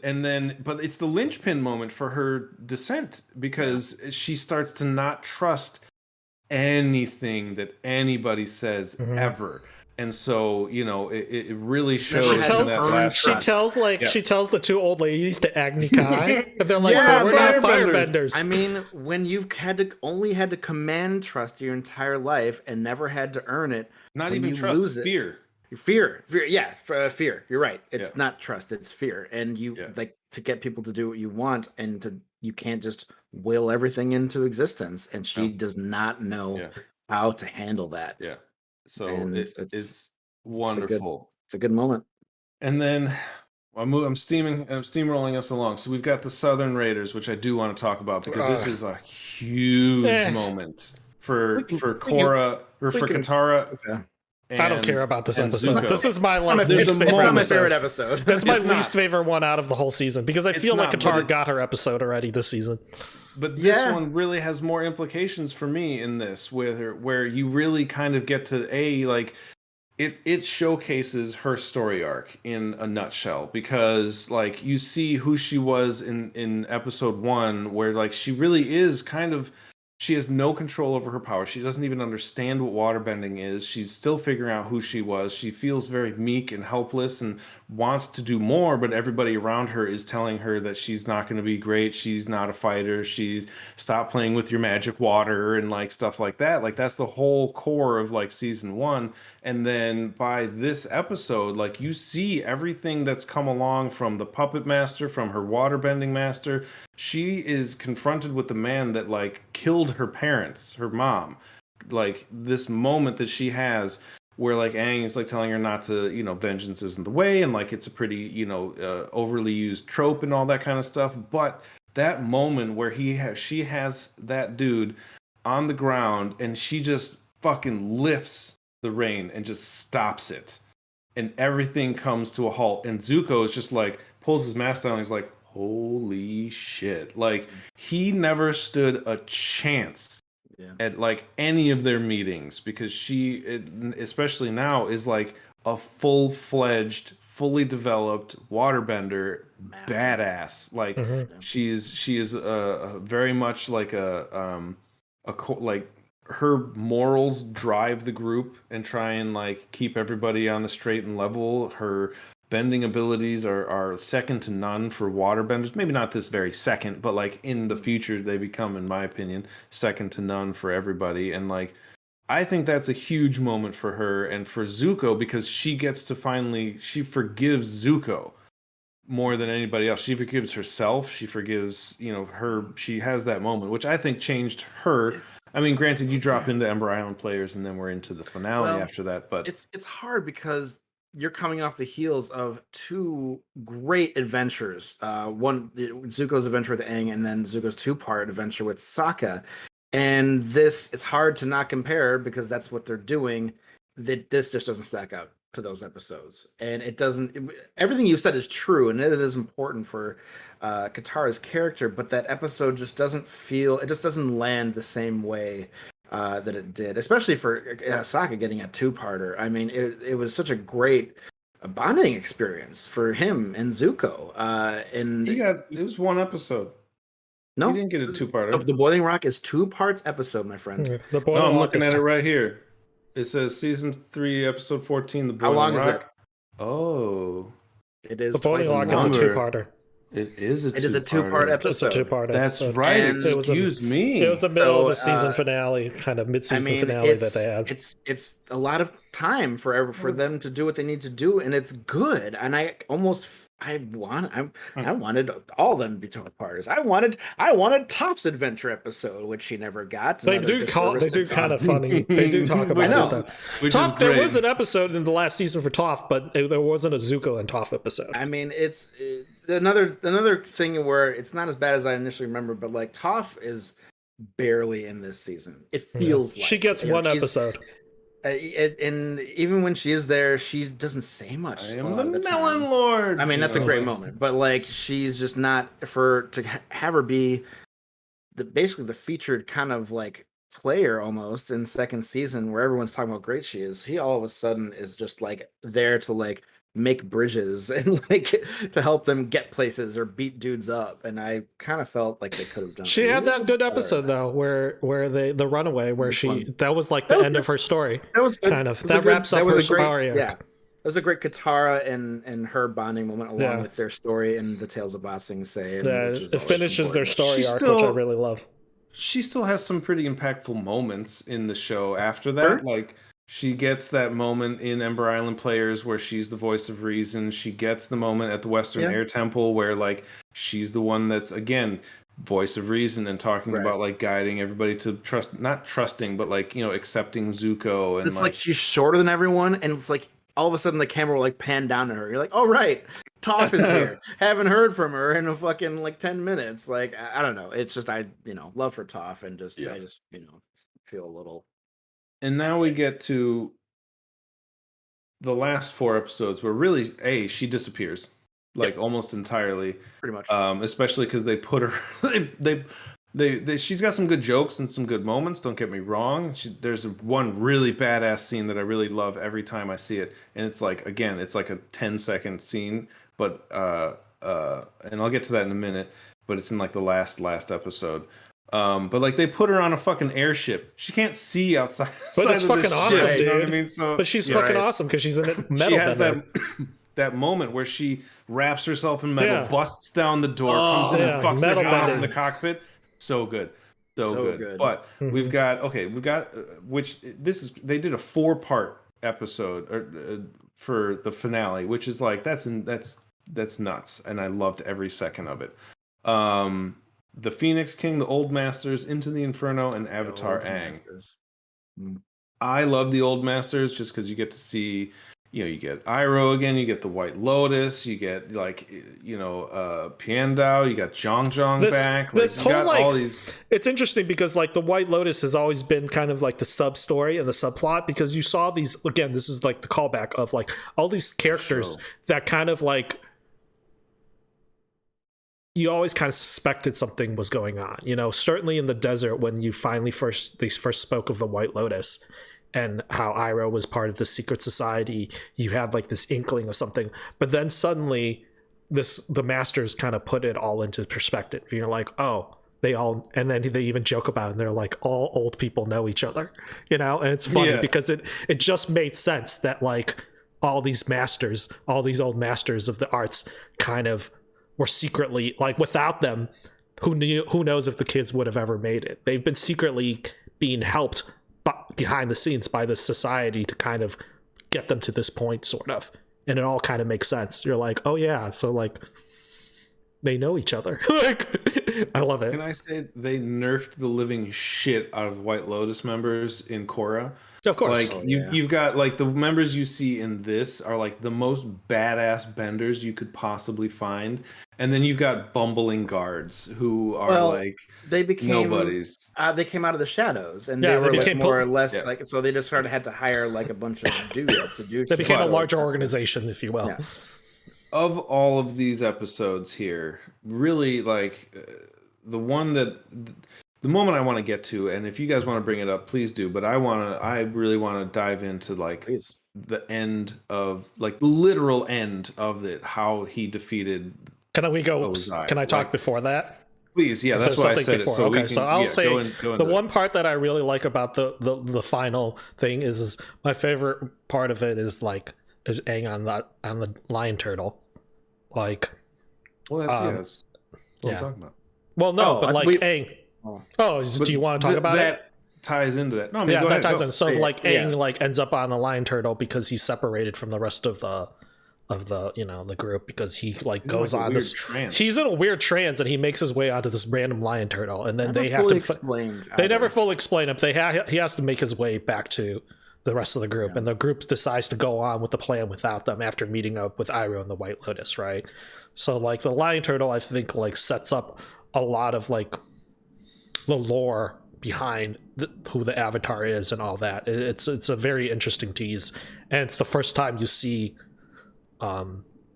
S2: but it's the linchpin moment for her descent, because she starts to not trust anything that anybody says ever. And so, it really shows. She tells
S1: the two old ladies to Agni Kai, and they're like, we're not firebenders.
S3: I mean, when you've only had to command trust your entire life and never had to earn it,
S2: not even trust, fear.
S3: Fear. Fear. You're right. It's not trust, it's fear. And you like to get people to do what you want, and you can't just will everything into existence. And she does not know how to handle that.
S2: Yeah. So it's wonderful.
S3: It's a good moment.
S2: And then I'm steamrolling us along. So we've got the Southern Raiders, which I do want to talk about, because this is a huge moment for Korra, or for Katara.
S1: Okay. I don't care about this episode.
S2: Zuko.
S1: This is my
S3: least favorite episode.
S1: That's my least favorite one out of the whole season, because I feel like Katara got her episode already this season.
S2: But this one really has more implications for me in this, where you really kind of get to it showcases her story arc in a nutshell, because like you see who she was in episode 1, where like she really is she has no control over her power. She doesn't even understand what waterbending is. She's still figuring out who she was. She feels very meek and helpless and wants to do more, but everybody around her is telling her that she's not going to be great. She's not a fighter. She's stop playing with your magic water and like stuff like that. Like that's the whole core of like season 1. And then by this episode, like you see everything that's come along from the puppet master, from her waterbending master. She is confronted with the man that like killed her parents, her mom. Like this moment that she has where like Aang is like telling her not to, vengeance isn't the way, and like it's a pretty, overly used trope and all that kind of stuff. But that moment where she has that dude on the ground and she just fucking lifts the rein and just stops it, and everything comes to a halt, and Zuko is just like pulls his mask down and he's like, holy shit. Like he never stood a chance at like any of their meetings, because she, especially now, is like a full-fledged, fully developed waterbender badass. Like she is very much like like her morals drive the group and try and like keep everybody on the straight and level. Her bending abilities are second to none for waterbenders. Maybe not this very second, but like in the future they become, in my opinion, second to none for everybody. And like I think that's a huge moment for her and for Zuko, because she gets to she forgives Zuko more than anybody else. She forgives herself. She forgives, her. She has that moment, which I think changed her. I mean, granted, you drop into Ember Island players and then we're into the finale after that, but
S3: it's hard because you're coming off the heels of two great adventures. Zuko's adventure with Aang, and then Zuko's two-part adventure with Sokka. And it's hard to not compare because that's what they're doing. That this just doesn't stack up to those episodes, and it doesn't. Everything you said is true, and it is important for Katara's character, but that episode just doesn't feel. It just doesn't land the same way that it did, especially for Sokka getting a two-parter. I mean, it was such a great bonding experience for him and Zuko. And
S2: it was one episode.
S3: No,
S2: he didn't get a two-parter.
S3: The Boiling Rock is 2 parts episode, my friend.
S2: I'm looking at it right here. It says season 3, episode 14. The Boiling Rock. How long is it? Oh,
S3: it is.
S1: The Boiling Rock is a two-parter.
S2: It is a
S3: two-part episode.
S1: It's a two-part
S2: That's
S1: episode.
S2: right. Excuse me.
S1: It was the middle of a season finale, kind of mid-season finale that they have.
S3: It's a lot of time for them to do what they need to do, and it's good. And I wanted all of them to be two-parters. I wanted Toph's adventure episode, which she never got.
S1: They do kind of funny. They do talk about this stuff. Toph, there was an episode in the last season for Toph, but there wasn't a Zuko and Toph episode.
S3: I mean, it's another thing where it's not as bad as I initially remember, but like Toph is barely in this season. It feels like
S1: she gets one episode.
S3: And even when she is there, she doesn't say much.
S2: I am the Melon Lord.
S3: I mean, that's a great moment, but like, she's just not to have her be basically the featured kind of like player almost in second season, where everyone's talking about how great she is. He all of a sudden is just like there to like make bridges and like to help them get places or beat dudes up, and I kind of felt like they could have done.
S1: She had that good episode though, where the runaway, where that was like the end of her story.
S3: That was good.
S1: Kind of that wraps up her story.
S3: Yeah, it was a great Katara and her bonding moment along with their story and the Tales of Ba Sing Se.
S1: It finishes their story arc, which I really love.
S2: She still has some pretty impactful moments in the show after that, like. She gets that moment in Ember Island Players where she's the voice of reason. She gets the moment at the Western Air Temple where like she's the one that's again voice of reason and talking about like guiding everybody to not trusting, but like, you know, accepting Zuko. And
S3: it's like she's shorter than everyone, and it's like all of a sudden the camera will like pan down to her. You're like, oh right, Toph is here. Haven't heard from her in a fucking like 10 minutes. Like I don't know. It's just love for Toph, and I just feel a little.
S2: And now we get to the last 4 episodes where really, she disappears, like almost entirely,
S3: pretty much.
S2: Especially because they put her, she's got some good jokes and some good moments. Don't get me wrong. There's one really badass scene that I really love every time I see it, and it's like a 10-second scene, but and I'll get to that in a minute. But it's in like the last episode. But like they put her on a fucking airship. She can't see outside.
S1: But it's fucking awesome, dude.
S2: You know what I mean? So,
S1: but she's fucking awesome because she's in it.
S2: She has that moment where she wraps herself in metal, busts down the door, comes in and fucks her in the cockpit. So good, so good. But we've got they did a 4-part episode for the finale, which is like that's nuts, and I loved every second of it. The Phoenix King, the Old Masters, Into the Inferno, and Avatar Aang. I love the Old Masters just because you get to see, you get Iroh again, you get the White Lotus, you get like, Piandao, you got Zhang back.
S1: This whole all these. It's interesting because like the White Lotus has always been kind of like the sub story and the subplot, because you saw these again. This is like the callback of like all these characters that kind of like. You always kind of suspected something was going on, certainly in the desert when you finally first spoke of the White Lotus and how Iroh was part of the secret society. You had like this inkling of something, but then suddenly the masters kind of put it all into perspective. You're like, oh, and then they even joke about it, and they're like, all old people know each other, and it's funny because it just made sense that like all these old masters of the arts kind of were secretly, like, without them, who knows if the kids would have ever made it. They've been secretly being helped behind the scenes by this society to kind of get them to this point, sort of, and it all kind of makes sense. You're like, oh yeah, so like they know each other. Like, I love it.
S2: Can I say they nerfed the living shit out of White Lotus members in Korra?
S1: Of course.
S2: Like you've got like the members you see in this are like the most badass benders you could possibly find, and then you've got bumbling guards who are like
S3: they became
S2: nobodies.
S3: They came out of the shadows, and
S1: Yeah,
S3: they were
S1: they
S3: like
S1: became
S3: more or less like, so they just sort of had to hire like a bunch of dudes to do.
S1: They became a
S3: shit.
S1: larger organization, if you will.
S3: Yeah.
S2: Of all of these episodes here, really like the one that the moment I want to get to, and if you guys want to bring it up, please do. But I really want to dive into like the end of like the literal end of it, how he defeated.
S1: Can we go?
S2: Ozai.
S1: Can I talk before that?
S2: Please, yeah, that's why I said
S1: before.
S2: it. So
S1: okay, so I'll say
S2: go
S1: the one part that I really like about the final thing is my favorite part of it is like is Aang on the lion turtle, like.
S2: Well, that's what I'm talking about.
S1: Well, no, but like Aang. Do you want to talk about
S2: that ties into that. No, I mean,
S1: yeah,
S2: go
S1: that
S2: ahead,
S1: ties in. So like Aang like ends up on the lion turtle because he's separated from the rest of the the group because he like goes on this trance. He's in a weird trance and he makes his way onto this random lion turtle, and then they have to they never fully explain him. He has to make his way back to the rest of the group, and the group decides to go on with the plan without them after meeting up with Iroh and the White Lotus, right? So like the lion turtle I think like sets up a lot of like the lore behind who the Avatar is and all that. It's a very interesting tease, and it's the first time you see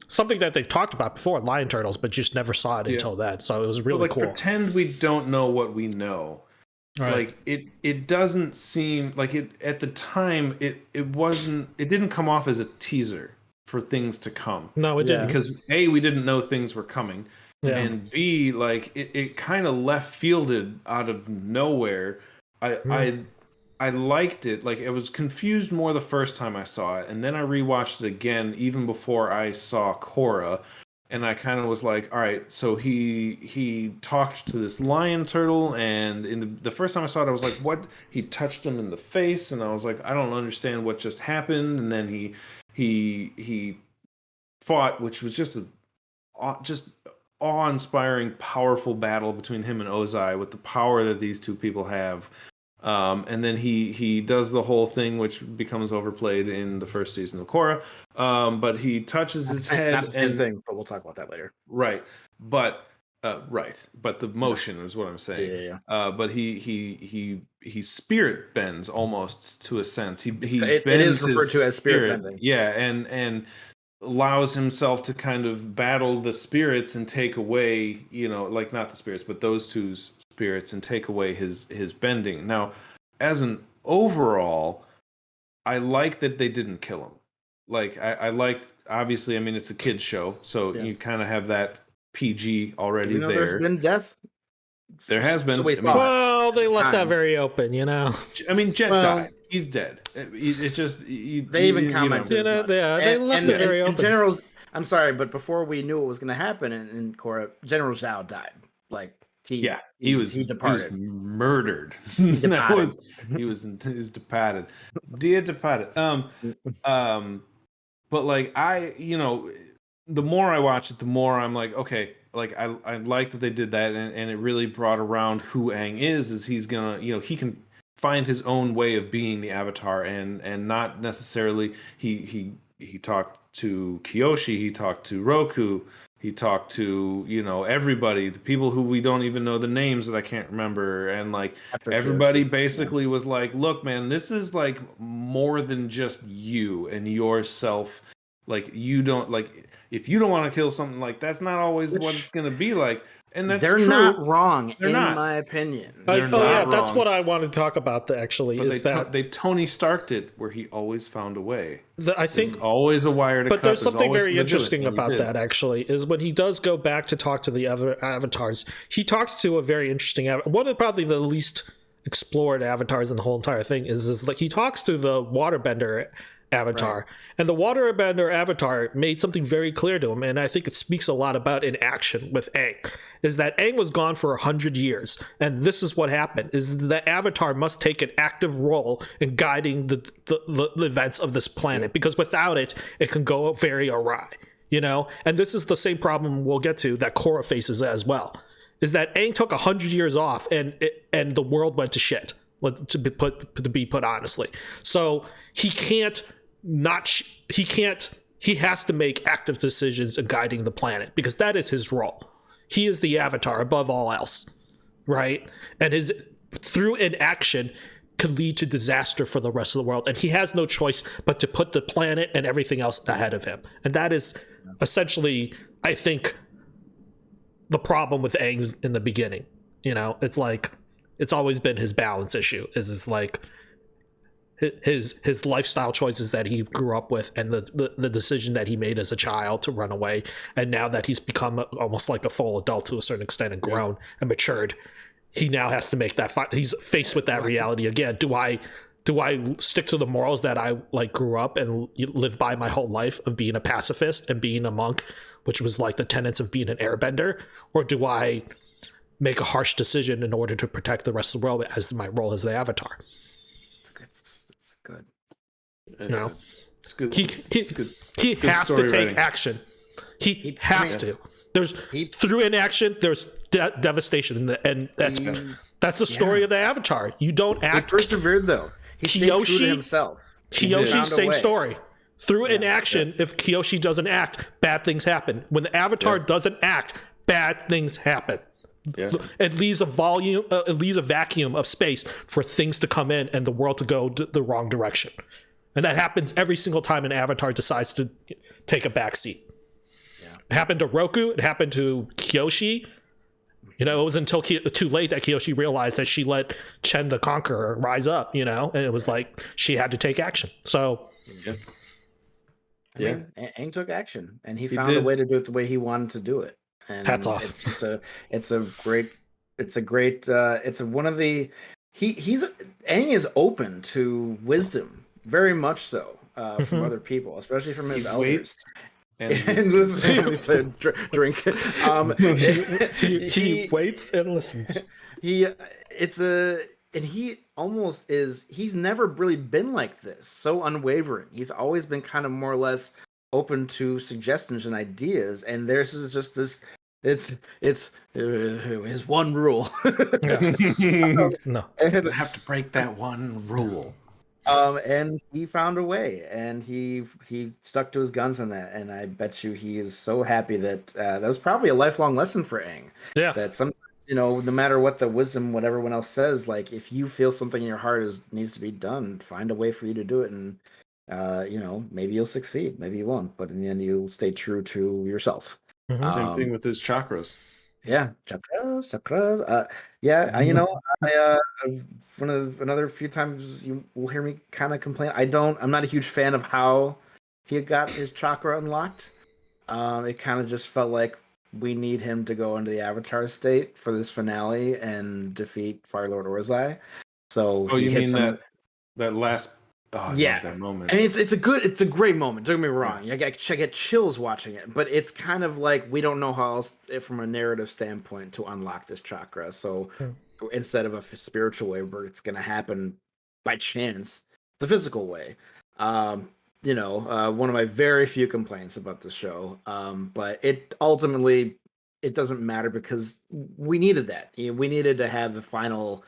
S1: something that they've talked about before in lion turtles, but just never saw it until then. So it was really cool.
S2: Pretend we don't know what we know. Right. Like it doesn't seem like it at the time. It didn't come off as a teaser for things to come.
S1: No, it didn't,
S2: because A, we didn't know things were coming. Yeah. And B, like it kind of left fielded out of nowhere. I liked it. Like I was confused more the first time I saw it, and then I rewatched it again even before I saw Korra, and I kind of was like, all right, so he talked to this lion turtle, and in the first time I saw it, I was like, what? He touched him in the face, and I was like, I don't understand what just happened. And then he fought, which was just awe-inspiring, powerful battle between him and Ozai with the power that these two people have. And then he does the whole thing, which becomes overplayed in the first season of Korra. But he touches his head.
S3: Not the same thing, but we'll talk about that later.
S2: Right, but but the motion is what I'm saying. Yeah. But he spirit bends almost to a sense. It
S3: is referred to as spirit bending.
S2: Yeah, and allows himself to kind of battle the spirits and take away, like not the spirits, but those two's spirits, and take away his bending. Now, as an overall, I like that they didn't kill him. Like I liked, obviously, I mean it's a kid's show, so you kind of have that PG already there.
S3: There's been death.
S2: There has been.
S1: Well, they left that very open,
S2: I mean, Jet died. He's dead. It just
S3: they even commented.
S1: They left it very open.
S3: Generals, I'm sorry, but before we knew what was going to happen in Korra, General Zhao died. Like he departed. He was
S2: murdered.
S3: He
S2: was departed. Dear departed. But like the more I watch it, the more I'm like, okay, like I like that they did that, and it really brought around who Aang is he's gonna, he can find his own way of being the Avatar, and not necessarily he talked to Kyoshi, he talked to Roku, he talked to everybody, the people who we don't even know the names that I can't remember, and like everybody basically was like, look man, this is like more than just you and yourself. Like you don't, like if you don't want to kill something, like that's not always what it's going to be like. And that's
S3: they're
S2: true.
S3: Not wrong, in my opinion.
S1: That's what I wanted to talk about.
S2: They Tony Starked it, where he always found a way.
S1: I think
S2: there's always a wire to cut.
S1: But there's something very interesting about that. Actually, is when he does go back to talk to the other avatars, he talks to a very interesting one of probably the least explored avatars in the whole entire thing. Is like he talks to the waterbender avatar, right. And the waterbender avatar made something very clear to him, and I think it speaks a lot about in action with Aang, is that Aang was gone for 100 years, and this is what happened, is the avatar must take an active role in guiding the events of this planet, because without it can go very awry, and this is the same problem we'll get to that Korra faces as well, is that Aang took 100 years off and the world went to shit. to be put honestly. So he can't he has to make active decisions in guiding the planet because that is his role. He is the Avatar above all else, right? And his through inaction could lead to disaster for the rest of the world, and he has no choice but to put the planet and everything else ahead of him. And that is essentially, I think, the problem with Aang's in the beginning. It's like it's always been his balance issue. Is like his lifestyle choices that he grew up with, and the decision that he made as a child to run away, and now that he's become almost like a full adult to a certain extent and grown and matured, he now has to make that he's faced with that reality again. Do I stick to the morals that I like grew up and lived by my whole life of being a pacifist and being a monk, which was like the tenets of being an airbender, or do I make a harsh decision in order to protect the rest of the world as my role as the Avatar?
S3: It's good.
S2: It's good.
S1: He has to take action. He has to. There's through inaction, there's devastation, and that's the story of the Avatar. You don't act.
S3: He persevered though. He stayed true to himself.
S1: Kyoshi, same story. Through inaction, if Kyoshi doesn't act, bad things happen. When the Avatar doesn't act, bad things happen. Yeah. It leaves a vacuum of space for things to come in and the world to go the wrong direction. And that happens every single time an Avatar decides to take a back seat. Yeah. It happened to Roku. It happened to Kyoshi. It was until too late that Kyoshi realized that she let Chen the Conqueror rise up, and it was like she had to take action. So,
S3: Aang took action, and he found a way to do it the way he wanted to do it. And
S1: hats off.
S3: It's one of the Aang is open to wisdom, very much so, from other people, especially from his elders. And to drink.
S1: He waits and listens.
S3: He's never really been like this, so unwavering. He's always been kind of more or less open to suggestions and ideas, and there's is just this. It's his one rule.
S1: No,
S2: and have to break that one rule.
S3: And he found a way, and he stuck to his guns on that. And I bet you he is so happy that that was probably a lifelong lesson for Aang.
S1: Yeah,
S3: that sometimes, no matter what the wisdom, what everyone else says, like if you feel something in your heart needs to be done, find a way for you to do it, and maybe you'll succeed, maybe you won't, but in the end you'll stay true to yourself.
S2: Same thing with his chakras.
S3: Yeah, chakras. Another few times you will hear me kind of complain. I'm not a huge fan of how he got his chakra unlocked. It kind of just felt like we need him to go into the Avatar state for this finale and defeat Fire Lord Ozai. So
S2: you mean that last? Oh, I love that moment.
S3: And it's a great moment. Don't get me wrong. I get chills watching it, but it's kind of like we don't know how else, from a narrative standpoint, to unlock this chakra. So instead of a spiritual way where it's going to happen by chance, the physical way. One of my very few complaints about the show. But it ultimately doesn't matter because we needed that. We needed to have the final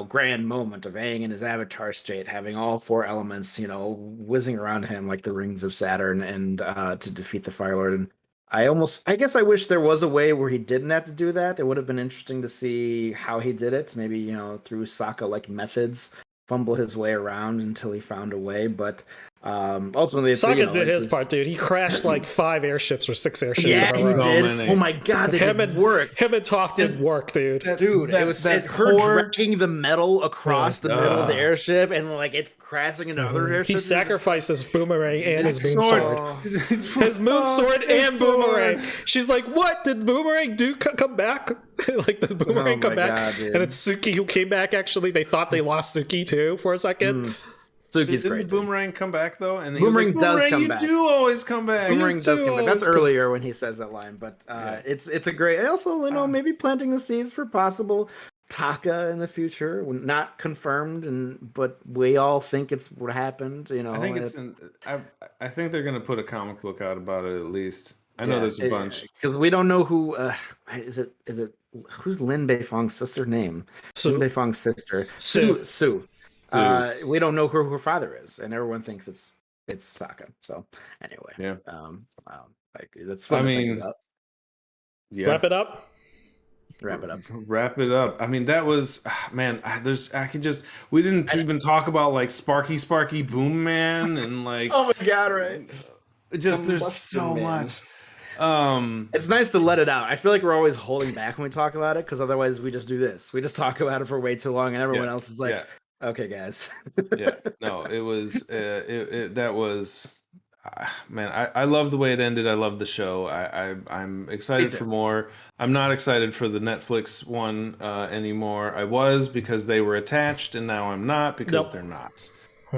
S3: grand moment of Aang in his Avatar state, having all four elements, whizzing around him like the rings of Saturn, and to defeat the Fire Lord. And I guess I wish there was a way where he didn't have to do that. It would have been interesting to see how he did it. Maybe, through Sokka-like methods, fumble his way around until he found a way. But ultimately,
S1: Sokka did his part, dude. He crashed like 5 airships or 6 airships.
S3: Yeah, he did. Oh my god, they did work.
S1: Him and Toph did work, dude.
S3: It her dragging the metal across the middle of the airship and like it crashing into other airships.
S1: He sacrificed his boomerang and his moon sword. His moon sword and boomerang. She's like, what? Did boomerang come back? Like, the boomerang come back? God, and it's Suki who came back, actually. They thought they lost Suki, too, for a second.
S3: Suki's great.
S2: Did the boomerang come back though? And
S3: boomerang does come back.
S2: You do always come back.
S3: Boomerang does come back. That's earlier when he says that line, but it's a great. And also, maybe planting the seeds for possible Taka in the future, not confirmed, but we all think it's what happened.
S2: I think I think they're gonna put a comic book out about it at least. I know there's a bunch
S3: because we don't know who is it who's Lin Beifong's sister name? Lin Beifong's sister, Sue. We don't know who her father is, and everyone thinks it's Sokka. So anyway,
S2: yeah.
S3: That's fun to think about.
S2: Yeah.
S1: Wrap it up.
S2: Wrap it up. I mean, that was man. We didn't even talk about like Sparky Boom Man and like.
S3: Oh my god! Right.
S2: There's so much.
S3: It's nice to let it out. I feel like we're always holding back when we talk about it because otherwise we just do this. We just talk about it for way too long, and everyone else is like, "Okay, guys."
S2: Yeah. No, it was. That was. Man, I love the way it ended. I love the show. I'm excited for more. I'm not excited for the Netflix one anymore. I was because they were attached, and now I'm not because they're not.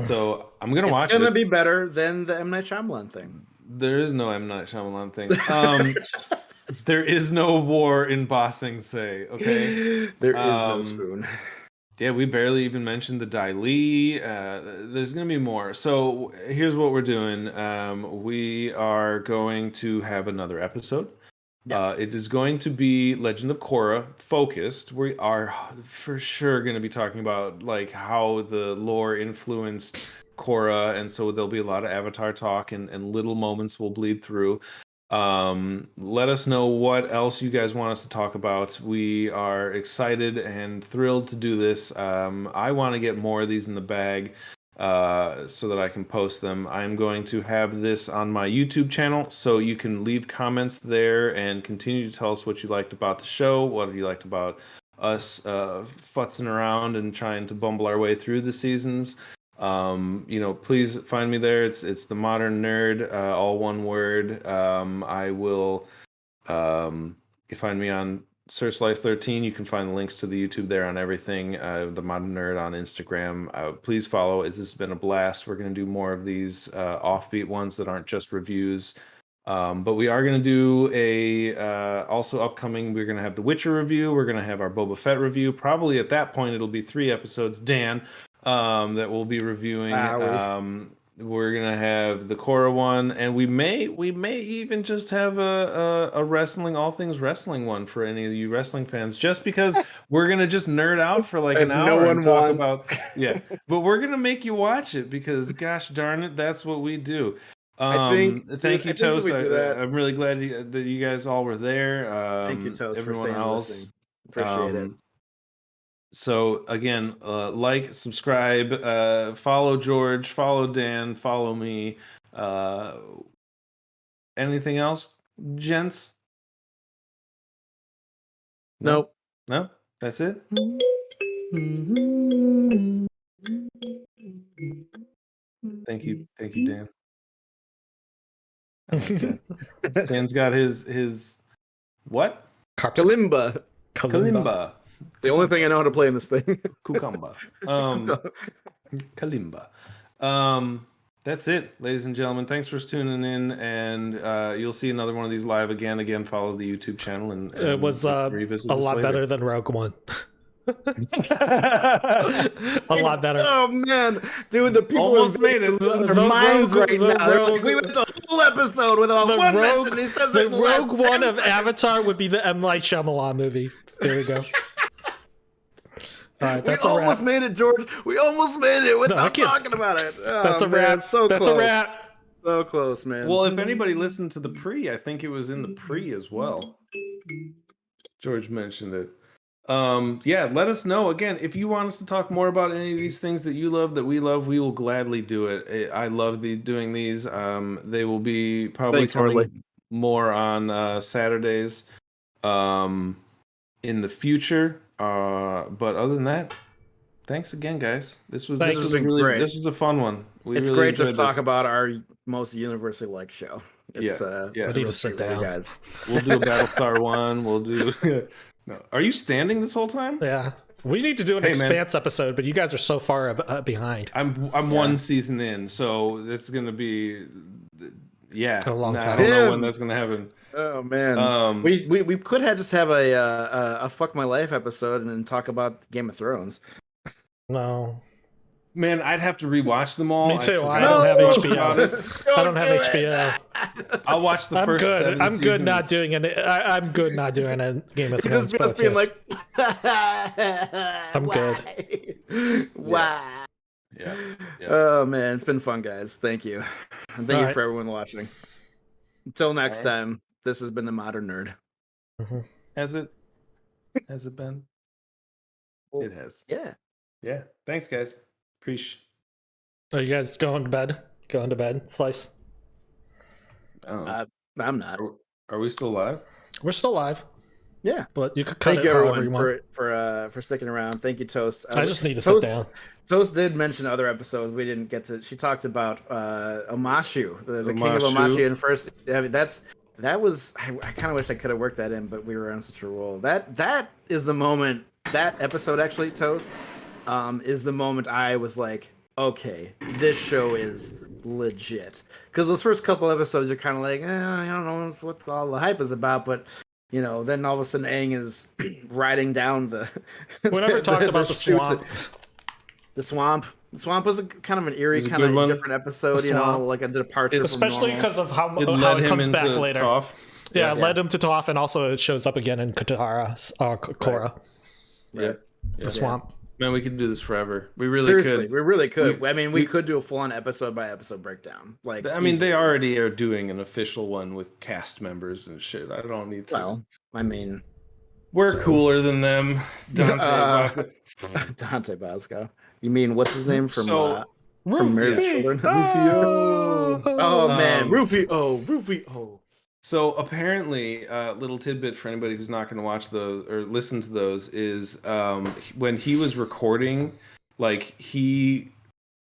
S2: So I'm gonna watch it.
S3: It's gonna be better than the M. Night Shyamalan thing.
S2: There is no M. Night Shyamalan thing. There is no war in Ba Sing Se. Okay,
S3: there is no spoon.
S2: Yeah, we barely even mentioned the Dai Li. There's going to be more. So here's what we're doing. We are going to have another episode. It is going to be Legend of Korra focused. We are for sure going to be talking about like how the lore influenced Korra, and so there'll be a lot of Avatar talk, and little moments will bleed through. Let us know what else you guys want us to talk about. We are excited and thrilled to do this. I want to get more of these in the bag so that I can post them. I'm going to have this on my YouTube channel, so you can leave comments there and continue to tell us what you liked about the show, what you liked about us futzing around and trying to bumble our way through the seasons. Please find me there. It's the Modern Nerd, all one word. I will you find me on Sir Slice 13. You can find the links to the YouTube there on everything. The Modern Nerd on Instagram. Please follow. This has been a blast. We're going to do more of these offbeat ones that aren't just reviews. But we are going to do also upcoming, we're going to have the Witcher review. We're going to have our Boba Fett review. Probably at that point, it'll be 3 episodes. Dan, that we'll be reviewing. We're gonna have the Korra one, and we may even just have a wrestling, all things wrestling one for any of you wrestling fans, just because we're gonna just nerd out for like an hour and talk about but we're gonna make you watch it because gosh darn it, that's what we do. Thank you, Toast. I'm really glad that you guys all were there.
S3: Thank you, Toast,
S2: everyone
S3: for staying
S2: else.
S3: listening. Appreciate it.
S2: So again, like, subscribe, follow George, follow Dan, follow me. Anything else, gents?
S3: Nope.
S2: No? That's it? Thank you, Dan. I like that. Dan's got his what?
S3: Kalimba. The only thing I know how to play in this thing.
S2: Cucumba. Kalimba. That's it, ladies and gentlemen. Thanks for tuning in, and you'll see another one of these live again. Again, follow the YouTube channel, and
S1: it was a lot better than Rogue One. A lot better.
S3: Oh man, dude, the people
S2: almost made it.
S3: Their minds right now. We went to a whole episode without one mention. He says
S1: the Rogue One of Avatar would be the M. Night Shyamalan movie. There we go. All right,
S3: we almost made it, George. We almost made it without talking about it. Oh,
S1: that's a wrap.
S3: So
S1: that's
S3: close.
S1: A wrap.
S3: So close, man.
S2: Well, if anybody listened to the pre, I think it was in the pre as well. George mentioned it. Let us know again if you want us to talk more about any of these things that you love, that we love. We will gladly do it. I love doing these. They will be probably coming more on Saturdays in the future. But other than that, thanks again, guys. This was great. This was a fun one.
S3: It's really great to talk about our most universally liked show. It's
S1: we need to sit down,
S3: guys.
S2: We'll do a Battlestar one. We'll do. No. Are you standing this whole time?
S1: Yeah. We need to do an Expanse episode, but you guys are so far behind.
S2: I'm one season in, so it's gonna be
S1: a long time.
S2: I don't know when that's gonna happen.
S3: Oh man, we could just have a Fuck My Life episode and then talk about Game of Thrones.
S1: No.
S2: Man, I'd have to rewatch them all.
S1: Me too. I don't have HBO. I don't have HBO.
S2: I'll watch the
S1: I'm
S2: first
S1: good.
S2: 7
S1: I'm
S2: seasons.
S1: good not doing it. I'm good not doing a Game of Thrones
S3: Just being
S1: podcast.
S3: like,
S1: I'm good.
S3: Why?
S2: Yeah.
S3: Oh man, it's been fun, guys. Thank you. And thank you
S1: right.
S3: for everyone watching. Until next
S2: All right.
S3: time, this has been the Modern Nerd.
S2: Has it been? It has.
S3: Yeah.
S2: Yeah. Thanks, guys. Appreciate.
S1: Are you guys going to bed? Going to bed, Slice?
S2: Oh.
S3: I'm not.
S2: Are we still live?
S1: We're still live.
S3: Yeah.
S1: But you could cut
S3: Thank
S1: it
S3: you
S1: however you
S3: everyone
S1: want.
S3: for sticking around. Thank you, Toast.
S1: I just need to
S3: Toast,
S1: sit down.
S3: Toast did mention other episodes we didn't get to. She talked about Omashu, the king of
S2: Omashu.
S3: Omashu in first. I mean, that was. I kind of wish I could have worked that in, but we were on such a roll. That is the moment. That episode actually, Toast, is the moment I was like, okay, this show is legit. Because those first couple episodes, you're kind of like, I don't know what all the hype is about, but you know, then all of a sudden Aang is riding down the.
S1: We never talked about the swamp.
S3: The swamp. The swamp was kind of an eerie, kind of different episode. You know, like a departure,
S1: especially because of how
S2: it
S1: comes back later.
S2: Toph.
S1: Yeah, it led him to Toph, and also it shows up again in Katara's Korra.
S3: Right.
S1: The swamp.
S2: Man, we could do this forever. We really
S3: Seriously,
S2: could.
S3: we really could. I mean, we could do a full-on episode-by-episode breakdown. Like,
S2: I mean, they already are doing an official one with cast members and shit. I don't need to.
S3: Well, I mean,
S2: we're cooler than them. Dante
S3: Bosco. You mean what's his name from Married with Children?
S1: Rufio.
S3: Oh man, Rufio.
S2: So apparently, little tidbit for anybody who's not going to watch those or listen to those is when he was recording, like he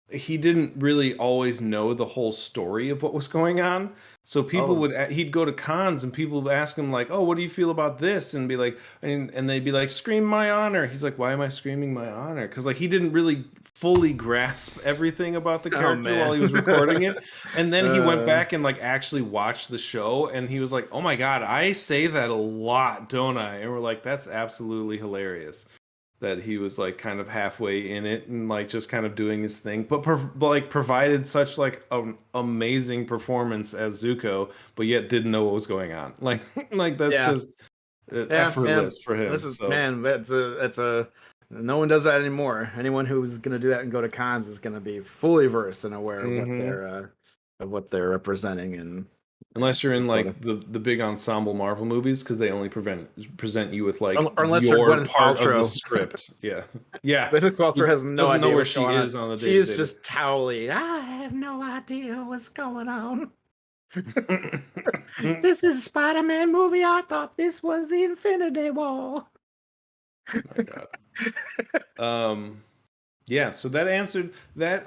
S2: didn't really always know the whole story of what was going on. So people he'd go to cons and people would ask him like, "Oh, what do you feel about this?" And be like, and they'd be like, "Scream my honor." He's like, "Why am I screaming my honor?" Because like he didn't really fully grasp everything about the character while he was recording it. And then he went back and like actually watched the show, and he was like, "Oh my god, I say that a lot, don't I?" And we're like, "That's absolutely hilarious." That he was like kind of halfway in it and like just kind of doing his thing, but like provided such like an amazing performance as Zuko, but yet didn't know what was going on. Like that's just effortless for him.
S3: This is that's a no one does that anymore. Anyone who's gonna do that and go to cons is gonna be fully versed and aware of what they're representing. And
S2: unless you're in like the big ensemble Marvel movies, because they only present you with like
S3: unless
S2: your part of the script. Yeah.
S3: Gwyneth Paltrow has no idea
S2: know where she is on the day.
S3: She is just toweling. I have no idea what's going on. This is a Spider-Man movie. I thought this was the Infinity War.
S2: Oh my god. Yeah, so that answered that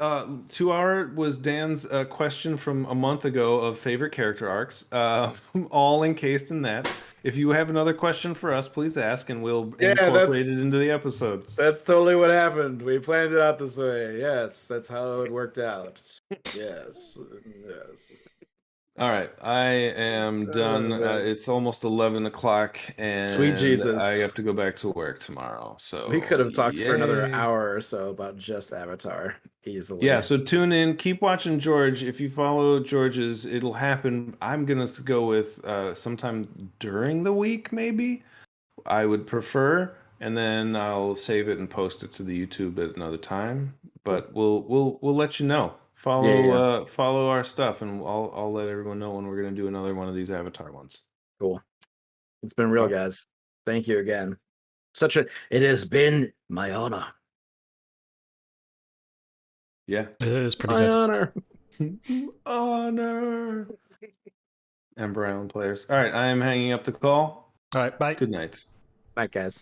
S2: 2 hour was Dan's question from a month ago of favorite character arcs, all encased in that. If you have another question for us, please ask, and we'll incorporate it into the episodes.
S3: That's totally what happened. We planned it out this way. Yes, that's how it worked out. Yes.
S2: All right, I am done. It's almost 11 o'clock, and
S3: sweet Jesus,
S2: I have to go back to work tomorrow. So
S3: we could have talked for another hour or so about just Avatar easily.
S2: Yeah, so tune in, keep watching George. If you follow George's, it'll happen. I'm gonna go with sometime during the week, maybe. I would prefer, and then I'll save it and post it to the YouTube at another time. But we'll let you know. Follow our stuff, and I'll let everyone know when we're gonna do another one of these Avatar ones.
S3: Cool. It's been real, guys. Thank you again. It has been my honor.
S2: Yeah,
S1: it is pretty good.
S3: Honor.
S2: Honor. Ember Island players. All right, I am hanging up the call.
S1: All right, bye.
S2: Good night.
S3: Bye, guys.